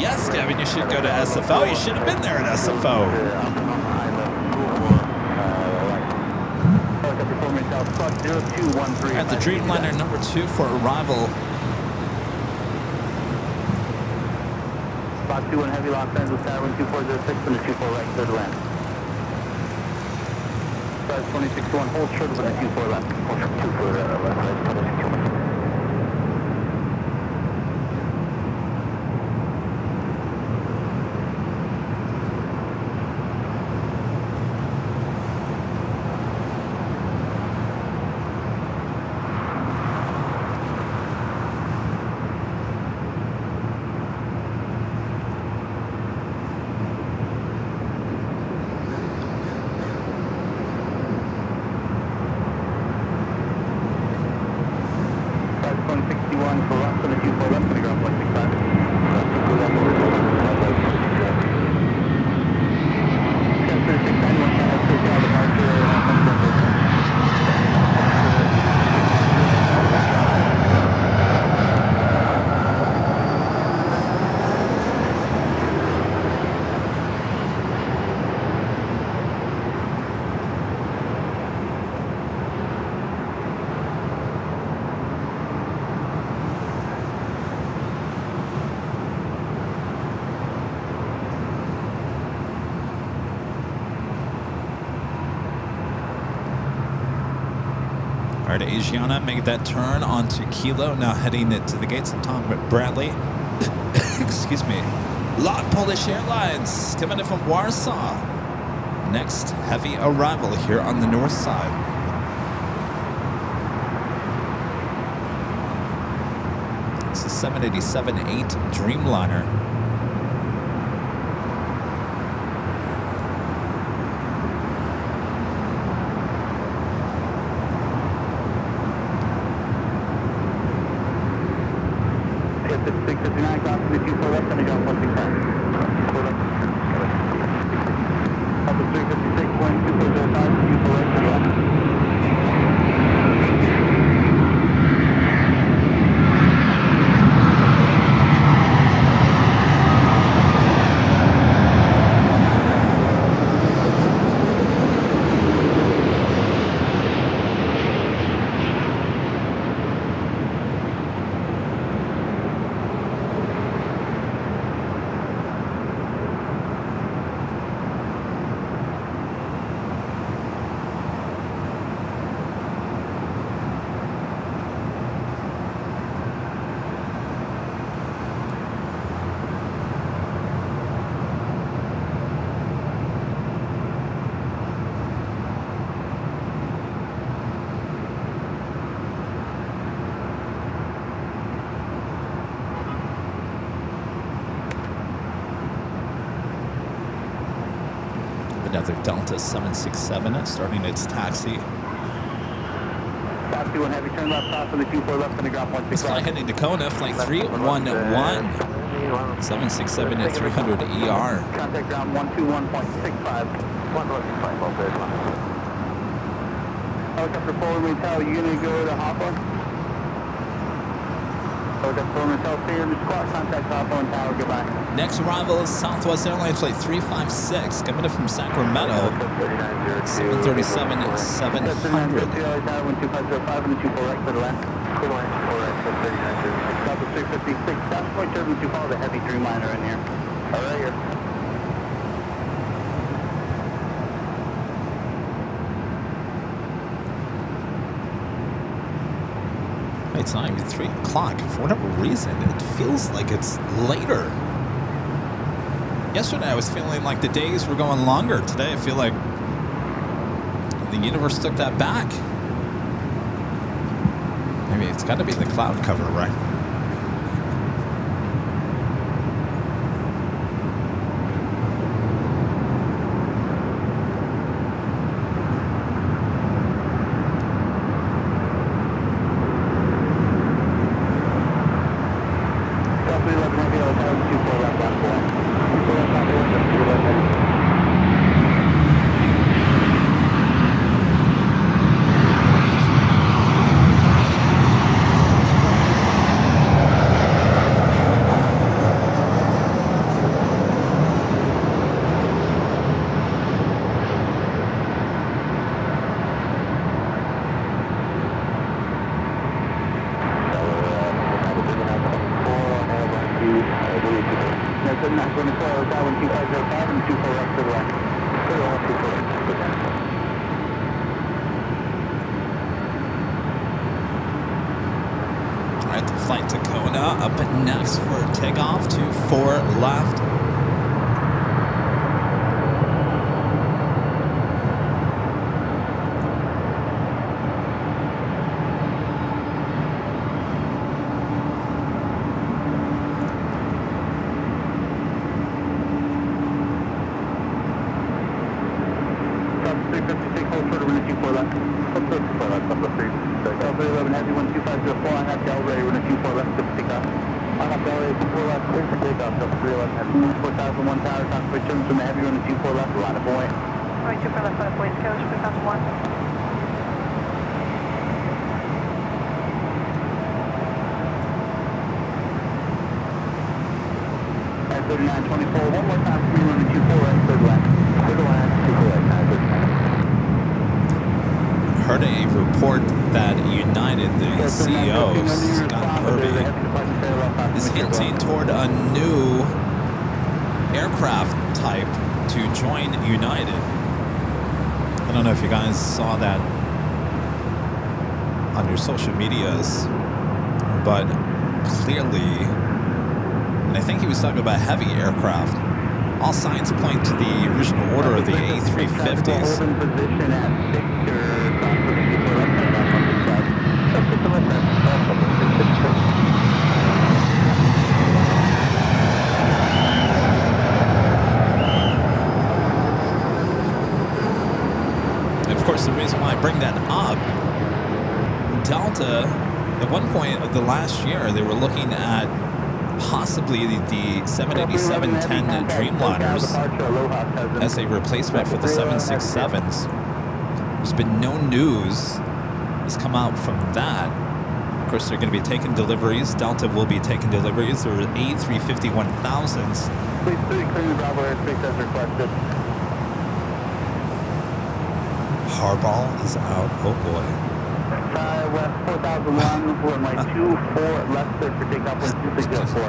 Yes, Kevin, you should go to SFO. You should have been there at SFO. At the Dreamliner number 2 for arrival. Spot 21 heavy Los Angeles tower 2406 and a 24 right, clear to land. Size 26-1, hold short with a 24 left. Hold short 24 left, 26-1. All right, Asiana made that turn onto Kilo, now heading it to the gates of Tom Bradley. Excuse me. Lot Polish Airlines coming in from Warsaw. Next heavy arrival here on the north side. It's a 787-8 Dreamliner. Another Delta 767 starting its taxi. Fox 21 heavy, turn left off on the 24 left on the ground 165. It's flight heading to Kona, flight 311, 767 at 300 ER. Contact ground 121.65. 115, all good. Helicopter forward, we tell you gonna go to Hawthorne. Helicopter forward, we tell clear to squawk, contact Hawthorne Tower, goodbye. Next arrival is Southwest Airlines flight 356 coming in from Sacramento. 737 700. Tower 12505 and the 24 right for the left. Cool line, 4 right, 39. Southwest 356, South Point turbine 2 follow the heavy Dreamliner in here. All right, here. It's not even 3 o'clock. For whatever reason, it feels like it's later. Yesterday, I was feeling like the days were going longer. Today, I feel like the universe took that back. Maybe it's got to be the cloud cover, right? Alright, the flight to Kona up next for takeoff to 4 left. Heard a report that United, the CEO, Scott Kirby, is hinting toward a new aircraft type to join United. I don't know if you guys saw that on your social medias, but clearly, and I think he was talking about heavy aircraft, all signs point to the original order of the A350s. Hold in position at Victor, cross the 24 left, And of course, the reason why I bring that up, Delta, at one point of the last year, they were looking at possibly the 787-10 Dreamliners as a replacement for the 767s. There's been no news has come out from that. Of course, they're going to be taking deliveries. Delta will be taking deliveries. There are A350-1000s. Please clear the Bravo airspace as requested. Harbaugh is out. Oh boy. West 4001, runway 24 left, clear for takeoff, wind 2604.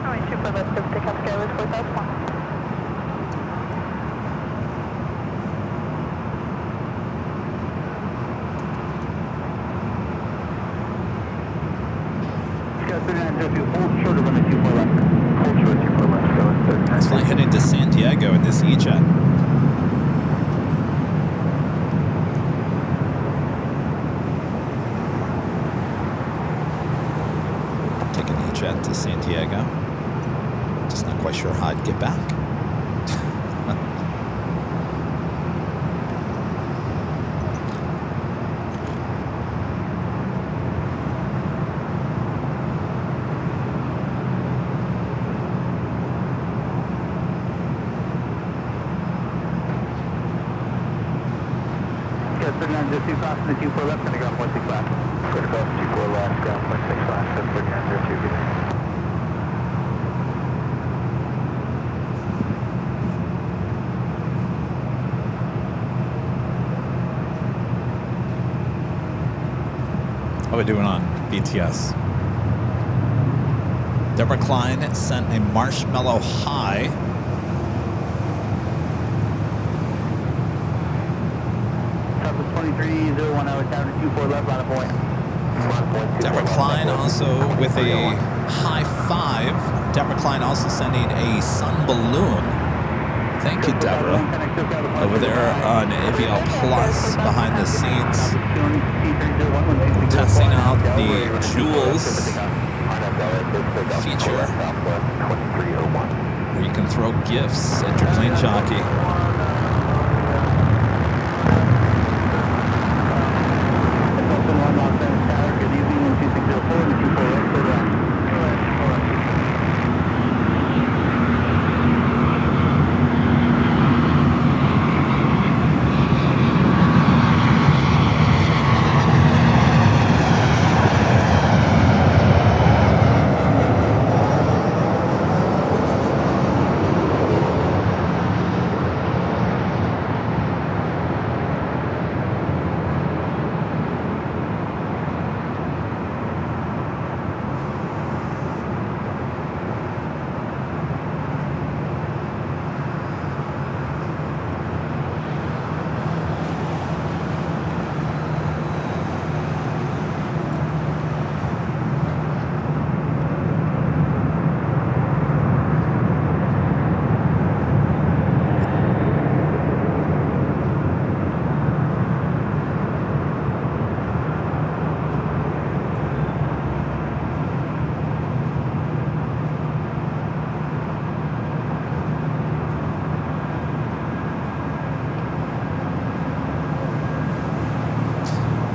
Runway 24 left, clear for takeoff, Skywest 4001. Hold short of runway 24 left. Hold short 24 left, go at 39. Let's fly heading to Santiago in this E-Jet. To Santiago. Just not quite sure how I'd get back. Yes, 39, just 2 crossing the 24 left, going to ground 165. Good cross 24 left, ground 165, 39, 02. How are we doing on BTS? Deborah Klein sent a marshmallow high. Southwest 2301, down to 24 left, line of point. Deborah Klein also with a high five. Deborah Klein also sending a sun balloon. Thank you, Deborah. Over there on AVL Plus, behind the scenes, we're testing out the Jewels feature, where you can throw gifts at your plane jockey.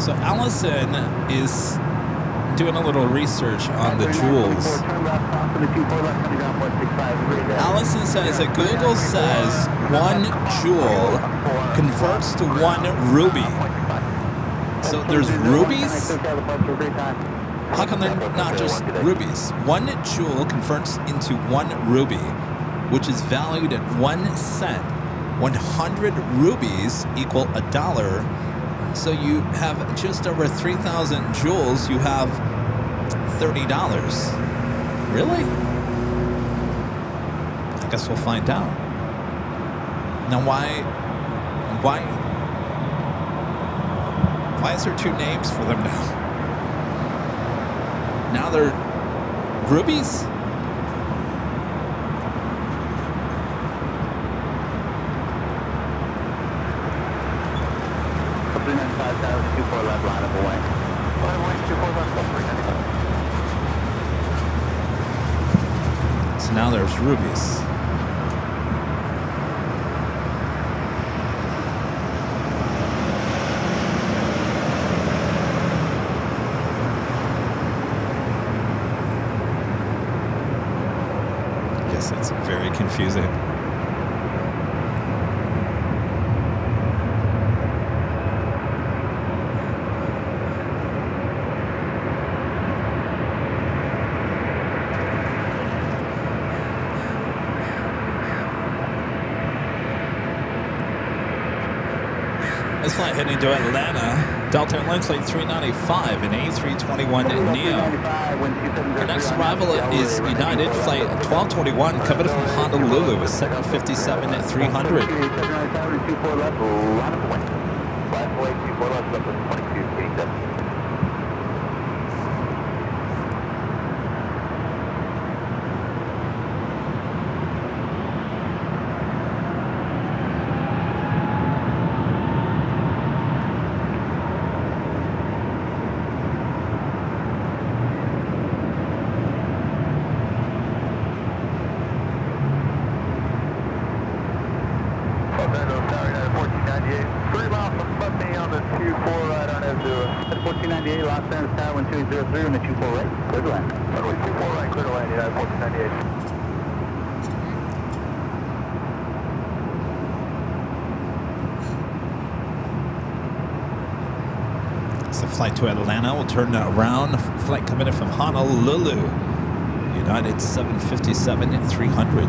So Allison is doing a little research on the Jewels. Allison says that Google says 1 Jewel converts to 1 ruby. So there's rubies? How come they're not just rubies? 1 Jewel converts into 1 ruby, which is valued at 1 cent. 100 rubies equal $1. So you have just over 3,000 jewels. You have $30. Really? I guess we'll find out. Now, why Why is there two names for them now? Now they're rubies? left, line up away. Line away, 24 left, 395. So now there's rubies. Yes, it's very confusing. This flight heading to Atlanta, Delta Airlines Flight 395 and A321 NEO. Our next arrival is United Flight 1221 coming from Honolulu with 757 at 300. 797, 24 left, line up away. Left away, 24 left, up to 2287. Los Angeles Tower 1203 on the 24 right, clear to land. Runway 24 right, clear to land, United 1498. It's the flight to Atlanta. We'll turn around. Flight coming in from Honolulu. United 757 at 300.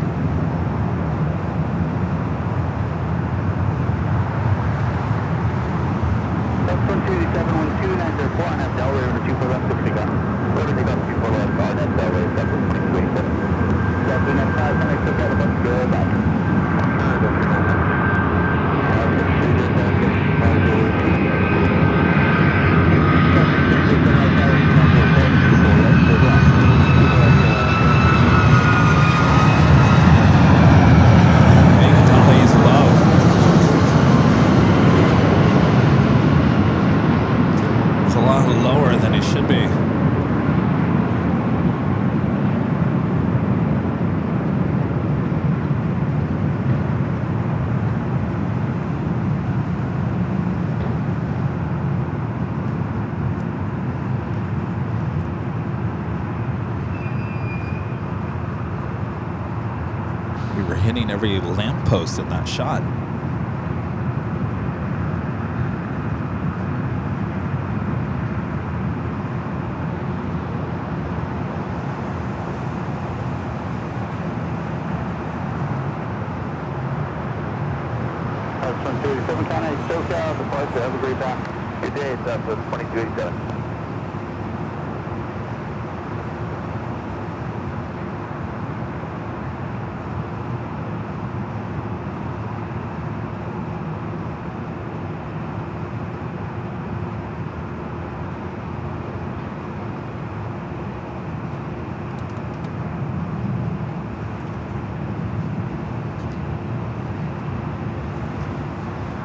Lower than he should be. We were hitting every lamppost in that shot. SoCal, departure, have a great time. Good day, it's up to 2287.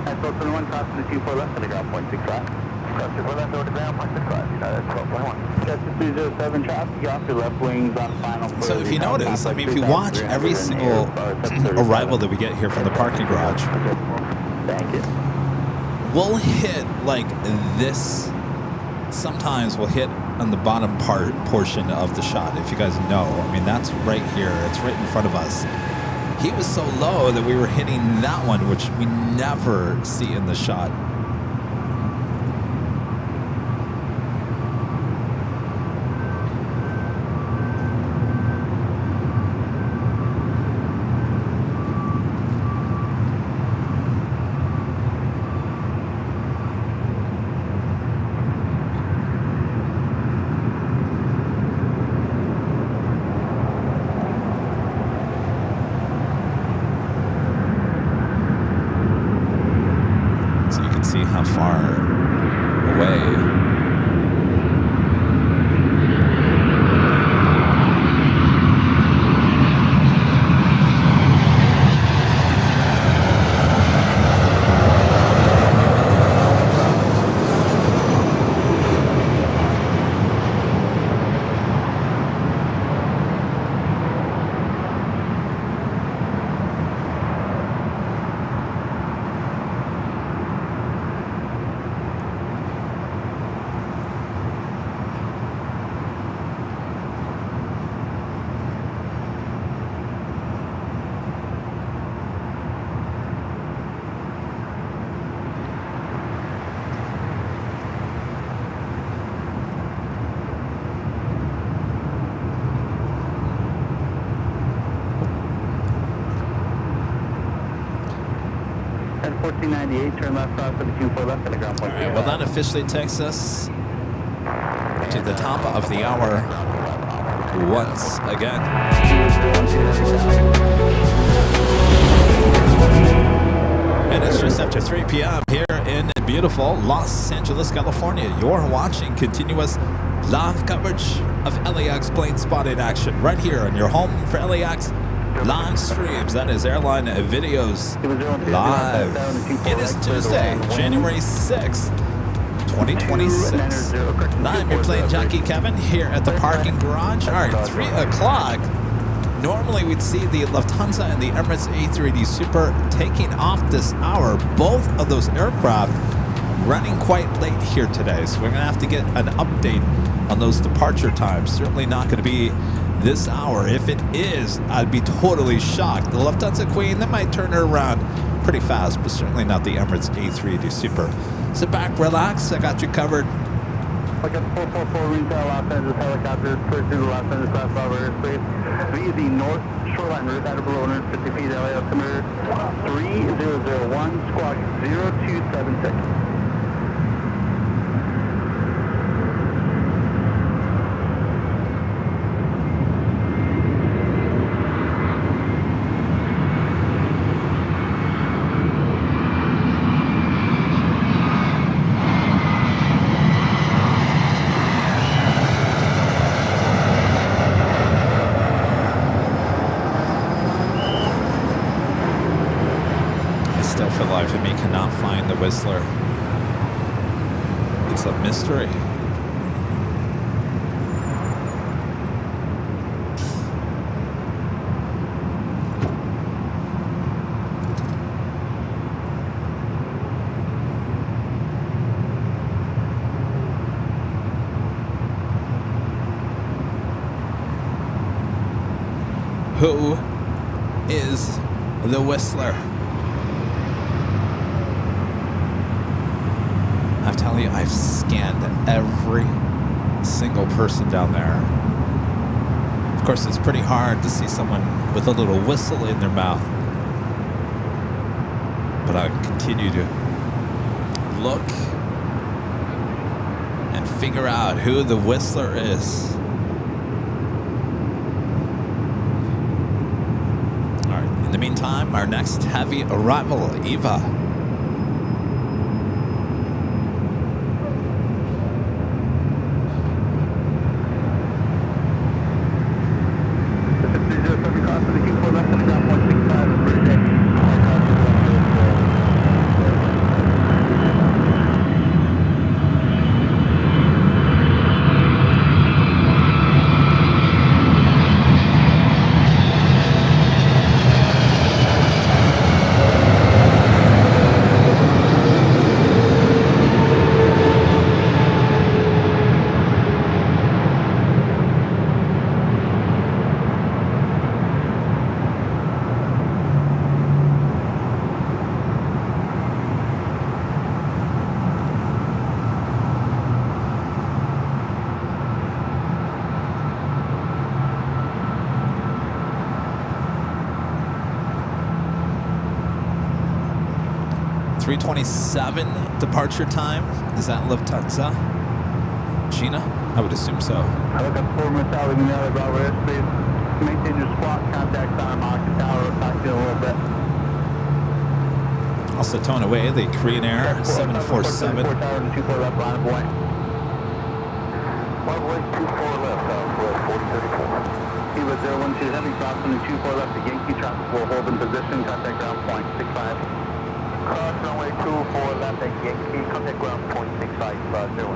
That's 1221, crossing the 24 left, underground 0.65. Cross 24 left, underground 0.65, United 1221. Just 307 traffic, you off your left wings on final. So if you notice, I mean, if you watch every single arrival that we get here from the parking garage, thank you. We'll hit like this. Sometimes we'll hit on the bottom portion of the shot, if you guys know. I mean, that's right here. It's right in front of us. He was so low that we were hitting that one, which we never see in the shot. See how far away. And 1498, turn left, cross 724 left, and a ground point. All right, well, that officially takes us to the top of the hour once again. And it's just after 3 p.m. here in beautiful Los Angeles, California. You're watching continuous live coverage of LAX plane spotting action right here on your home for LAX live streams. That is Airline Videos Live. It is Tuesday, January 6th, 2026. I'm your Plane Jockey Kevin here at the parking garage. All right, 3 o'clock. Normally we'd see the Lufthansa and the Emirates A380 Super taking off this hour. Both of those aircraft running quite late here today, so we're going to have to get an update on those departure times. Certainly not going to be this hour. If it is, I'd be totally shocked. The Lufthansa Queen, that might turn her around pretty fast, but certainly not the Emirates A380 Super. Sit back, relax. I got you covered. Like a 444 retail Los Angeles helicopter, clear through the Los Angeles class Bravo airspace via the north shoreline route at below 150 feet. LA altimeter 3001, squawk 0276. For me, cannot find the Whistler. It's a mystery. Who is the Whistler? I'm telling you, I've scanned every single person down there. Of course, it's pretty hard to see someone with a little whistle in their mouth. But I continue to look and figure out who the Whistler is. All right, in the meantime, our next heavy arrival, Eva. .327 departure time. Is that Lufthansa? Gina? I would assume so. I look up 4 minutes out leaving the other Bravo airspace. Maintain your squawk, contact on Mach Tower. I'll talk to you in a little bit. Also towing away the Korean Air 747. 24 left, line of way. Runway 24 left, Southwest 4034. Kiva 012 Heavy, crossing the 24 left, the Yankee traffic will hold in position, contact ground point 65. Cross runway 24 left at Yankee, contact ground point 65, 012.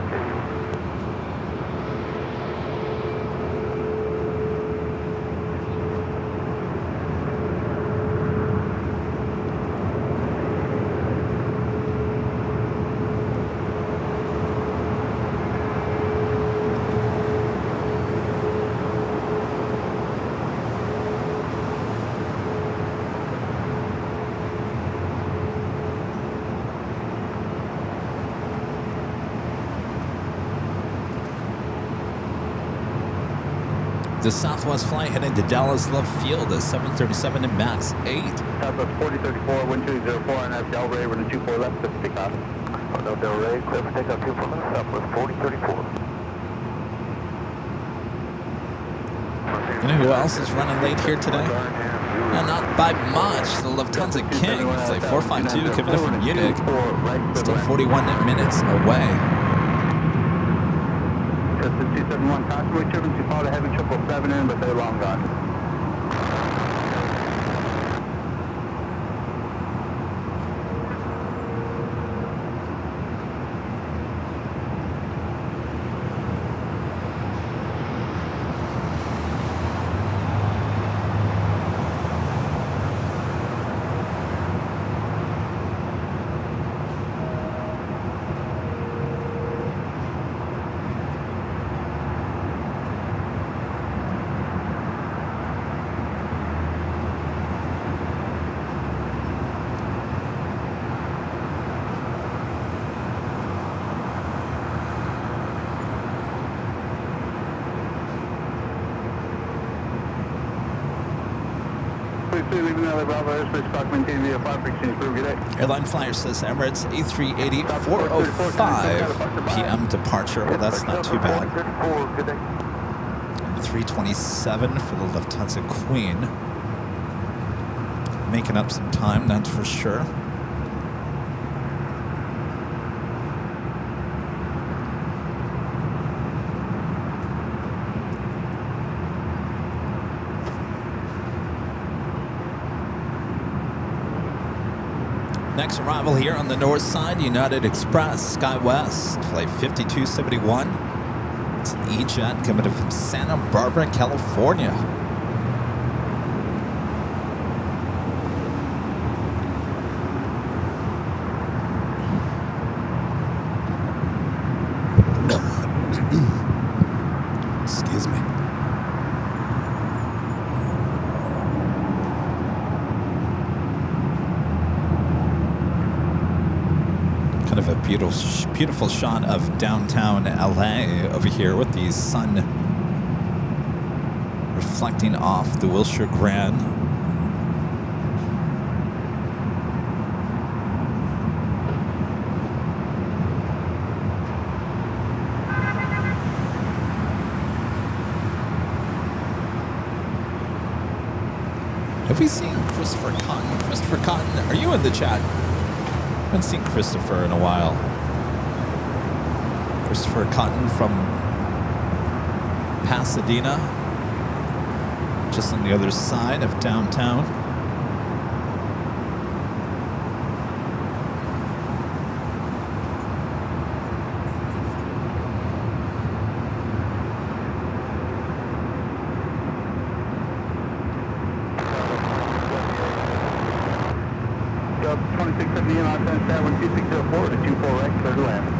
The Southwest flight heading to Dallas Love Field at 737 and max 8. Southwest 4034, wind 204, and that's Delray, we're to 24 left, clear for takeoff. No Delray, clear for takeoff 24 left, Southwest 4034. You know who else is running late here today? Not by much. The Lufthansa King, flight 452, coming in from Munich. Still 41 minutes away. Just the 271 constantly tripping to follow the heavy 777 in, but they're long gone. Airline flyer says Emirates A380 4:05 p.m. departure. Well, that's not too bad. And 3:27 for the Lufthansa Queen. Making up some time, that's for sure. Next arrival here on the north side, United Express, SkyWest, flight 5271. It's an E-Jet coming in from Santa Barbara, California. Excuse me. Kind of a beautiful shot of downtown LA over here with the sun reflecting off the Wilshire Grand. Have we seen Christopher Cotton? Christopher Cotton, are you in the chat? I haven't seen Christopher in a while. Christopher Cotton from Pasadena, just on the other side of downtown. Dub 2670 on 12604 to 24 right, clear to land.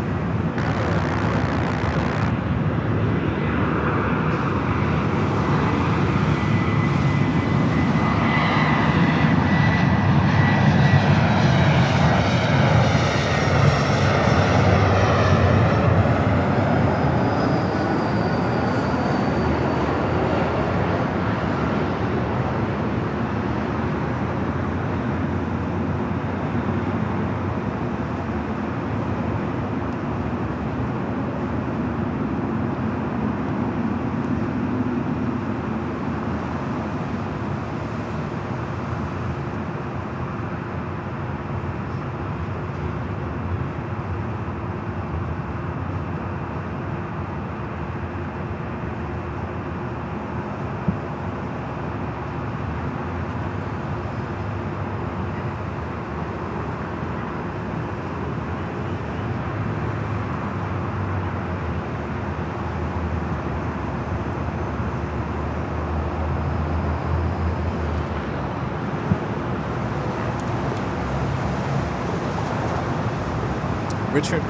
Richard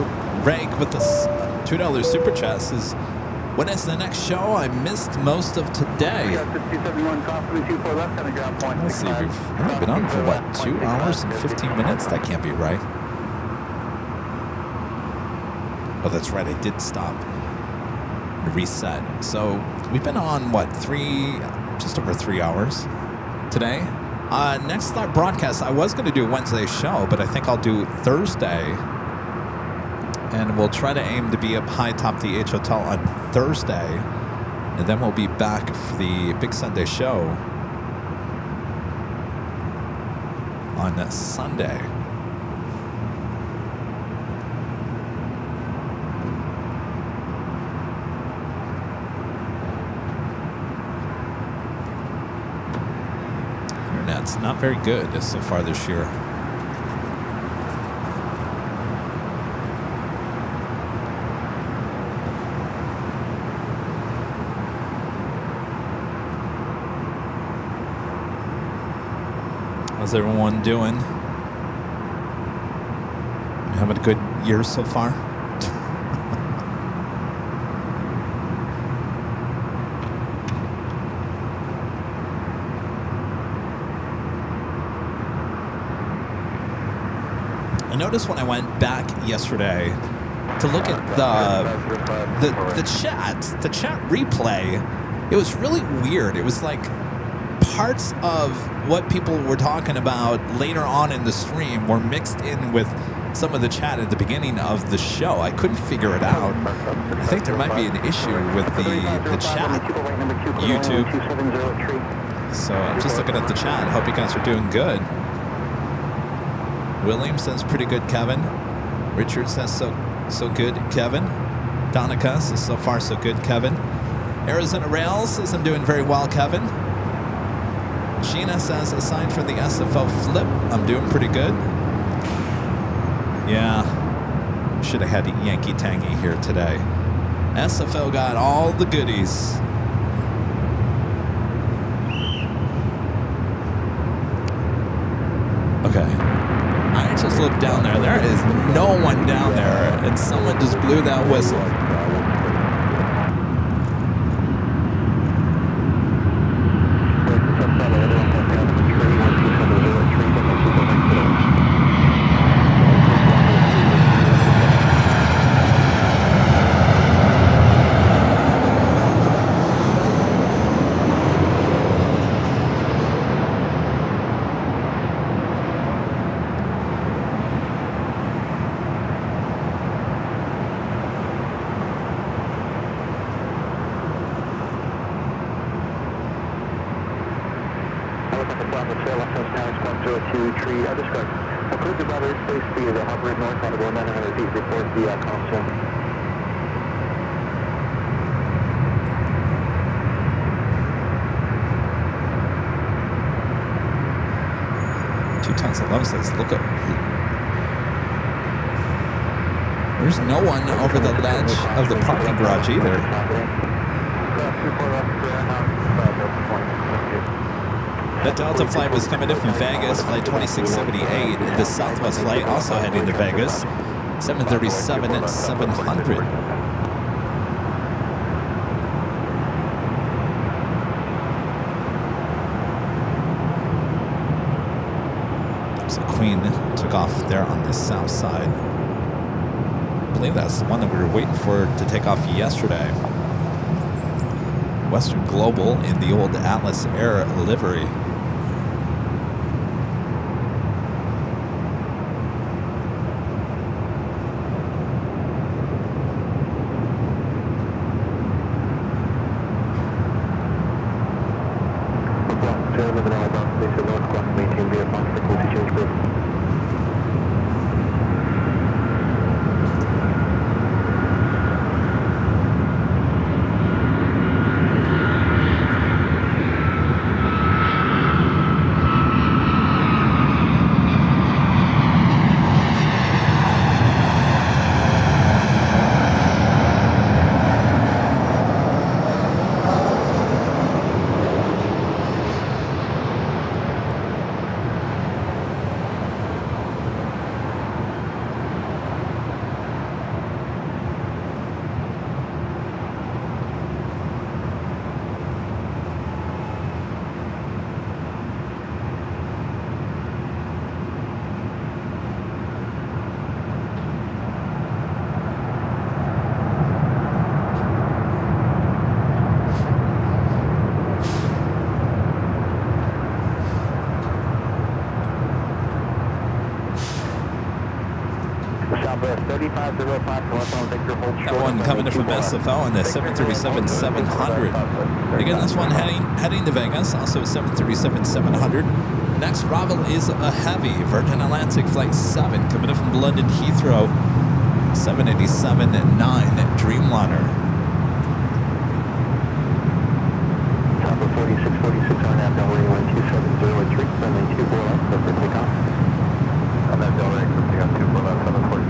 Rake with the $2 super chat says, when is the next show? I missed most of today. Let's see, we've only been on for what, 2 hours and 15 minutes? That can't be right. Oh, that's right, I did stop and reset. So we've been on, what, just over 3 hours today. Next broadcast, I was going to do a Wednesday show, but I think I'll do Thursday. And we'll try to aim to be up high top the H Hotel on Thursday. And then we'll be back for the Big Sunday show on Sunday. Internet's not very good so far this year. How's everyone doing? Having a good year so far? I noticed when I went back yesterday to look at the chat replay, it was really weird. It was like parts of what people were talking about later on in the stream were mixed in with some of the chat at the beginning of the show. I couldn't figure it out. I think there might be an issue with the chat, YouTube. So I'm just looking at the chat. Hope you guys are doing good. William says pretty good, Kevin. Richard says so good, Kevin. Donica says so far so good, Kevin. Arizona Rails says I'm doing very well, Kevin. Sheena says, aside from the SFO flip, I'm doing pretty good. Yeah, should have had Yankee Tangy here today. SFO got all the goodies. Okay. I just looked down there. There is no one down there, and someone just blew that whistle. Look up. There's no one over the ledge of the parking garage either. That Delta flight was coming in from Vegas, flight 2678. The Southwest flight also heading to Vegas, 737 and 700. Queen took off there on the south side. I believe that's the one that we were waiting for to take off yesterday. Western Global in the old Atlas Air livery. That one coming in from SFO on the 737-700. Again, this one heading to Vegas, also 737-700. Next arrival is a heavy Virgin Atlantic Flight 7 coming in from London Heathrow, 787-9 Dreamliner. Top of 4646 on that Delray 12703, runway 24 left, clear for takeoff. On that Delray, clear on 24 left, 746.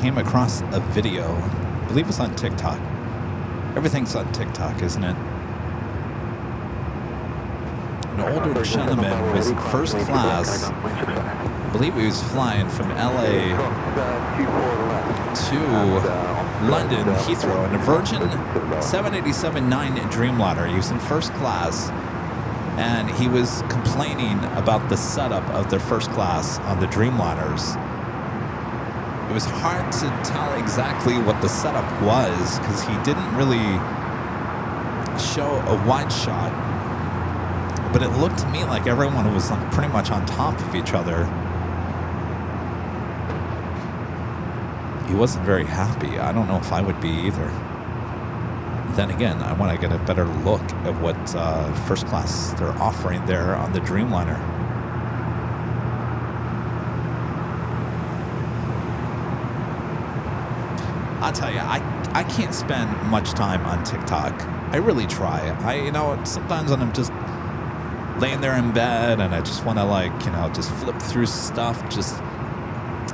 Came across a video, I believe it's on TikTok. Everything's on TikTok, isn't it? An older gentleman was first class. I believe he was flying from LA to London Heathrow in a Virgin 787-9 Dreamliner. He was in first class, and he was complaining about the setup of their first class on the Dreamliners. It was hard to tell exactly what the setup was because he didn't really show a wide shot, but it looked to me like everyone was pretty much on top of each other. He wasn't very happy. I don't know if I would be either. Then again, I want to get a better look at what first class they're offering there on the Dreamliner. I'll tell you, I can't spend much time on TikTok. I really try. Sometimes when I'm just laying there in bed and I just want to just flip through stuff.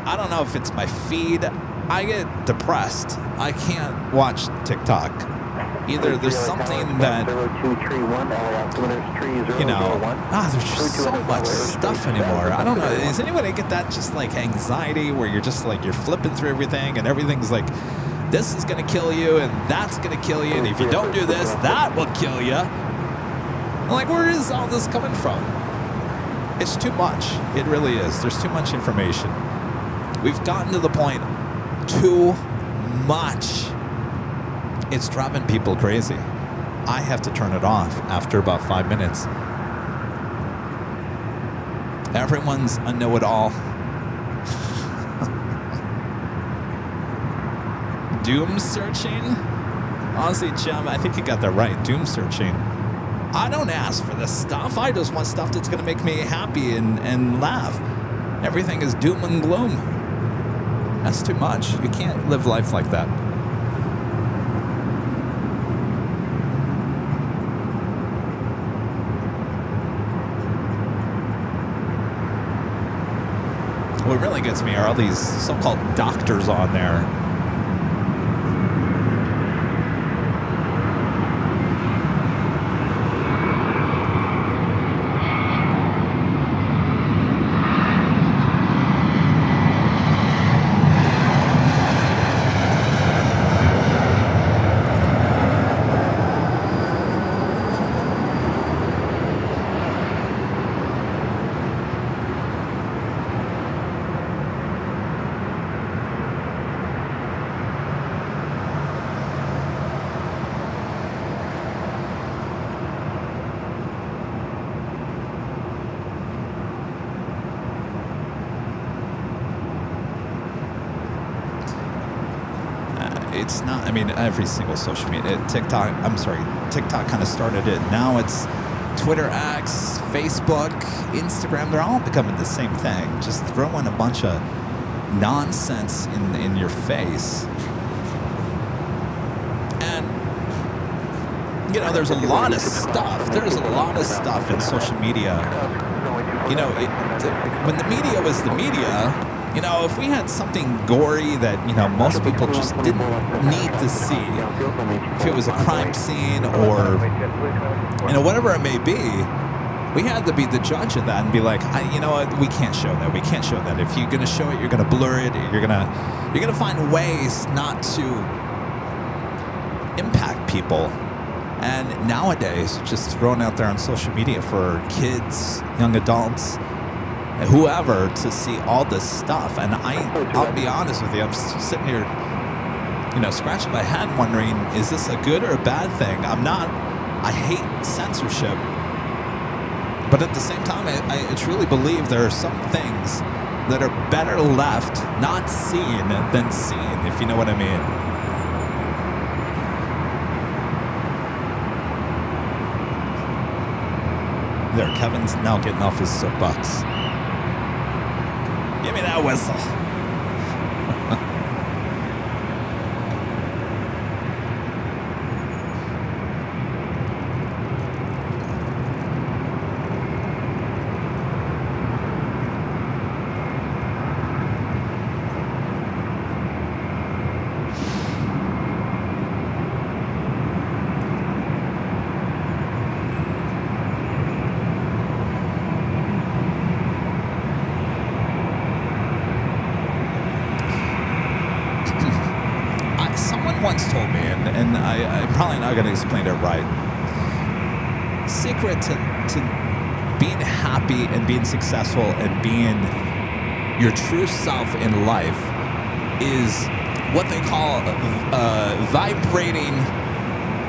I don't know if it's my feed. I get depressed. I can't watch TikTok. Either there's something that, there's just so much stuff anymore. I don't know. Does anybody get that just anxiety where you're just you're flipping through everything and everything's this is going to kill you and that's going to kill you. And if you don't do this, that will kill you. I'm where is all this coming from? It's too much. It really is. There's too much information. We've gotten to the point too much. It's driving people crazy. I have to turn it off after about 5 minutes. Everyone's a know-it-all. Doom searching? Honestly, Jim, I think you got that right. Doom searching. I don't ask for this stuff. I just want stuff that's going to make me happy and laugh. Everything is doom and gloom. That's too much. You can't live life like that. What really gets me are all these so-called doctors on there. It's not, every single social media, TikTok kind of started it. Now it's Twitter, X, Facebook, Instagram, they're all becoming the same thing. Just throwing a bunch of nonsense in your face. And, you know, there's a lot of stuff. There's a lot of stuff in social media. You know, when the media was the media, you know, if we had something gory that, you know, most people just didn't need to see, if it was a crime scene or, you know, whatever it may be, we had to be the judge of that and be like, you know what, we can't show that. We can't show that. If you're going to show it, you're going to blur it. You're going to find ways not to impact people. And nowadays, just thrown out there on social media for kids, young adults, whoever, to see all this stuff. And I'll be honest with you, I'm sitting here, you know, scratching my head wondering, is this a good or a bad thing? I hate censorship, but at the same time, I truly believe there are some things that are better left not seen than seen, if you know what I mean. There, Kevin's now getting off his soapbox. Give me that whistle. Once told me, and I'm probably not going to explain it right. Secret to being happy and being successful and being your true self in life is what they call vibrating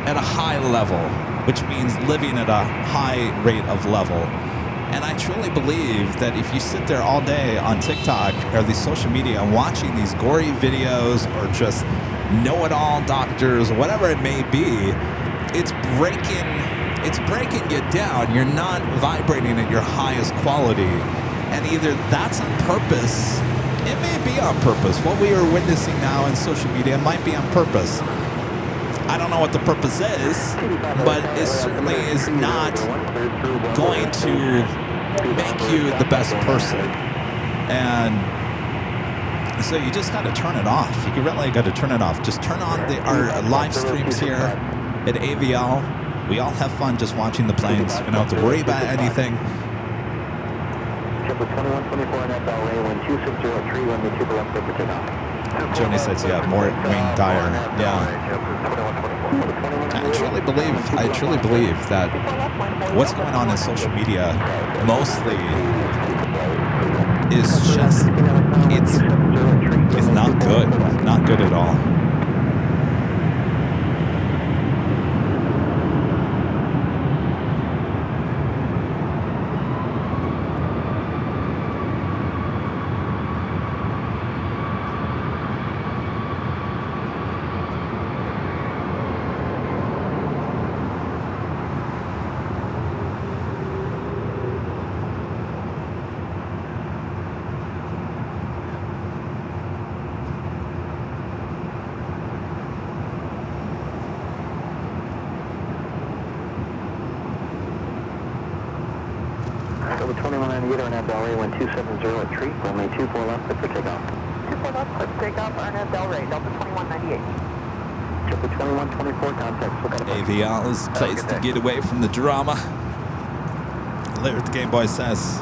at a high level, which means living at a high rate of level. And I truly believe that if you sit there all day on TikTok or the social media and watching these gory videos or just know-it-all doctors, or whatever it may be, it's breaking you down. You're not vibrating at your highest quality. And either that's on purpose, it may be on purpose. What we are witnessing now in social media might be on purpose. I don't know what the purpose is, but it certainly is not going to make you the best person. And so you just got to turn it off. You really got to turn it off. Just turn on our live streams here at AVL. We all have fun just watching the planes. We don't have to worry about anything. Joni says, yeah, more Wayne Dyer. Yeah. I truly believe that what's going on in social media mostly is just, it's not good. Not good at all. Over 2198 Arnett Bell Ray, 1270 at 3, runway 24 left, clear for takeoff. 24 left, clear for takeoff, Arnett Bell Ray, Delta 2198. Triple 2124, contact. AVL is a place to get away from the drama. Later the Game Boy says.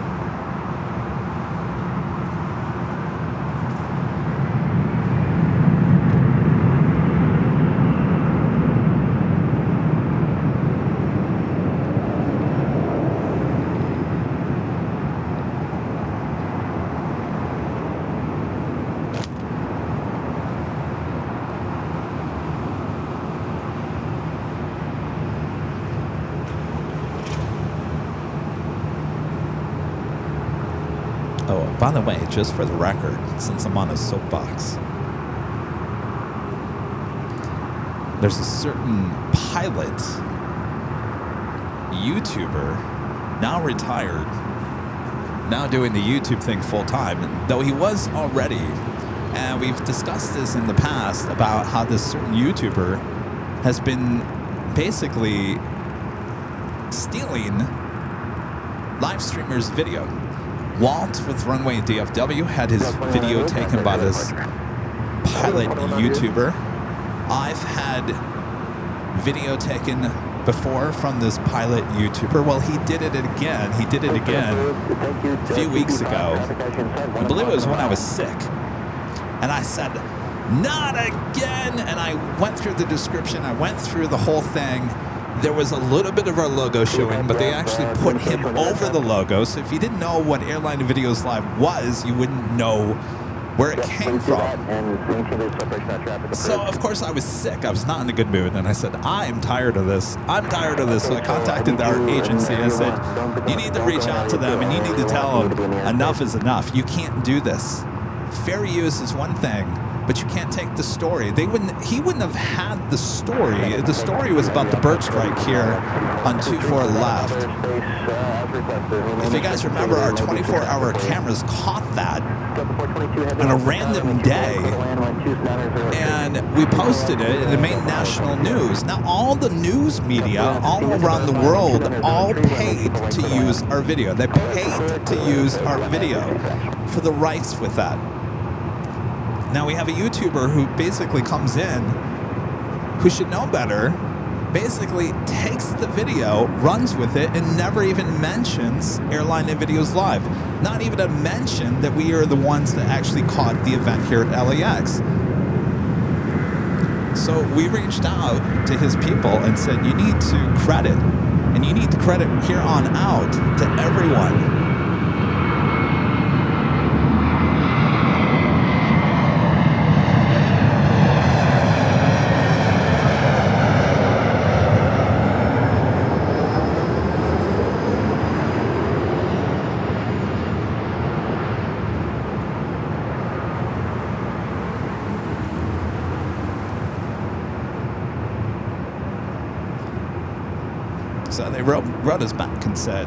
Oh, by the way, just for the record, since I'm on a soapbox, there's a certain pilot YouTuber, now retired, now doing the YouTube thing full time, though he was already. And we've discussed this in the past about how this certain YouTuber has been basically stealing live streamers' video. Walt with Runway DFW had his video taken by this pilot YouTuber. I've had video taken before from this pilot YouTuber. Well, he did it again. He did it again a few weeks ago. I believe it was when I was sick. And I said, not again. And I went through the description. I went through the whole thing. There was a little bit of our logo showing, but they actually put him over the logo. So if you didn't know what Airline Videos Live was, you wouldn't know where it came from. So, of course, I was sick. I was not in a good mood. And I said, I'm tired of this. I'm tired of this. So I contacted our agency and I said, you need to reach out to them and you need to tell them enough is enough. You can't do this. Fair use is one thing, but you can't take the story. He wouldn't have had the story. The story was about the bird strike here on 24 left. If you guys remember, our 24-hour cameras caught that on a random day, and we posted it in the main national news. Now, all the news media all around the world all paid to use our video. They paid to use our video for the rights with that. Now we have a YouTuber who basically comes in, who should know better, basically takes the video, runs with it, and never even mentions Airline and Videos Live. Not even a mention that we are the ones that actually caught the event here at LAX. So we reached out to his people and said, you need to credit, and you need to credit here on out to everyone. So they wrote us back and said,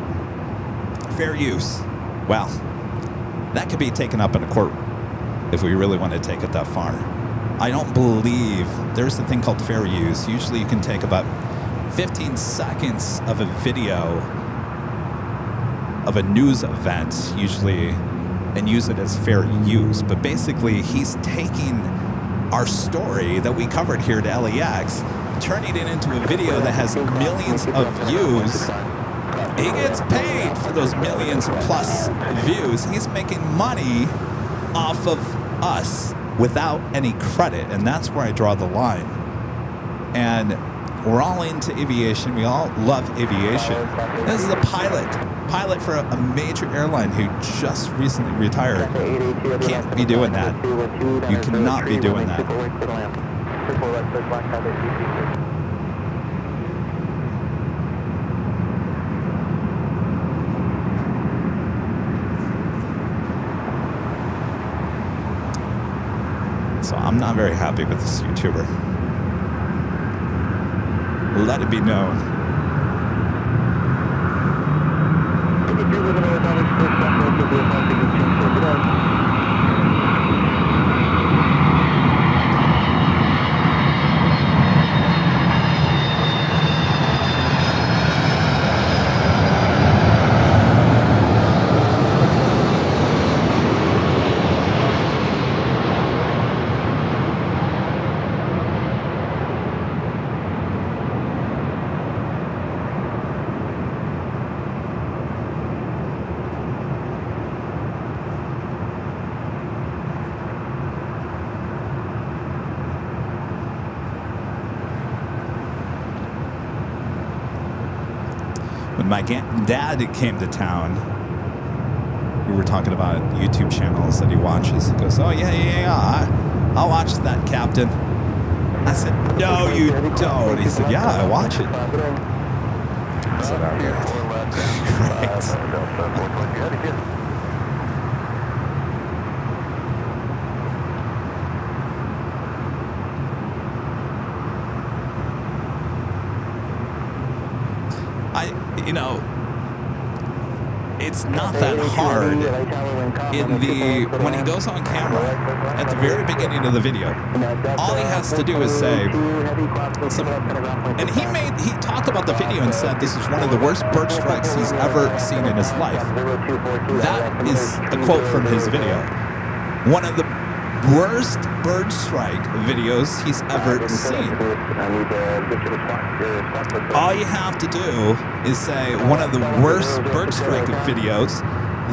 fair use. Well, that could be taken up in a court if we really want to take it that far. I don't believe there's a thing called fair use. Usually you can take about 15 seconds of a video of a news event, usually, and use it as fair use. But basically, he's taking our story that we covered here at LAX, turning it into a video that has millions of views. He gets paid for those millions plus views. He's making money off of us without any credit, and that's where I draw the line. And we're all into aviation. We all love aviation. This is a pilot for a major airline who just recently retired. Can't be doing that. You cannot be doing that. So I'm not very happy with this YouTuber. Let it be known. When my dad came to town, we were talking about YouTube channels that he watches. He goes, oh, yeah, I'll watch that, Captain. I said, no, you don't. He said, yeah, I watch it. I said, all right. Great. you know, it's not that hard when he goes on camera at the very beginning of the video. All he has to do is say, and he talked about the video and said this is one of the worst bird strikes he's ever seen in his life. That is a quote from his video. One of the worst bird strike videos he's ever seen. All you have to do is say one of the worst bird strike videos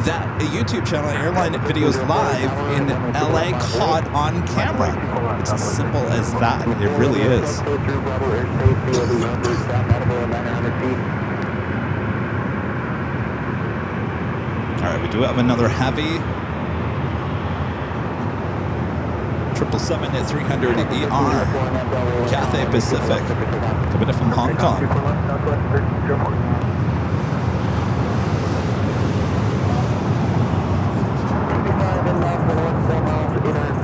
that a YouTube channel, Airline Videos Live in LA, caught on camera. It's as simple as that. It really is. All right, we do have another heavy 777 at 300 ER, Cathay Pacific, coming in from Hong Kong.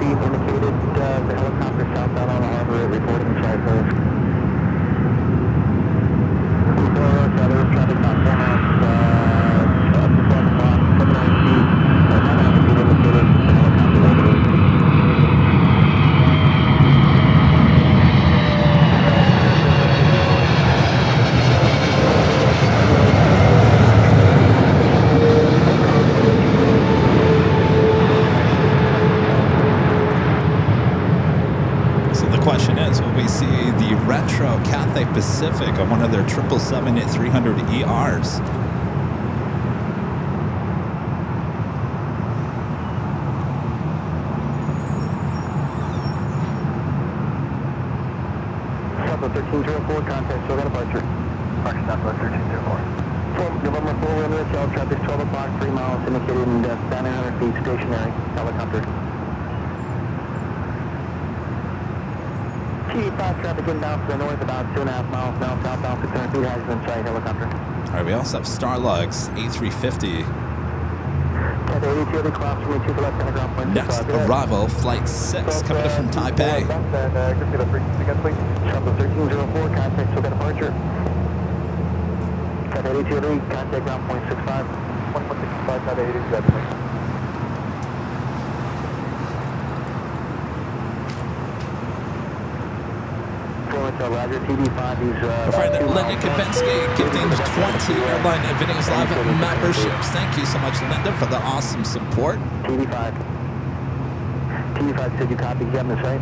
Indicated the helicopter southbound on the harbor reporting cycles. Traffic not see the retro Cathay Pacific on one of their 777 at 300 ERs. Southwest 1304, contact Silver departure. Departure Southwest 1304. November 4, wind west, south traffic 12 o'clock, 3 miles, indicated in depth, 900 feet, stationary, helicopter. T5 traffic inbound to the north, about 2.5 miles now, southbound 600 feet, has been sight, helicopter. All right, we also have Starlux A350. Next arrival, flight 6, coming in from Taipei. Shuttle 1304, contact Silver departure. Cathay 82, contact ground point 65. 1.65, Cathay 87. Roger, TD5, our friend Linda Kavinsky gifting 20 Airline Videos Live memberships. Thank you so much, Linda, for the awesome support. TD5. TD5 said you copy Kevin the site.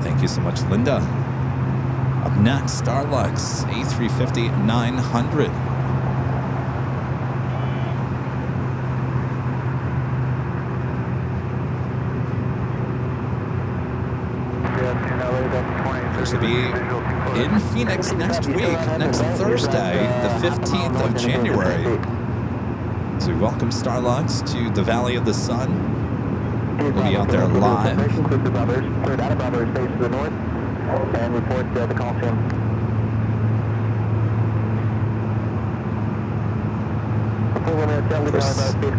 Thank you so much, Linda. Up next, Starlux A350 900. To be in Phoenix next week, next Thursday, the 15th of January. So we welcome Starlux to the Valley of the Sun. We'll be out there live. Cleared out of Bravo airspace to the north and report the call to him.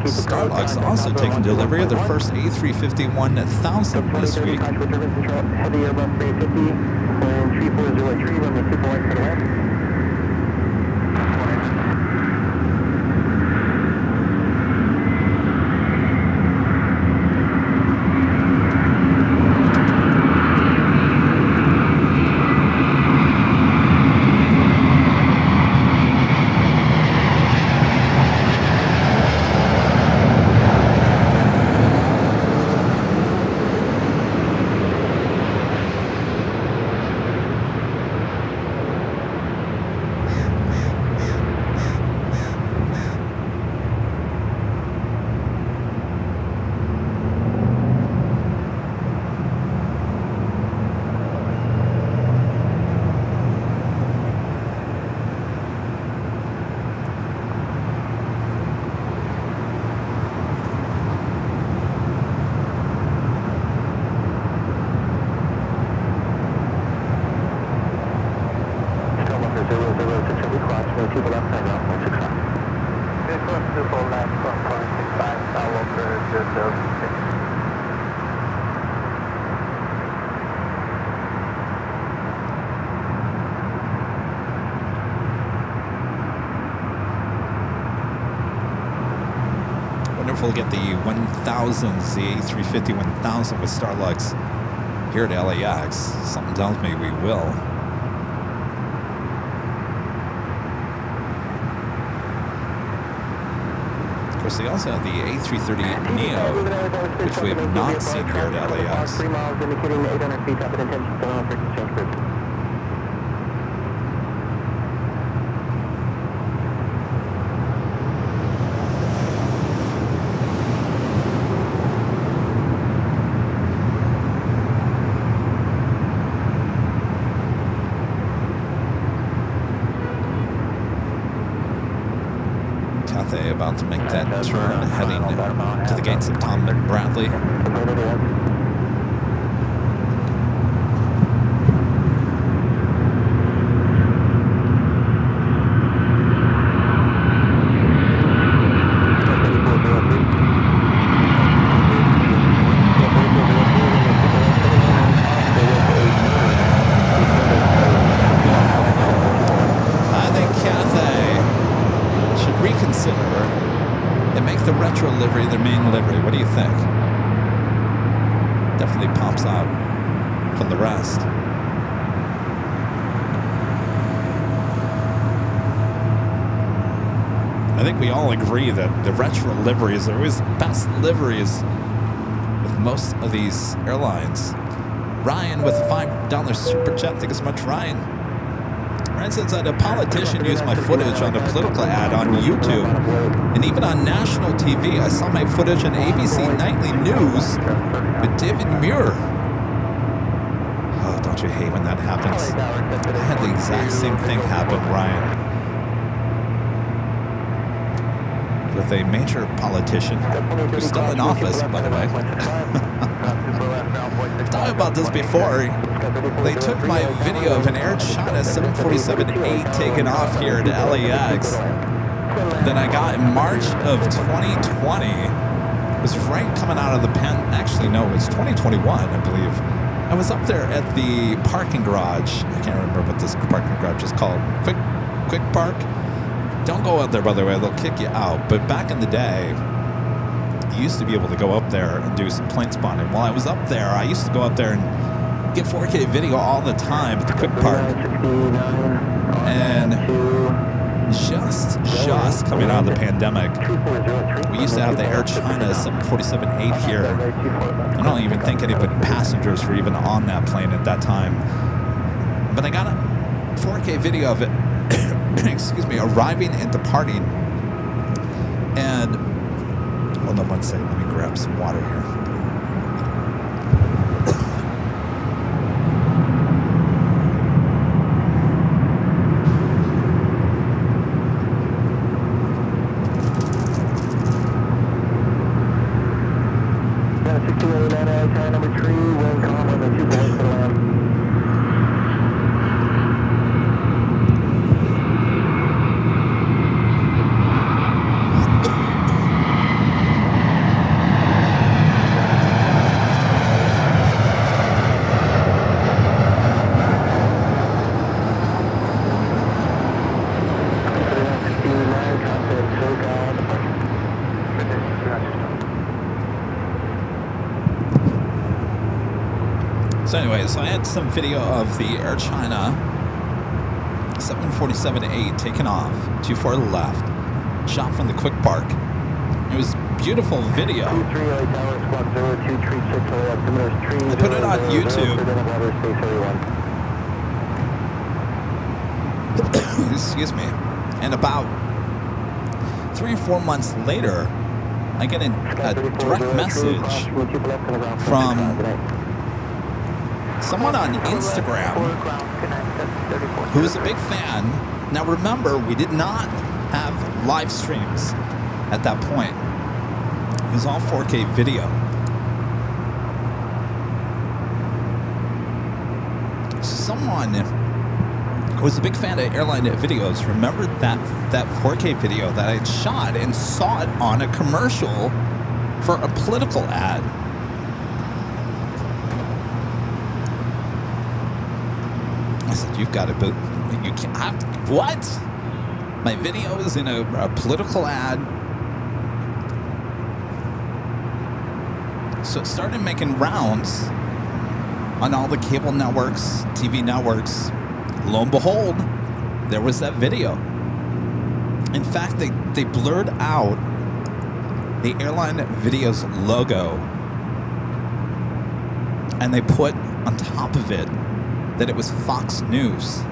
Starlux also taking delivery of their first A350-1000 this week. Heavy Airbus 350 and 3403, runway 24 right for the west. we'll get the 1000s, the A350 1000 with Starlux here at LAX. Something tells me we will. Of course, they also have the A330 Neo, which we have not seen here at LAX. 3 miles indicating 800 feet up at intention zone for exchange group. About to make that turn, heading to the gates of Tom Bradley. Livery, their main livery. What do you think? Definitely pops out from the rest. I think we all agree that the retro liveries are always the best liveries with most of these airlines. Ryan with a $5 super chat. Thank you so much, Ryan. Ryan says that a politician used my footage on a political ad on YouTube and even on national TV. I saw my footage on ABC Nightly News with David Muir. Oh, don't you hate when that happens? I had the exact same thing happen, Ryan. With a major politician who's still in office, by the way. I've talked about this before. They took my video of an Air China 747-8 taken off here at LAX that I got in March of 2020. It was right coming out of the actually, no, it was 2021, I believe. I was up there at the parking garage. I can't remember what this parking garage is called. Quick Park. Don't go out there, by the way. They'll kick you out. But back in the day, you used to be able to go up there and do some plane spotting. While I was up there, I used to go up there and get 4K video all the time at the Quick Park. And just coming out of the pandemic, we used to have the Air China 747-8 here. I don't even think any passengers were even on that plane at that time. But I got a 4K video of it, excuse me, arriving and departing. And hold on one second, let me grab some water here. So anyway, so I had some video of the Air China 747-8 taken off, 24 left, shot from the Quick Park. It was beautiful video. I put it on YouTube. Excuse me. And about 3 or 4 months later, I get a direct message from someone on Instagram who is a big fan. Now remember, we did not have live streams at that point. It was all 4K video. Someone who was a big fan of Airline videos remembered that 4K video that I had shot and saw it on a commercial for a political ad. I said, you've got to, but you can't. What? My video is in a political ad. So it started making rounds on all the cable networks, TV networks. Lo and behold, there was that video. In fact, they blurred out the Airline Videos logo, and they put on top of it that it was Fox News.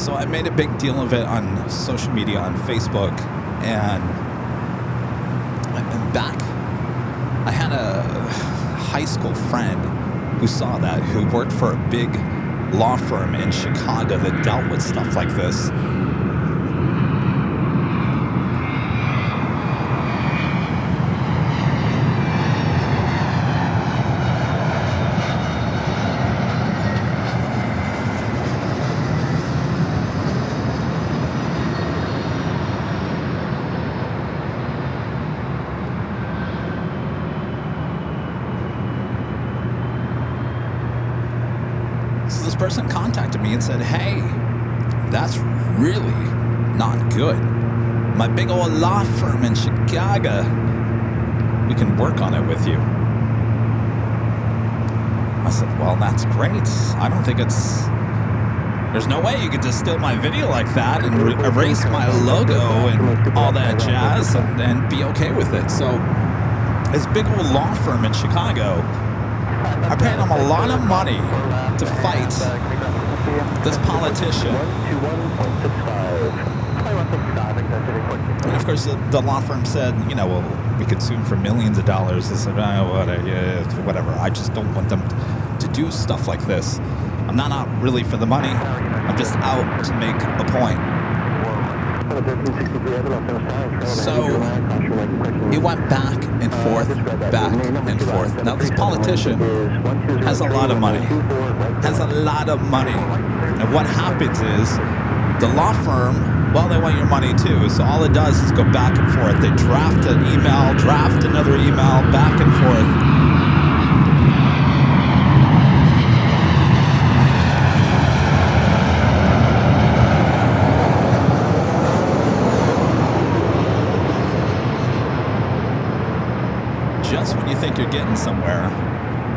So I made a big deal of it on social media, on Facebook, and back, I had a high school friend who saw that, who worked for a big law firm in Chicago that dealt with stuff like this. Person contacted me and said, hey, that's really not good. My big old law firm in Chicago, we can work on it with you. I said, well, that's great. I don't think there's no way you could just steal my video like that and erase my logo and all that jazz and be okay with it. So this big old law firm in Chicago, I paid them a lot of money to fight this politician. And of course, the law firm said, you know, well, we could sue him for millions of dollars. I said, whatever. I just don't want them to do stuff like this. I'm not out really for the money. I'm just out to make a point. So it went back and forth, back and forth. Now this politician has a lot of money, And what happens is the law firm, well, they want your money too. So all it does is go back and forth. They draft an email, draft another email, back and forth. Just when you think you're getting somewhere,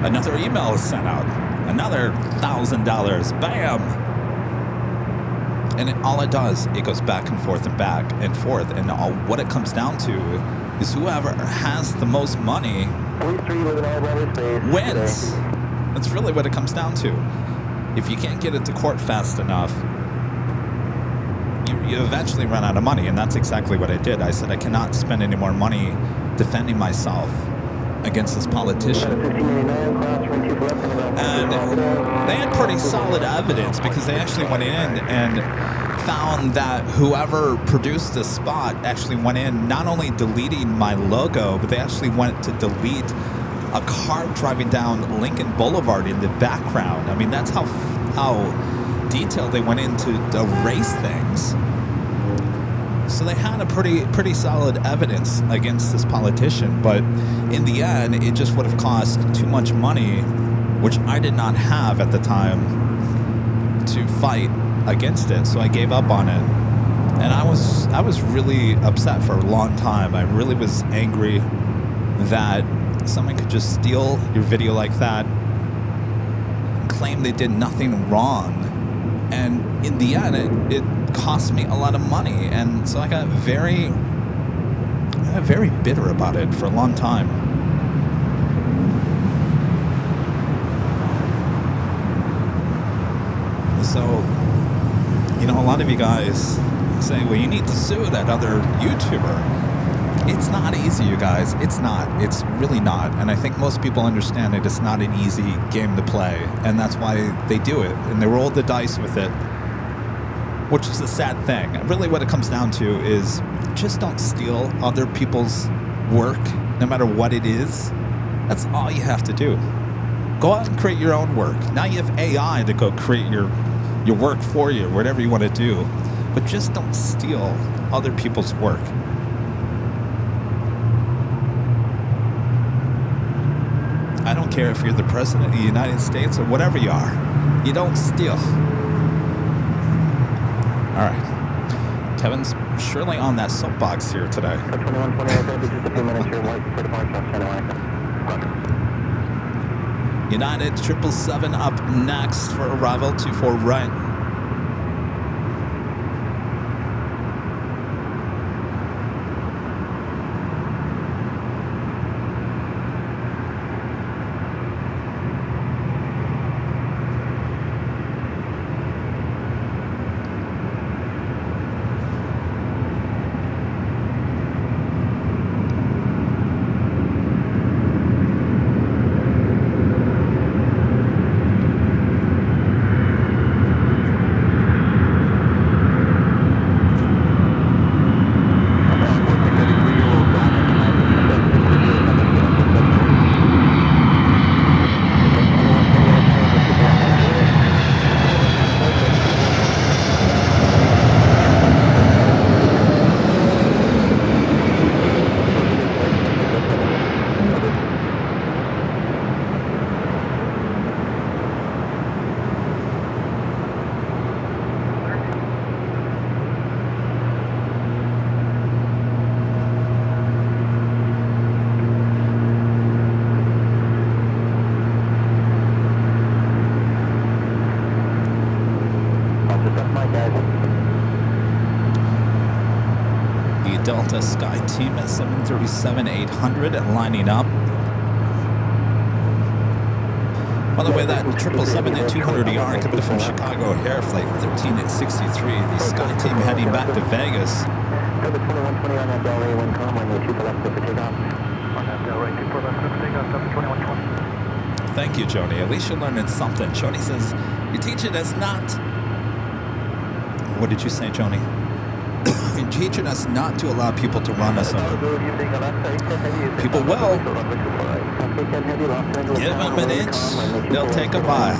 another email is sent out. Another $1,000. Bam! And all it does, it goes back and forth and back and forth. And what it comes down to is whoever has the most money wins. That's really what it comes down to. If you can't get it to court fast enough, you eventually run out of money. And that's exactly what I did. I said, I cannot spend any more money defending myself against this politician. And they had pretty solid evidence because they actually went in and found that whoever produced this spot actually went in not only deleting my logo, but they actually went to delete a car driving down Lincoln Boulevard in the background. I mean, that's how detailed they went in to erase things. So they had a pretty solid evidence against this politician, but in the end, it just would have cost too much money, which I did not have at the time, to fight against it. So I gave up on it, and I was really upset for a long time. I really was angry that someone could just steal your video like that and claim they did nothing wrong. And in the end, it cost me a lot of money. And so I got very bitter about it for a long time. So, you know, a lot of you guys say, well, you need to sue that other YouTuber. It's not easy, you guys. It's not. It's really not. And I think most people understand it. It's not an easy game to play. And that's why they do it. And they roll the dice with it, which is a sad thing. Really what it comes down to is just don't steal other people's work, no matter what it is. That's all you have to do. Go out and create your own work. Now you have AI to go create your work for you, whatever you want to do. But just don't steal other people's work. I don't care if you're the president of the United States or whatever you are. You don't steal. All right. Kevin's surely on that soapbox here today. 2120, I'll be just a few minutes here, wait for departure on Channel Island. United 777 up next for arrival 24 right. Delta Sky Team at 737-800 lining up. By the way, that 777-200ER coming from Chicago O'Hare flight 1363. The Sky Team heading back to Vegas. Number 2120 on that Delray 1 on your 2 for left for takeoff. On that Delray 2 for left for takeoff, number 2120. Thank you, Joni. At least you're learning something. Joni says, you're teaching us not... What did you say, Joni? You're teaching us not to allow people to run us over. People will. Give them an inch, they'll take a mile.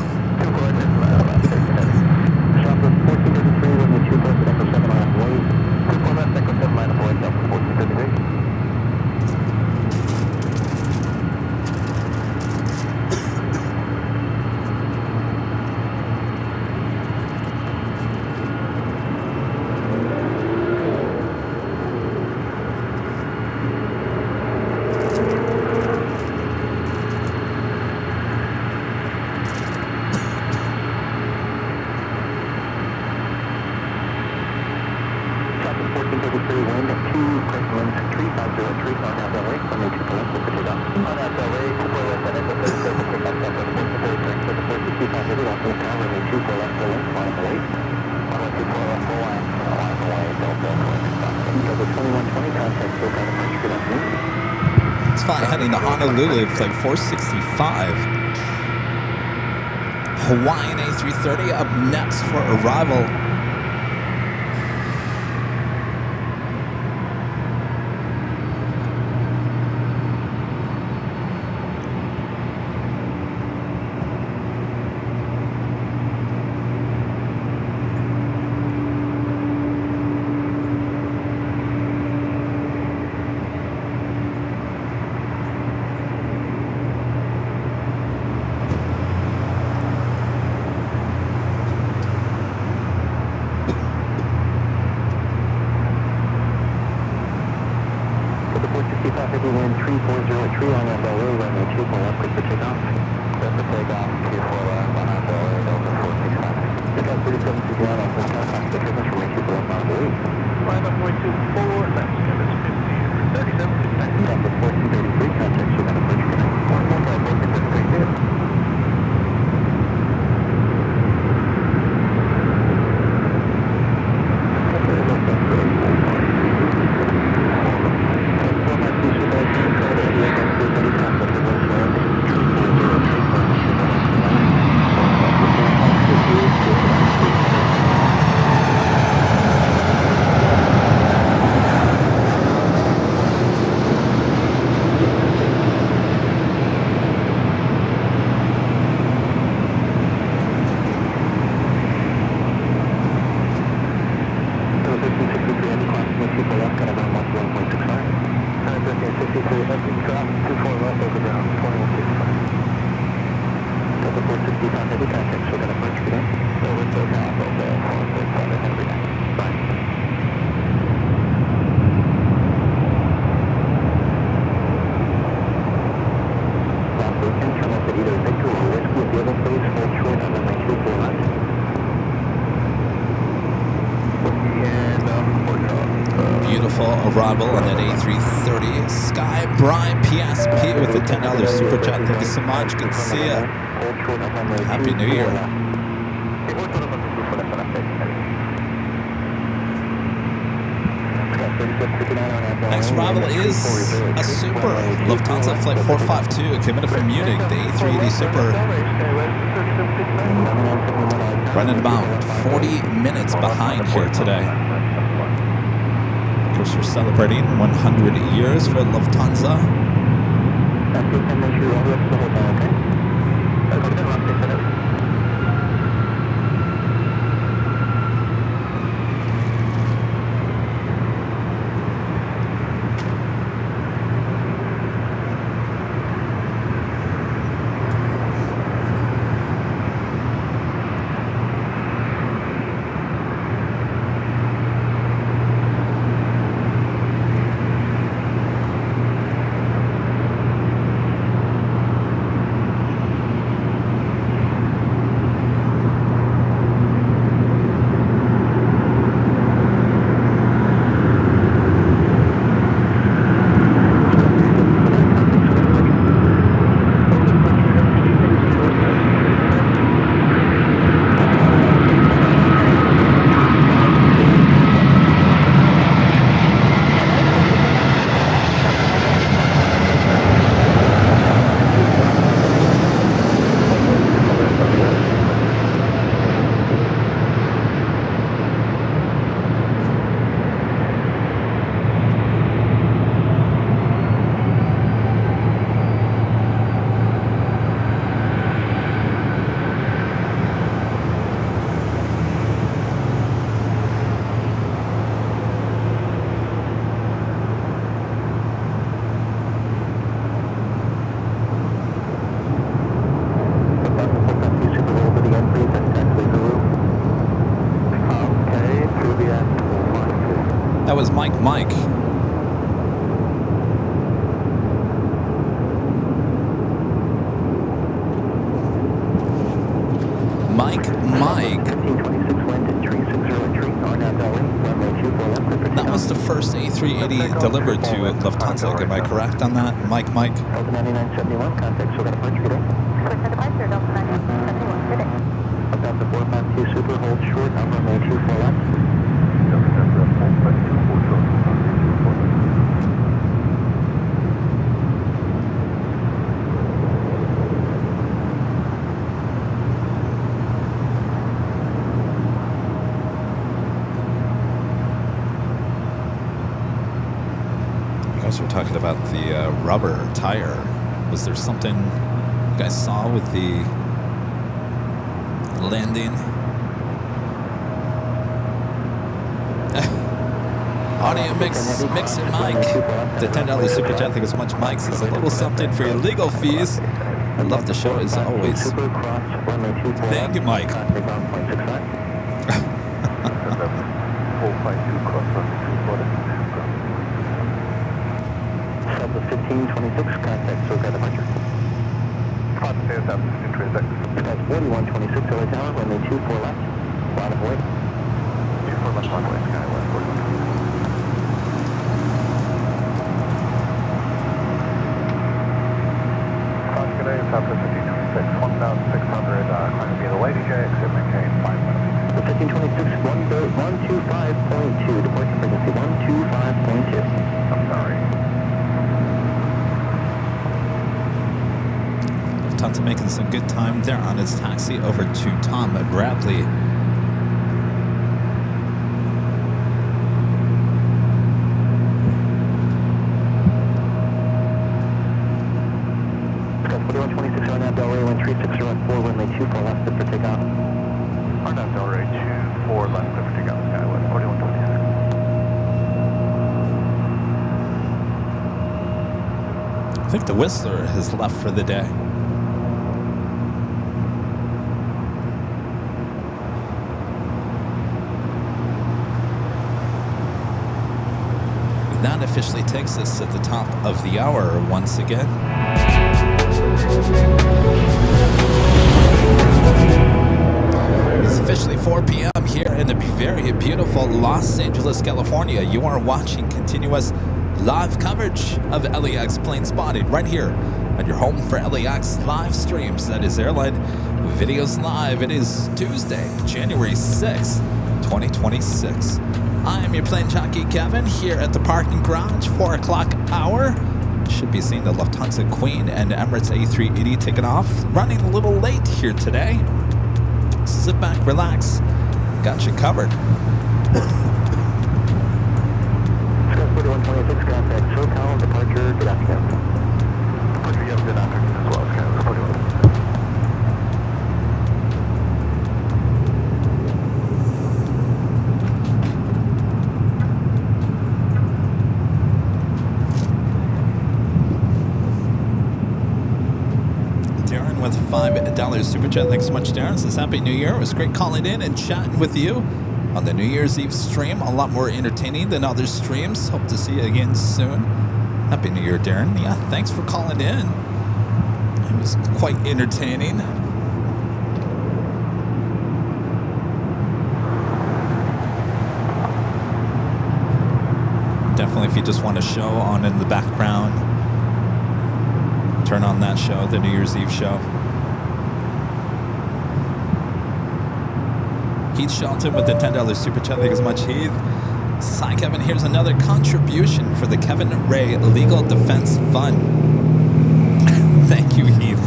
It's fine, heading to Honolulu, flight 465. Hawaiian A330 up next for arrival. contact at either Victor or Whiskey at the other place, hold short on runway 24 left. Beautiful arrival on that A330 Sky Brine PSP with the $10 super chat. Thank you so much. Good to see you. Happy New Year. Next arrival is a Super. Lufthansa Flight 452 coming from Munich, the A380 Super. Running about 40 minutes behind here today. Of course, we're celebrating 100 years for Lufthansa. That was Mike. That was the first A380 delivered to Lufthansa. Am I correct on that, Mike? Delta 9971, contact, so got a departure, good day. Quick departure, Delta 9971, good day. Delta 452 Super, hold short, on runway 24 left. We're talking about the rubber tire. Was there something you guys saw with the landing? Audio mixer Mike. The $10 super chat. Thank you so much, Mike. Says a little something for your legal fees. I love the show as always. Thank you, Mike. 1526, contact, so got a departure. Contact, that's 1526. That's 4126, LA Tower, runway 24 left, line of way. 24 left, line of way, Skywest, 4126. Contact, good day, South 1526, 1600, climbing via the Lady J, exit maintain 5 minutes. The 1526, 125.2, departure frequency 125.2. I'm sorry. Lufthansa making some good time there on its taxi over to Tom Bradley. Got 4126 Arnab Delray, 13614, runway 24 left, for takeoff. Arnab Delray, 24 left, for takeoff, Skywest, 4126. I think the Whistler has left for the day. That officially takes us at the top of the hour once again. very beautiful Los Angeles, California. You are watching continuous live coverage of LAX Plane Spotting right here on your home for LAX live streams. That is Airline Videos Live. It is Tuesday, January 6th, 2026. I am your plane jockey, Kevin, here at the parking garage, 4 o'clock hour. Should be seeing the Lufthansa Queen and Emirates A380 taking off. Running a little late here today. Sit back, relax. Got you covered. Scout 4126, contact SoCal, departure, good afternoon. Departure, yes, good afternoon as well, Scout 41. With $5 super chat. Thanks so much, Darren. Says Happy New Year. It was great calling in and chatting with you on the New Year's Eve stream. A lot more entertaining than other streams. Hope to see you again soon. Happy New Year, Darren. Yeah, thanks for calling in. It was quite entertaining. Definitely, if you just want a show on in the background, turn on that show, the New Year's Eve show. Heath Shelton with the $10 super chat. Thank you so much, Heath. Hi, Kevin. Here's another contribution for the Kevin Ray Legal Defense Fund. Thank you, Heath.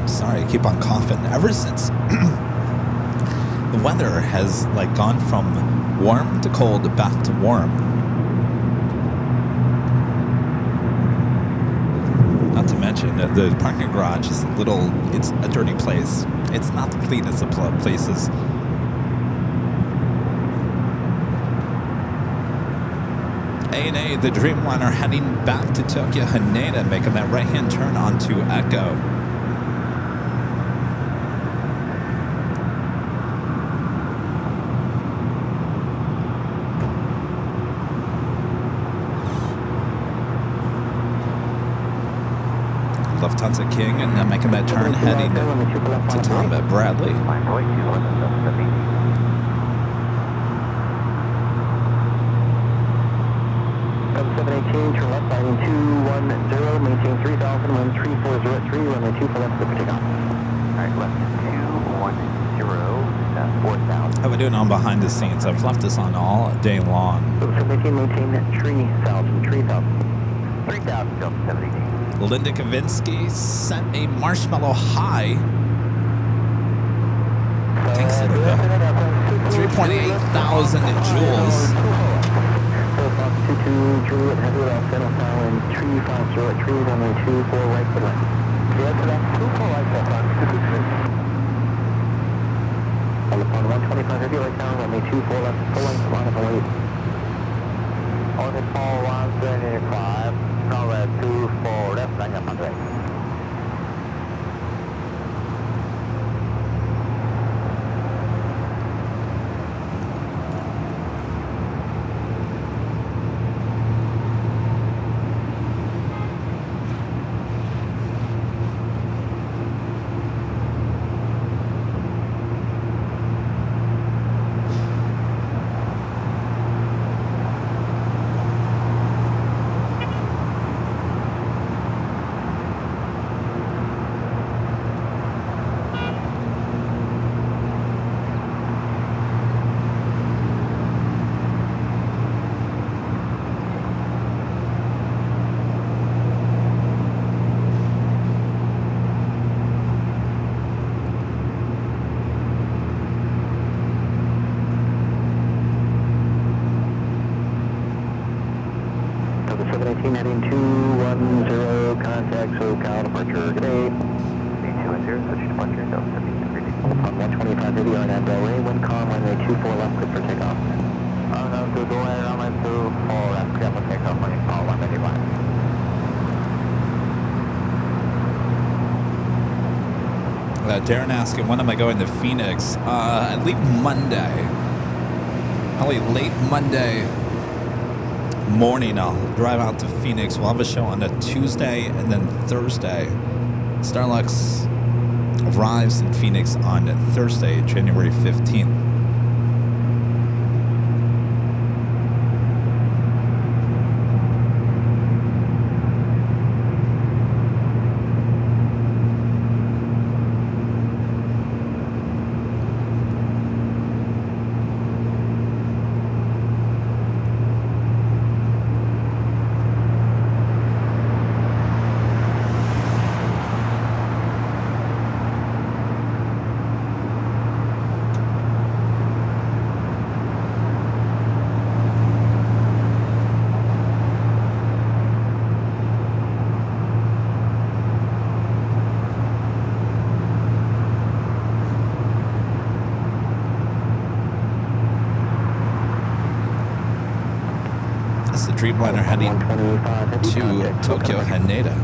Sorry, I keep on coughing. Ever since the weather has gone from warm to cold back to warm. The parking garage is it's a dirty place. It's not the cleanest of places. A&A, the Dreamliner heading back to Tokyo Haneda, making that right-hand turn onto Echo. Lufthansa King and making that turn heading to Tom at Bradley. Turn left, lining 210, maintain 3000, wind 3403, runway 2 for left, clear for takeoff. Alright, left 210, 4000. How we doing on behind the scenes? I've left this on all day long. 718, maintain 3000, 3000, jump 718. Linda Kavinsky set a marshmallow high. Thanks, Linda. 3.8 thousand joules. 22 Juliet, heavy left, center file in 3503, runway 24 right for left. Yeah, to left, 24 right for left, 226. On the phone, 125 heavy right down, runway 24 left, full length, line up and wait. On the phone, 125, runway 24 left, line up and wait. Heading 210, contact SoCal, departure, good day. 210, switch departure, Delta 73. On 125 video on Delray, wind calm, runway 24 left, clear for takeoff. On 24 runway 24 left, clear for takeoff, running call 185. Darren asking, when am I going to Phoenix? I leave Monday. Probably late Monday morning. I'll drive out to Phoenix. We'll have a show on a Tuesday and then Thursday. Starlux arrives in Phoenix on Thursday, January 15th. Dreamliner heading to Tokyo Haneda.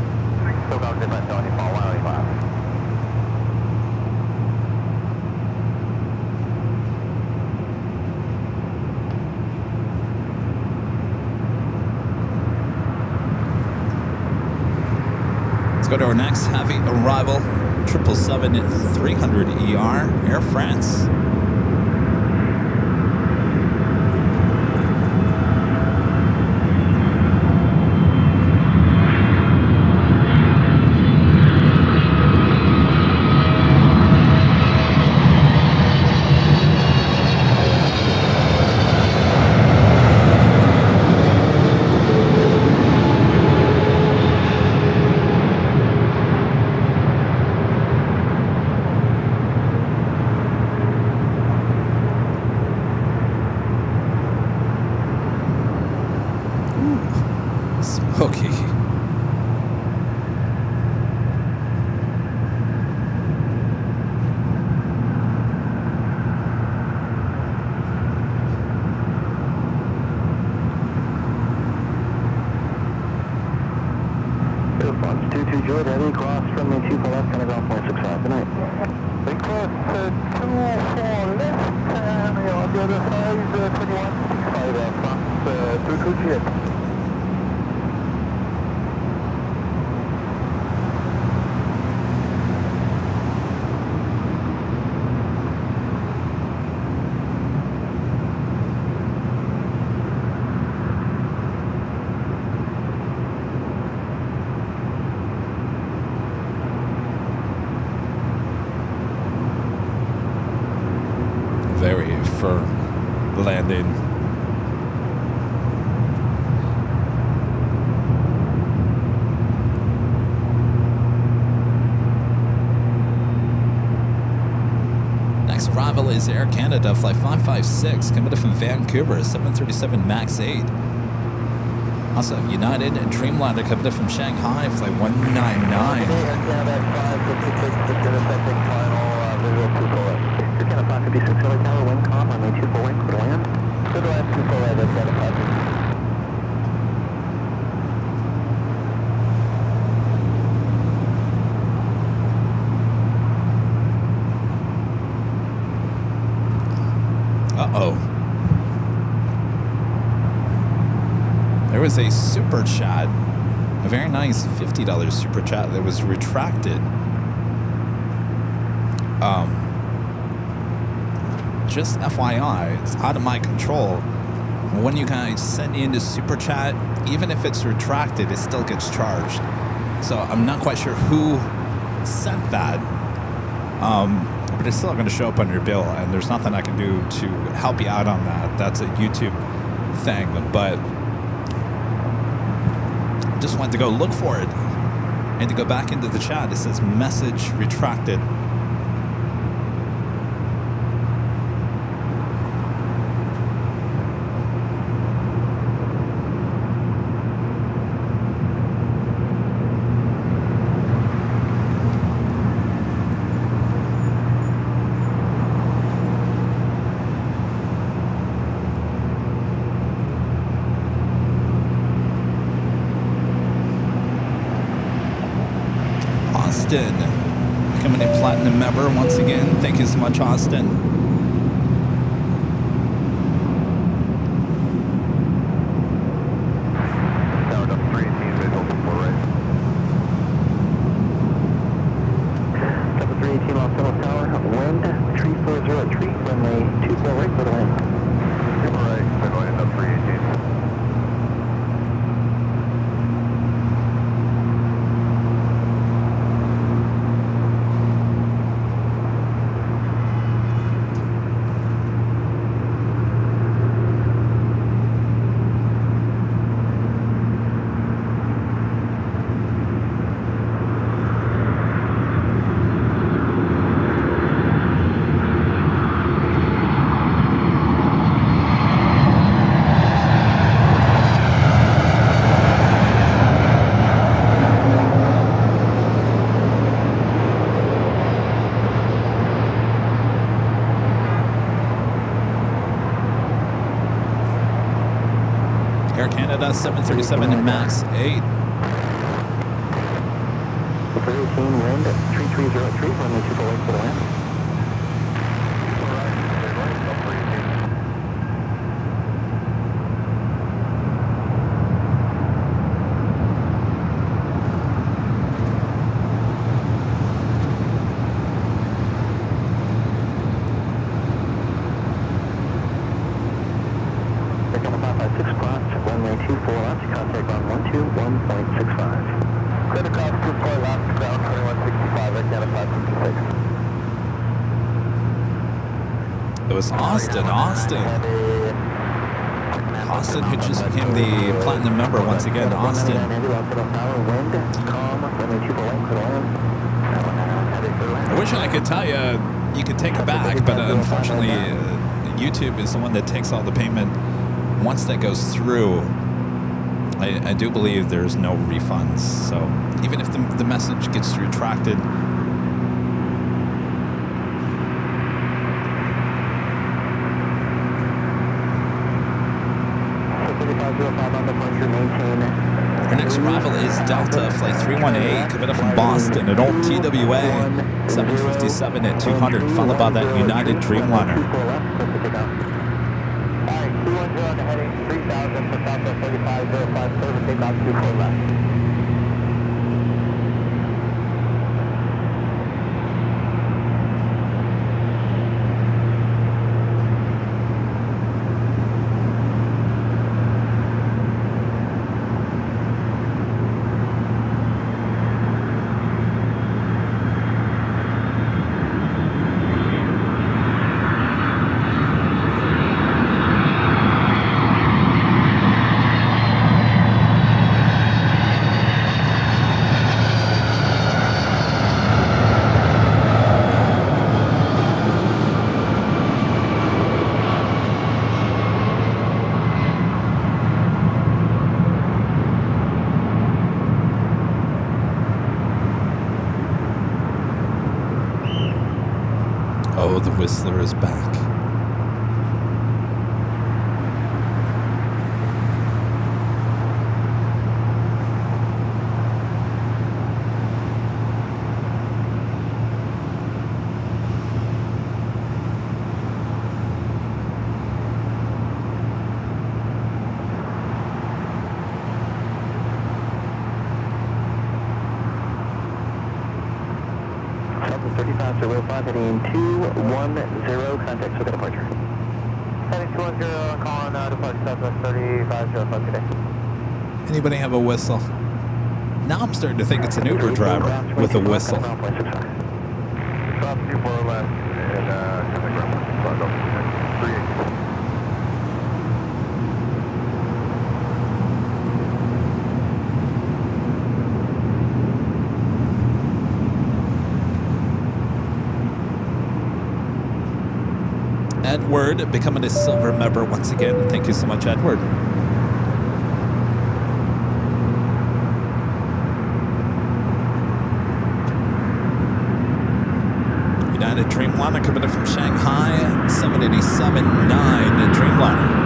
Let's go to our next heavy arrival, 777-300ER, Air France. Smoky. Response 22 Jordan, heavy cross from me 2 for left, kind of ground 465, good night. Big cross 2 for left, and on the other side, 2165 France, 22 Jet. Very firm landing. Next arrival is Air Canada, flight 556, coming from Vancouver, 737 MAX 8. Also have United and Dreamliner coming from Shanghai, flight 199. Air Canada 556, intercepting final visual 2 for left. Air Canada 556, early tower, wind calm, runway 2 for wing, clear to land. Clear to land 2 for right, Air Canada 556. Uh-oh. There was a super chat, a very nice $50 super chat that was retracted. Just FYI, it's out of my control. When you guys send in the super chat, even if it's retracted, it still gets charged. So I'm not quite sure who sent that. But it's still going to show up on your bill, and there's nothing I can do to help you out on that. That's a YouTube thing, but I just wanted to go look for it and to go back into the chat. It says message retracted. Austin, becoming a platinum member once again. Thank you so much, Austin. Tower number 318, visual 4 right. Number 318, 737 and MAX 8. For 18, wind 3303, runway 24 right for the land. It was Austin who just became the platinum member once again. Austin. I wish I could tell you you could take it back, but unfortunately YouTube is the one that takes all the payment. Once that goes through, I do believe there's no refunds. So even if the message gets retracted, our next arrival is Delta Flight 318 coming up from Boston, an old TWA 757 at 200, followed by that United Dreamliner. Alright, 210 on the heading 3000 for Southwest 3505, service takeoff 24 left. Oh, the Whistler is back. Heading 210, contact with departure. Heading 210, calling departure Southwest 3505 today. Anybody have a whistle? Now I'm starting to think it's an Uber driver with a whistle. Stop 24 left and Edward becoming a silver member once again. Thank you so much, Edward. United Dreamliner coming in from Shanghai, 787-9 Dreamliner.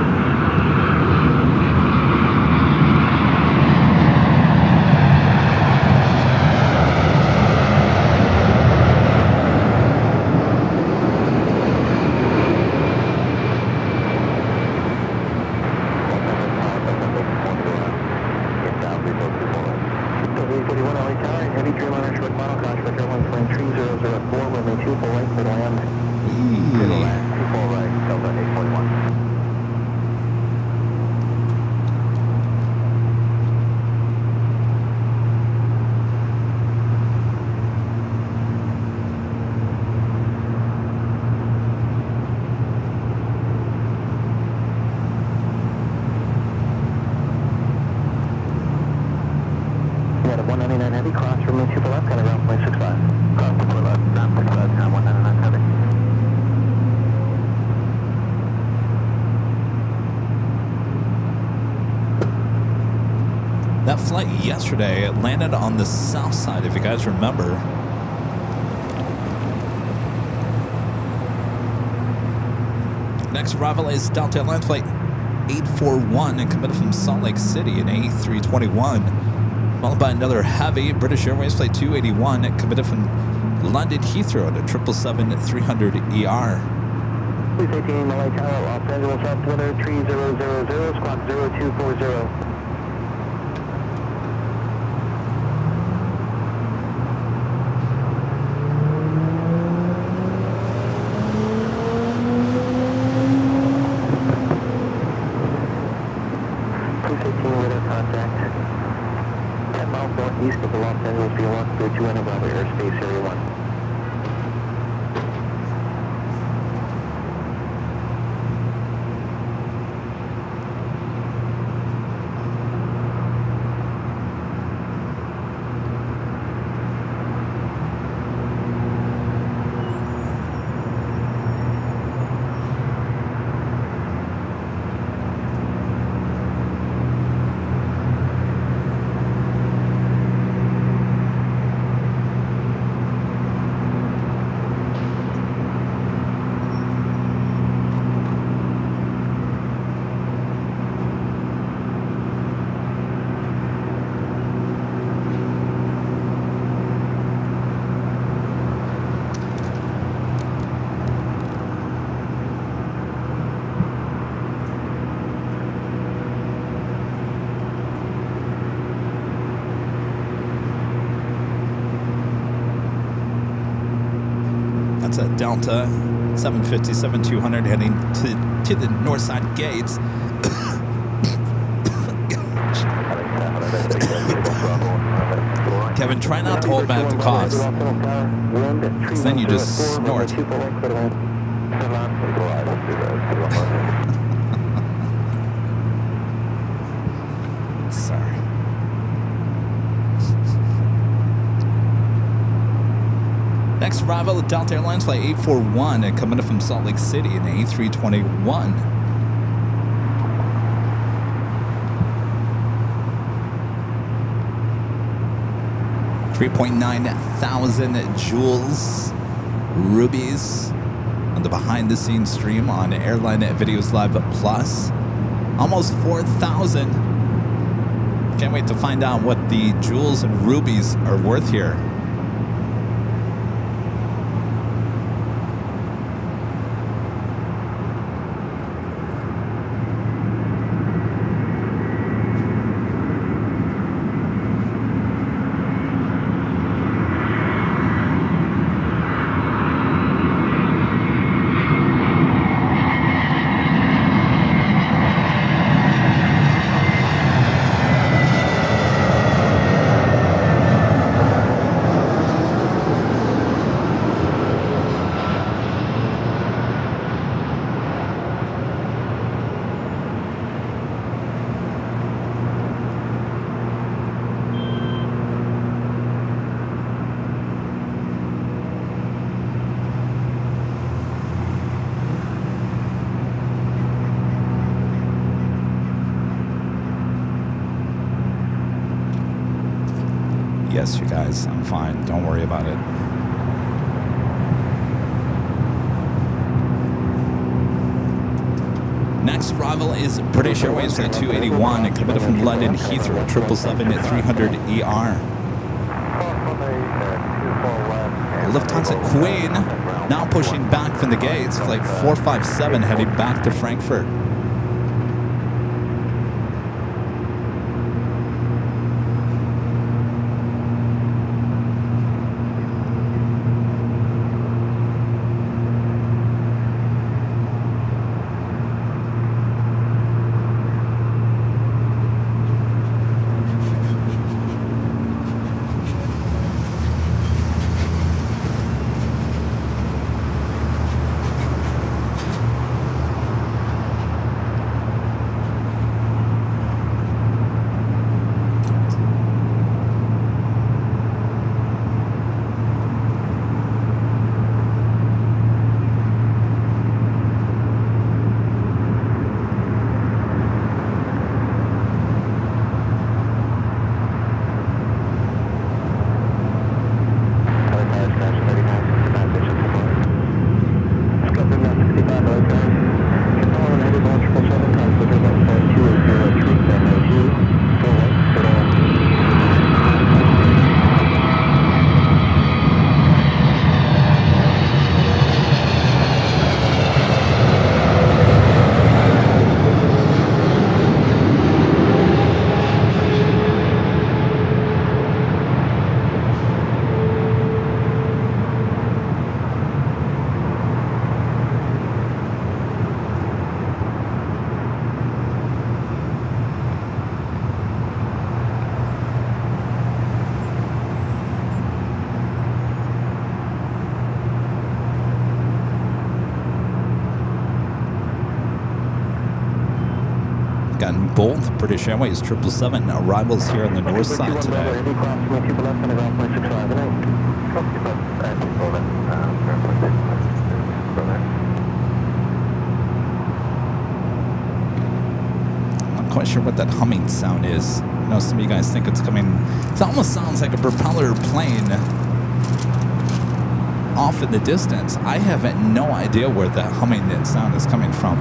That flight yesterday landed on the south side, if you guys remember. Next arrival is Delta Airline Flight 841 and coming from Salt Lake City, an A321. Followed by another heavy British Airways Flight 281 committed from London Heathrow at a 777-300ER. Please 18 LA Tower, Los Angeles, altimeter 3000, squawk 0240. East of the Los Angeles V1, 32 Bravo Airspace Area 1. That's a Delta 757-200 heading to the north side gates. Kevin, try not to hold back the coughs, because then you just snort. Sorry. Next arrival at Delta Airlines Flight 841 and coming up from Salt Lake City in A321. $3,900 joules, rubies on the behind-the-scenes stream on Airline Videos Live Plus. Almost 4,000. Can't wait to find out what the jewels and rubies are worth here. Yes, you guys, I'm fine. Don't worry about it. Next arrival is British Airways Flight 281 and coming from London Heathrow, 777-300ER. Lufthansa Queen now pushing back from the gates, Flight 457 heading back to Frankfurt. both British Airways 777 arrivals here on the north side today. I'm not quite sure what that humming sound is. I know some of you guys think it's coming. It almost sounds like a propeller plane off in the distance. I have no idea where that humming sound is coming from.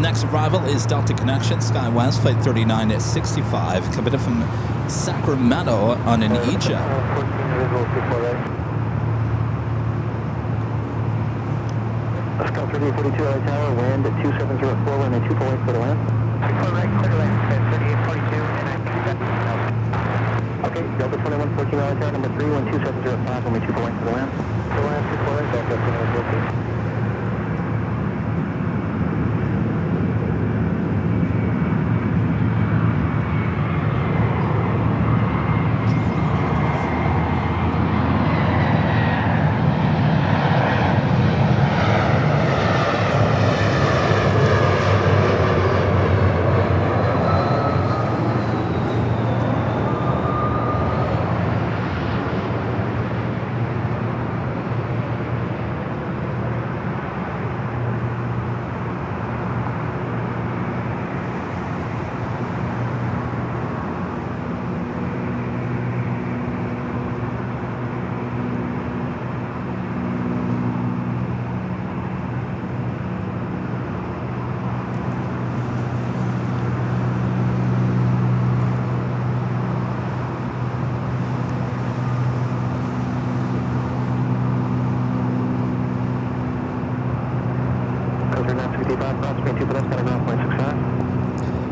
Next arrival is Delta Connection, SkyWest, Flight 39 at 65, coming in from Sacramento on an E-Jet. Scout 3842 LA Tower, wind at 2704, runway 248 for the land. Right, clear land, 3842, and I think that's... Okay, Delta 2114 LA Tower, number 3, 12705, runway 248 for the land. For land, 248, Delta 2114.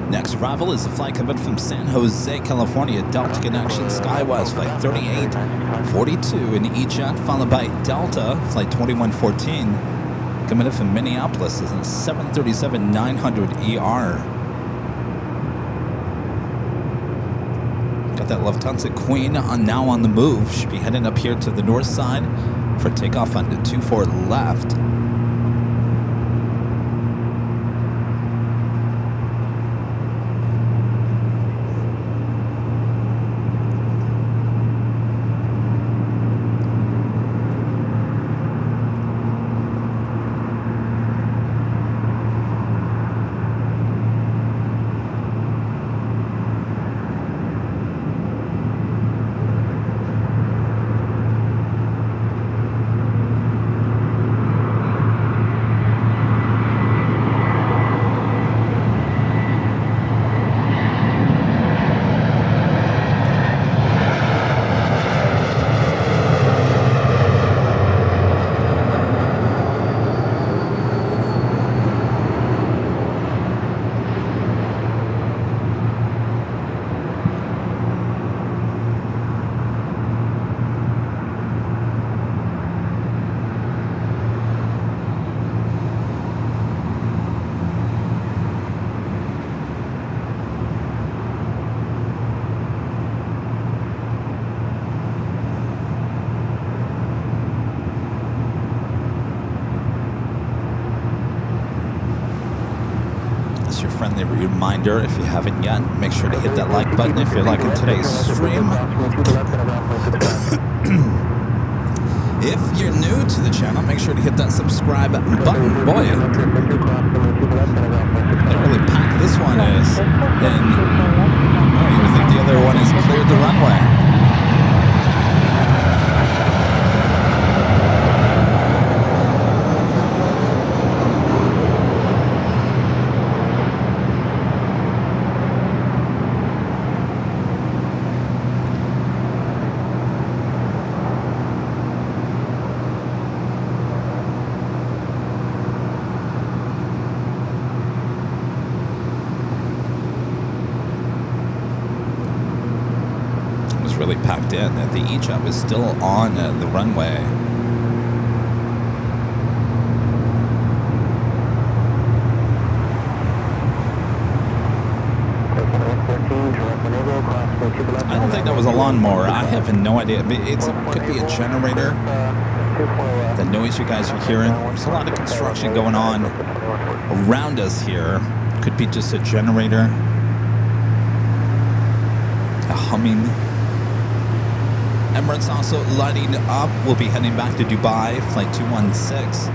Next arrival is a flight coming from San Jose, California, Delta Connection, SkyWest, Flight 3842 in E-Jet, followed by Delta, Flight 2114, coming in from Minneapolis, is a 737-900ER. Got that Lufthansa Queen now on the move. Should be heading up here to the north side for takeoff on the 24 left. Friendly reminder, if you haven't yet, make sure to hit that like button if you're liking today's stream. If you're new to the channel, make sure to hit that subscribe button. Boy, they really packed this one is. And I don't even think the other one has cleared the runway. locked in. The E-Jump is still on the runway. I don't think that was a lawnmower. I have no idea. It could be a generator. The noise you guys are hearing. There's a lot of construction going on around us here. Could be just a generator. A humming. Emirates also lighting up. We'll be heading back to Dubai, flight 216.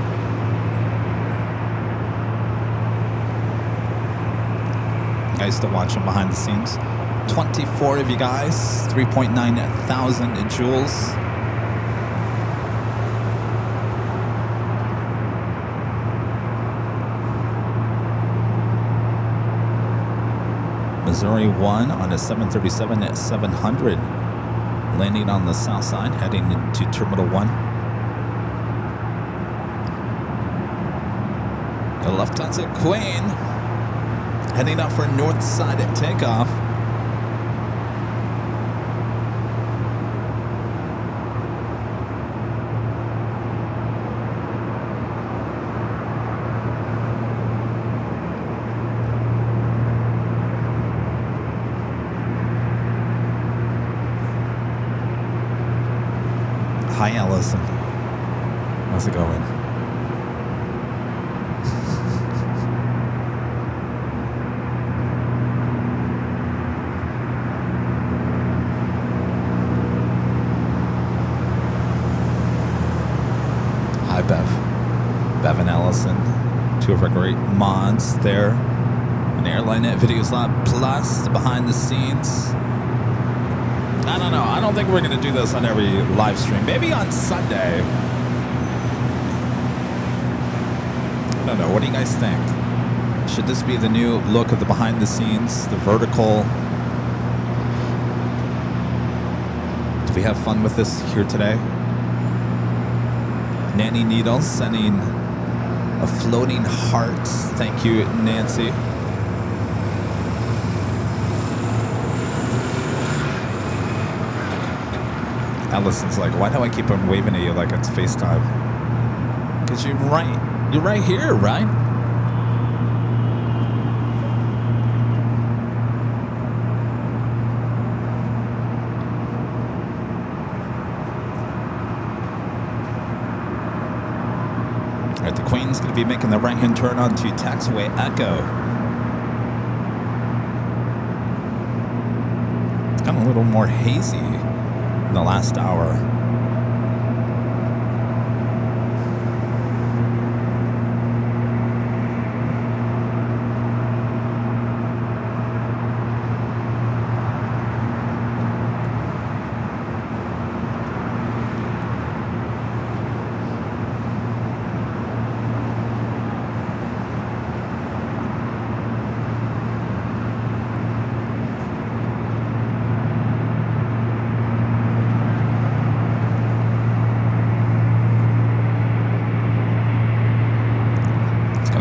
Guys still watching behind the scenes. 24 of you guys, 3.9 thousand joules. Missouri 1 on a 737 at 700, landing on the south side, heading into Terminal 1. The Lufthansa Queen heading up for north side at takeoff. Hi, Allison. How's it going? Hi, Bev. Bev and Allison, two of our great mods there. An Airline at Videos Lab Plus, behind the scenes. I don't know. I don't think we're going to do this on every live stream. Maybe on Sunday. I don't know. What do you guys think? Should this be the new look of the behind the scenes, the vertical? Do we have fun with this here today? Nanny Needle sending a floating heart. Thank you, Nancy. Allison's like, why do I keep on waving at you like it's FaceTime? Because you're right here, right? All right, the Queen's going to be making the right-hand turn onto taxiway Echo. It's gotten a little more hazy in the last hour.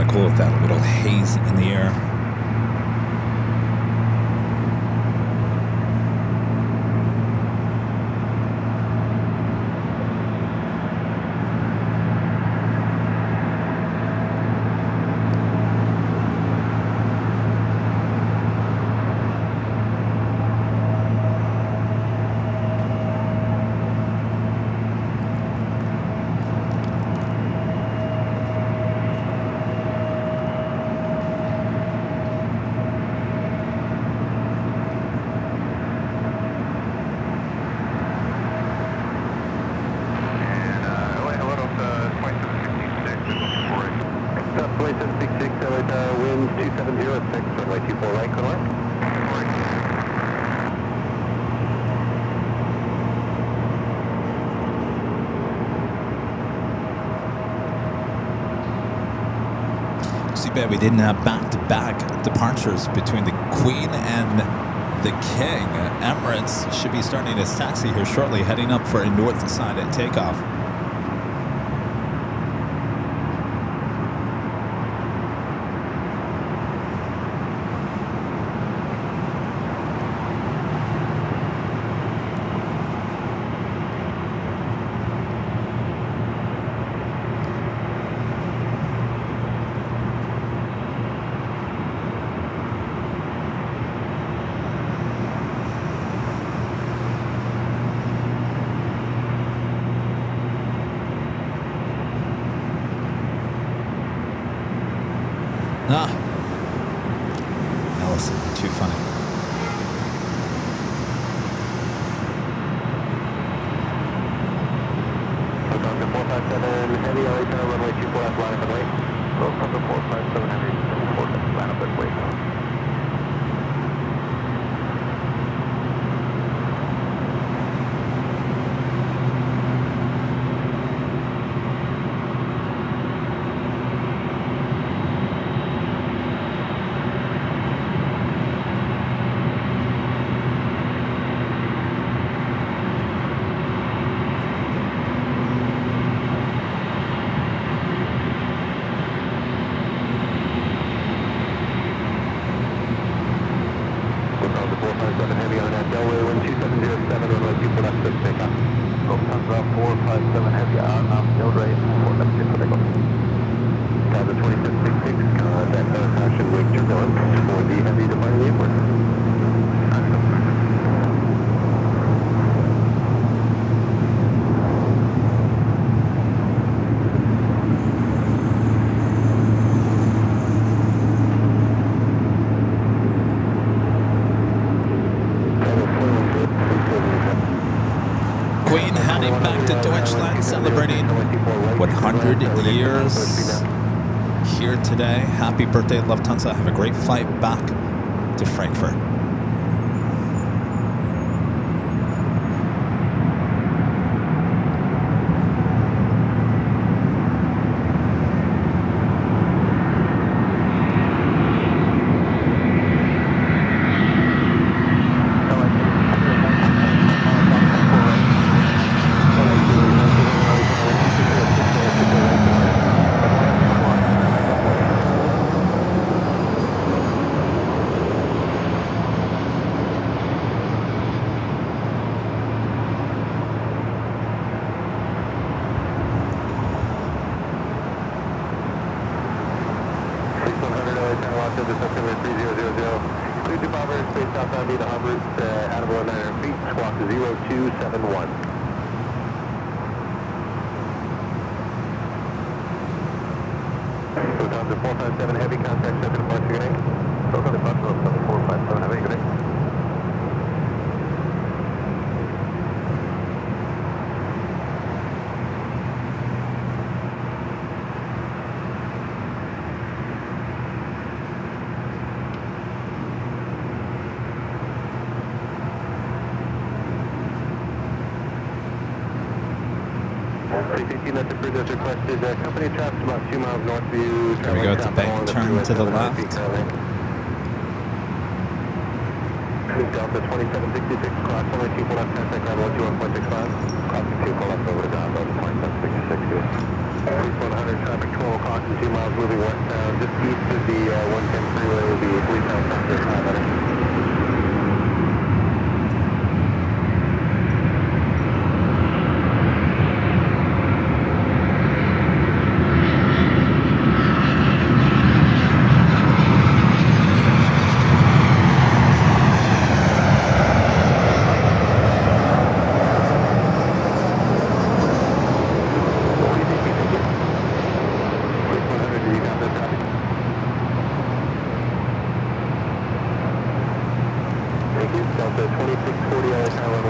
Cool with that little haze in the air. We didn't have back-to-back departures between the Queen and the King. Emirates should be starting its taxi here shortly, heading up for a north side at takeoff. Ah. Allison, too funny. Lufthansa 457 Heavy, LA Tower, runway 24 left, line up and wait. Lufthansa 457 Heavy, 24 left, line up and wait. Queen heading back to Deutschland, celebrating 100 years here today. Happy birthday, Lufthansa. Have a great flight back to Frankfurt. Company traffic about 2 miles north of you. Here we go at the bank turn to the left. Delta 2766, cross only people left, contact level 21.65. Crossing 2, pull left over to Delta 2766. Police 100, traffic 12 o'clock and 2 miles moving westbound. Just east of the 110 freeway will be police helicopter 500.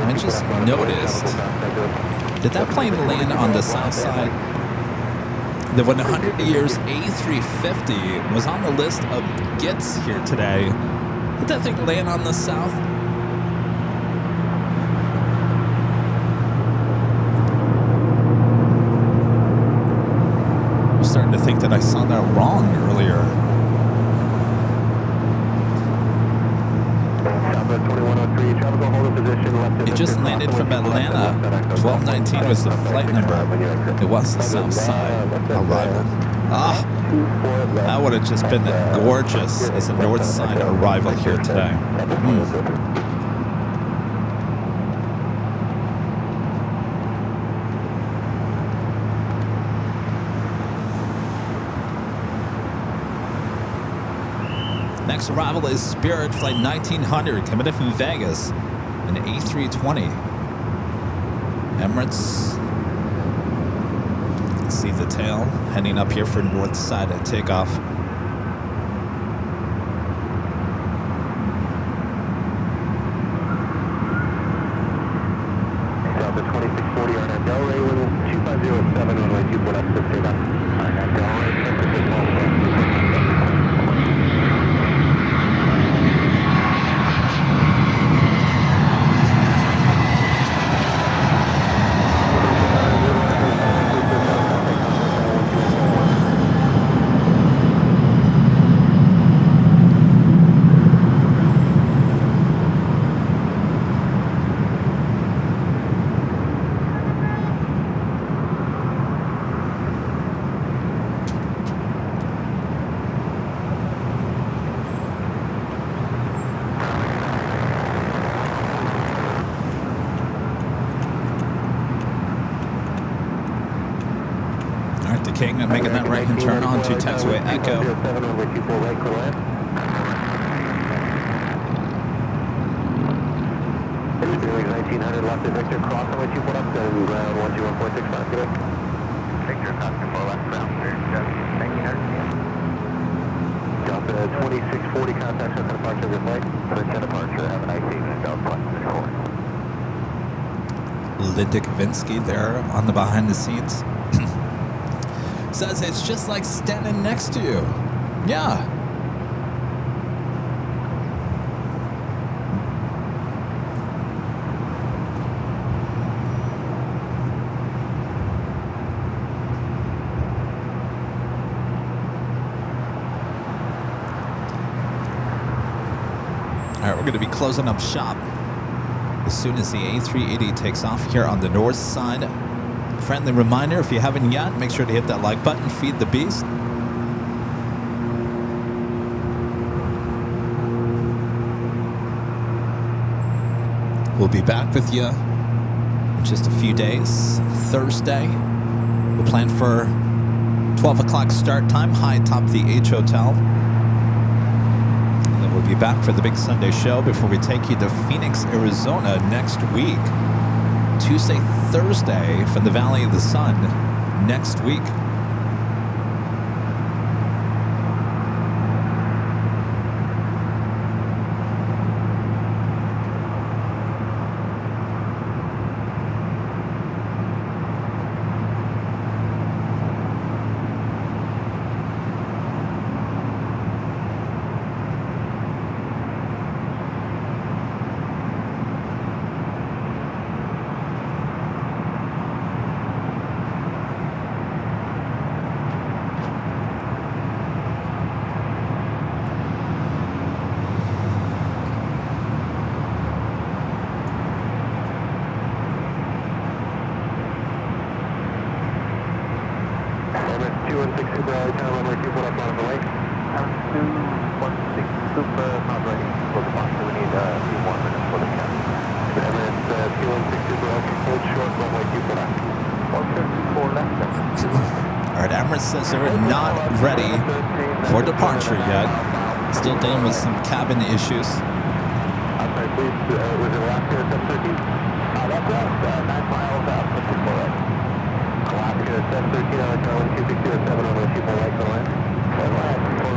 I just noticed, did that plane land on the south side? The 100 years A350 was on the list of gets here today. Did that thing land on the south? I'm starting to think that I saw that wrong earlier. It just landed from Atlanta. 1219 was the flight number. It was the south side arrival. Ah, that would have just been gorgeous as a north side arrival here today. Next arrival is Spirit Flight 1900 coming in from Vegas. An A320. Emirates. See the tail heading up here for north side at takeoff. King making that right hand turn on to taxiway Echo. 7 over 24 right for land. Speedway 1900 left to Victor, cross on way 24 left, and ground 121.65 today. Victor, cross 24 left, ground 1900. Delta 2640, contact for departure of your flight. For departure, have a nice evening, Delta Flight 24. Linda Kavinsky there on the behind the scenes. Says it's just like standing next to you. Yeah. All right, we're going to be closing up shop as soon as the A380 takes off here on the north side. Friendly reminder, if you haven't yet, make sure to hit that like button, feed the beast. We'll be back with you in just a few days. Thursday, we'll plan for 12 o'clock start time, high atop the H Hotel. And then we'll be back for the big Sunday show before we take you to Phoenix, Arizona next week. Tuesday, Thursday from the Valley of the Sun next week. Says they're not ready for departure yet. Still dealing with some cabin issues. I'm sorry, please, was it Alaska 713? That's us, 9 miles out from the forest. Alaska 713, Charlie 2607 over 24 right for line. 4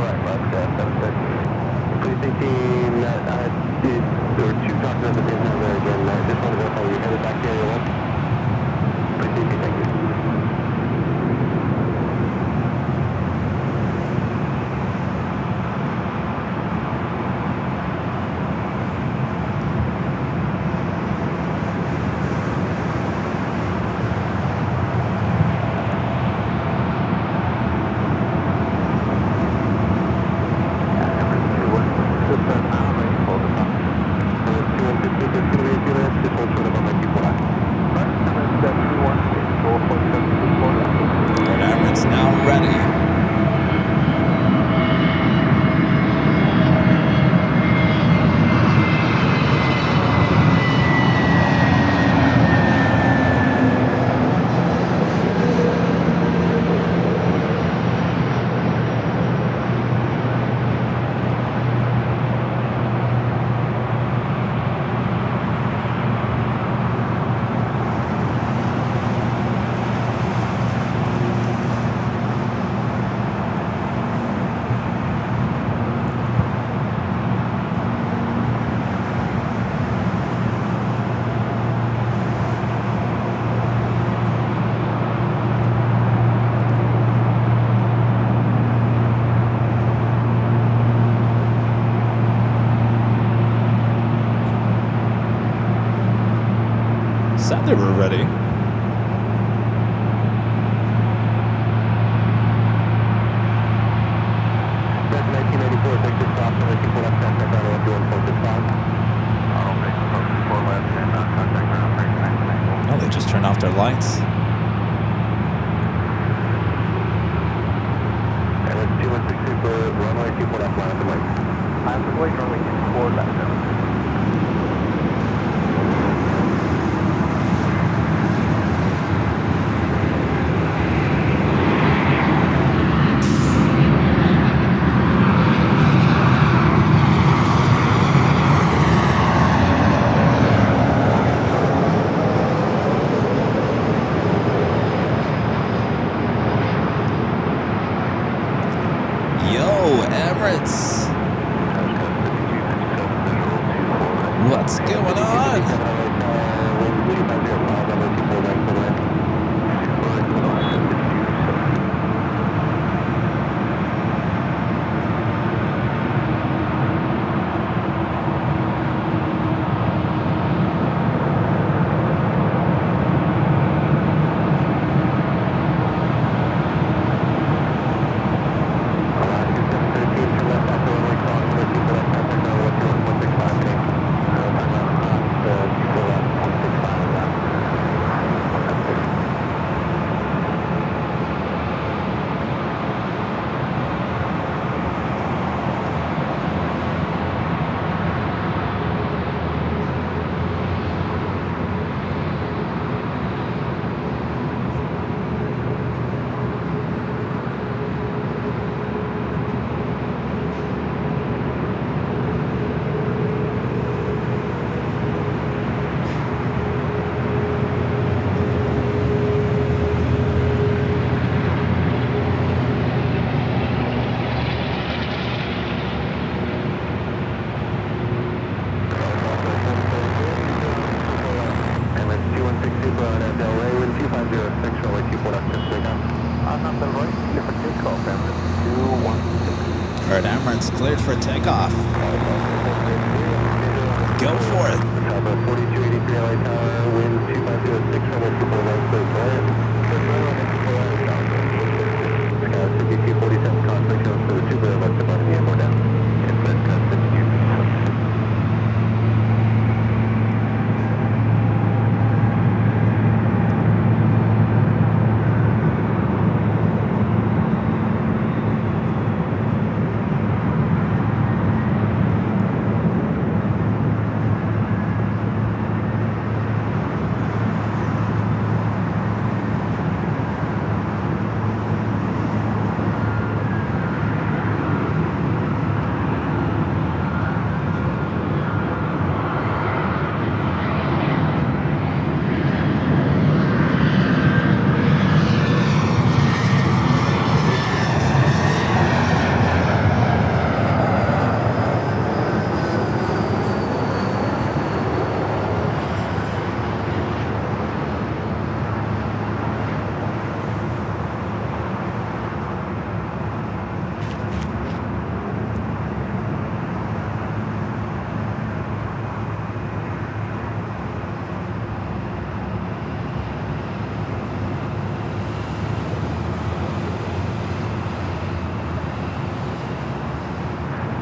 right, left, 713. Please, team, there were 2 talking at the same time there again. I just want to verify you're headed back to area 1. Please, thank you. said they were ready. That's 1984, Victor Cross, and people left contact ground 121.65. I'll make the focus 4 left and contact ground 39. Oh, they just turned off their lights. And it's 216 Super, runway 24 left, line up the lights. I'm waiting runway 24 left now. What's going on? Alright, Emirates cleared for takeoff. Go for it. 4283 LA Tower, wind 2506, runway 24 left, clear for it. CBT 47 conflict, shows for the 2 clear left above the airport down. Inlet, 52.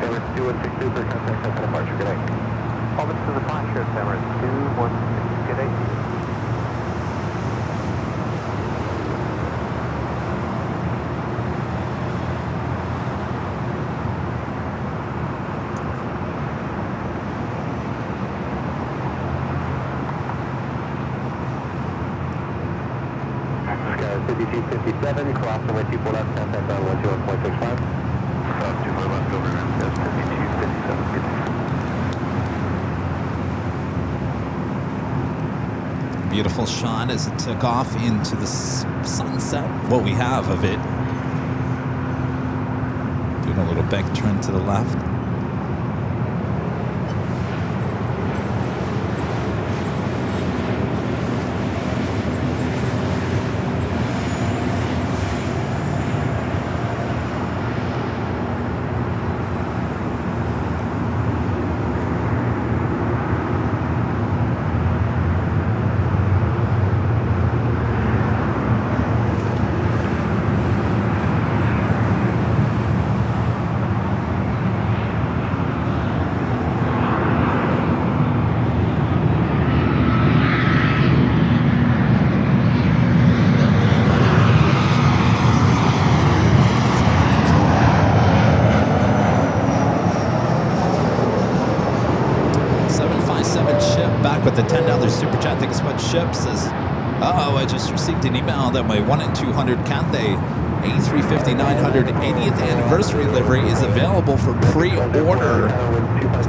Emirates 216 Super, contact us on departure, good night. Over to the departure, Emirates 216, good day. CBT 57, cross runway 24 left, contact on 121.65. 2 more left over, that's 5257, good. Beautiful shot as it took off into the sunset. What we have of it. Doing a little bank turn to the left. with the $10 super chat. Thanks so much. Ship says, oh, I just received an email that my 1 in 200 Cathay A350-900 80th anniversary livery is available for pre-order.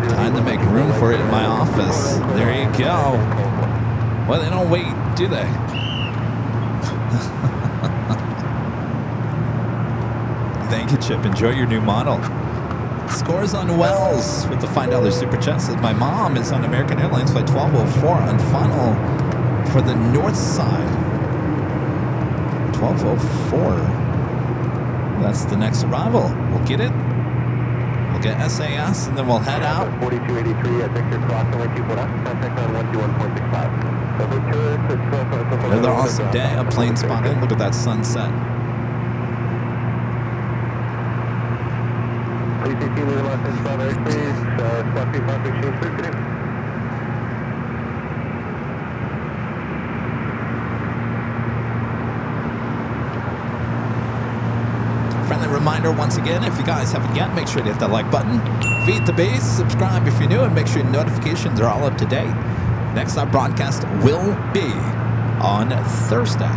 Time to make room for it in my office. There you go. Well, they don't wait, do they? Thank you, Chip. Enjoy your new model. Scores on Wells with the $5 super chat says, my mom is on American Airlines flight 1204 on final for the north side. 1204. That's the next arrival. We'll get it. We'll get SAS and then we'll head out. 4283, I think you're crossing way 24 left. Contact on 121.65. Another awesome day. A plane spotted. Look at that sunset. Please see you Los Angeles airspace. Spot 2 traffic change for today. Friendly reminder once again, if you guys haven't yet, make sure to hit that like button. Feed the base, subscribe if you're new, and make sure your notifications are all up to date. Next, our broadcast will be on Thursday.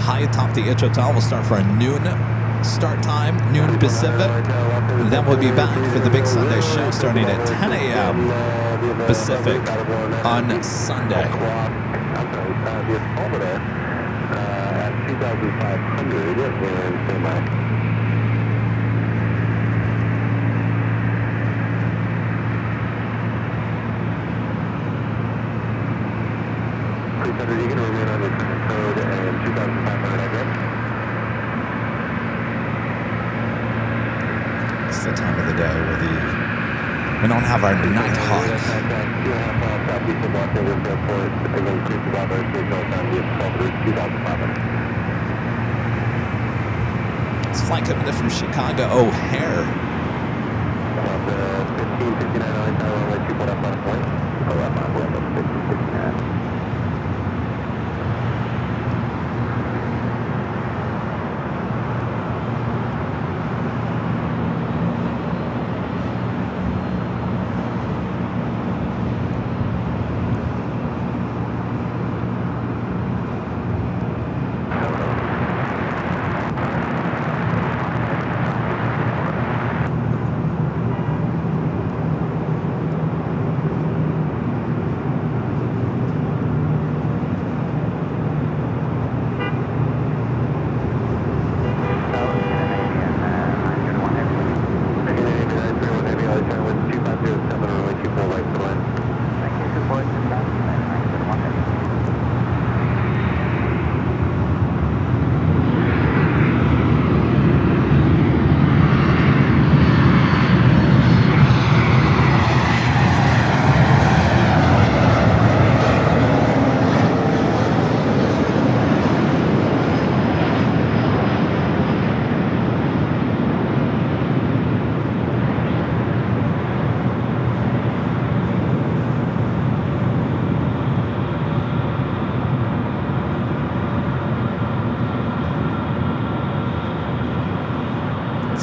High atop the Itch Hotel. We'll start for a noon start time, noon Pacific. And then we'll be back for the big Sunday show starting at 10 a.m. Pacific on Sunday. At 2,500 and standby. 300, you can remain on your code and 2,500 address. It's the time of the day where we don't have our night hawk. This flight coming in from Chicago O'Hare. 1559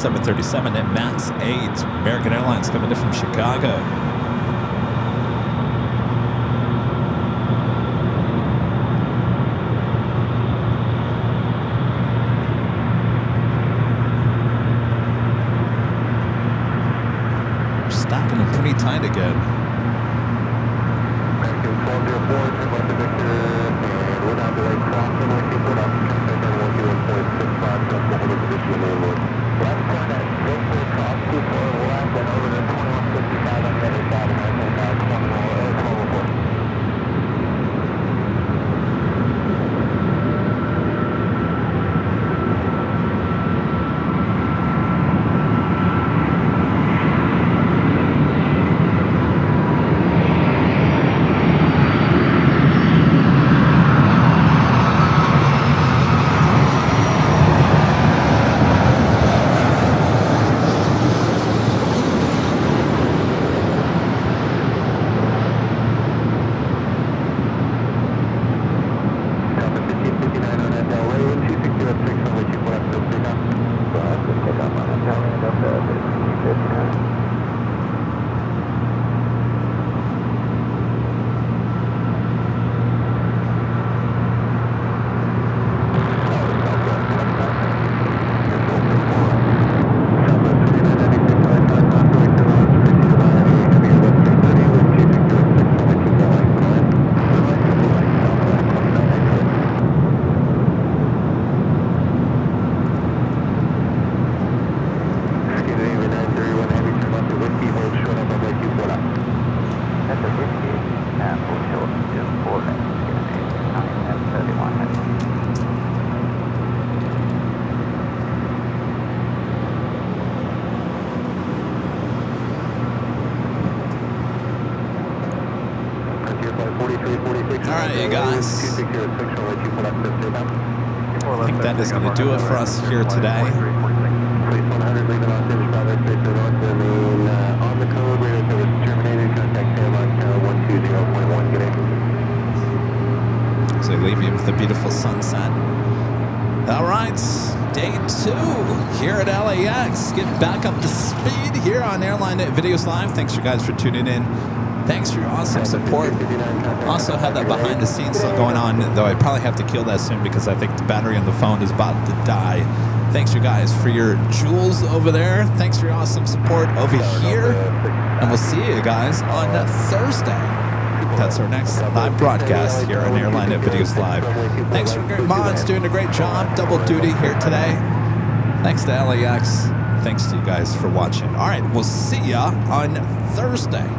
737 at MAX 8. American Airlines coming in from Chicago. We're stacking them pretty tight again. American 1204, Left Victor, and we're down to Lake Crossing, Lake Newport, up to contact on 121.65, just the whole position in the Lord. Left point at Victor, cross 24 left, and over to 2155 on the other side, American 1204. right, you guys. I think that is going to do it for us here today. Place 100, leaving Los Angeles, Bravo Airspace, on the code, radar service terminated, contact Airline 120.1, good day. So I leave you with the beautiful sunset. All right, day 2 here at LAX. Getting back up to speed here on Airline Videos Live. Thanks you guys for tuning in. Thanks for your awesome support. Also had that behind the scenes still going on, though I probably have to kill that soon because I think the battery on the phone is about to die. Thanks you guys for your jewels over there. Thanks for your awesome support over here. And we'll see you guys on Thursday. That's our next live broadcast here on Airline Videos Live. Thanks for Great Mods doing a great job. Double duty here today. Thanks to LAX. Thanks to you guys for watching. All right, we'll see ya on Thursday.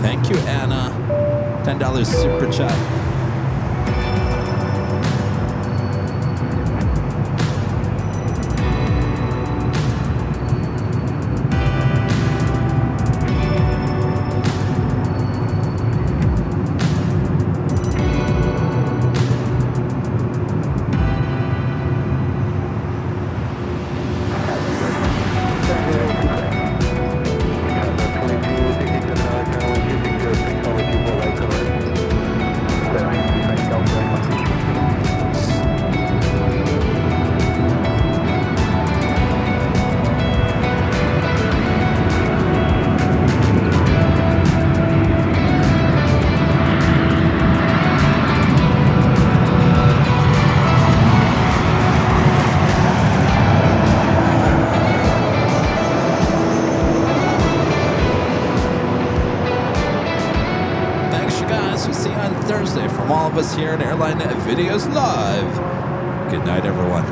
Thank you, Anna. $10 super chat. Thursday from all of us here at Airline Videos Live. Good night, everyone.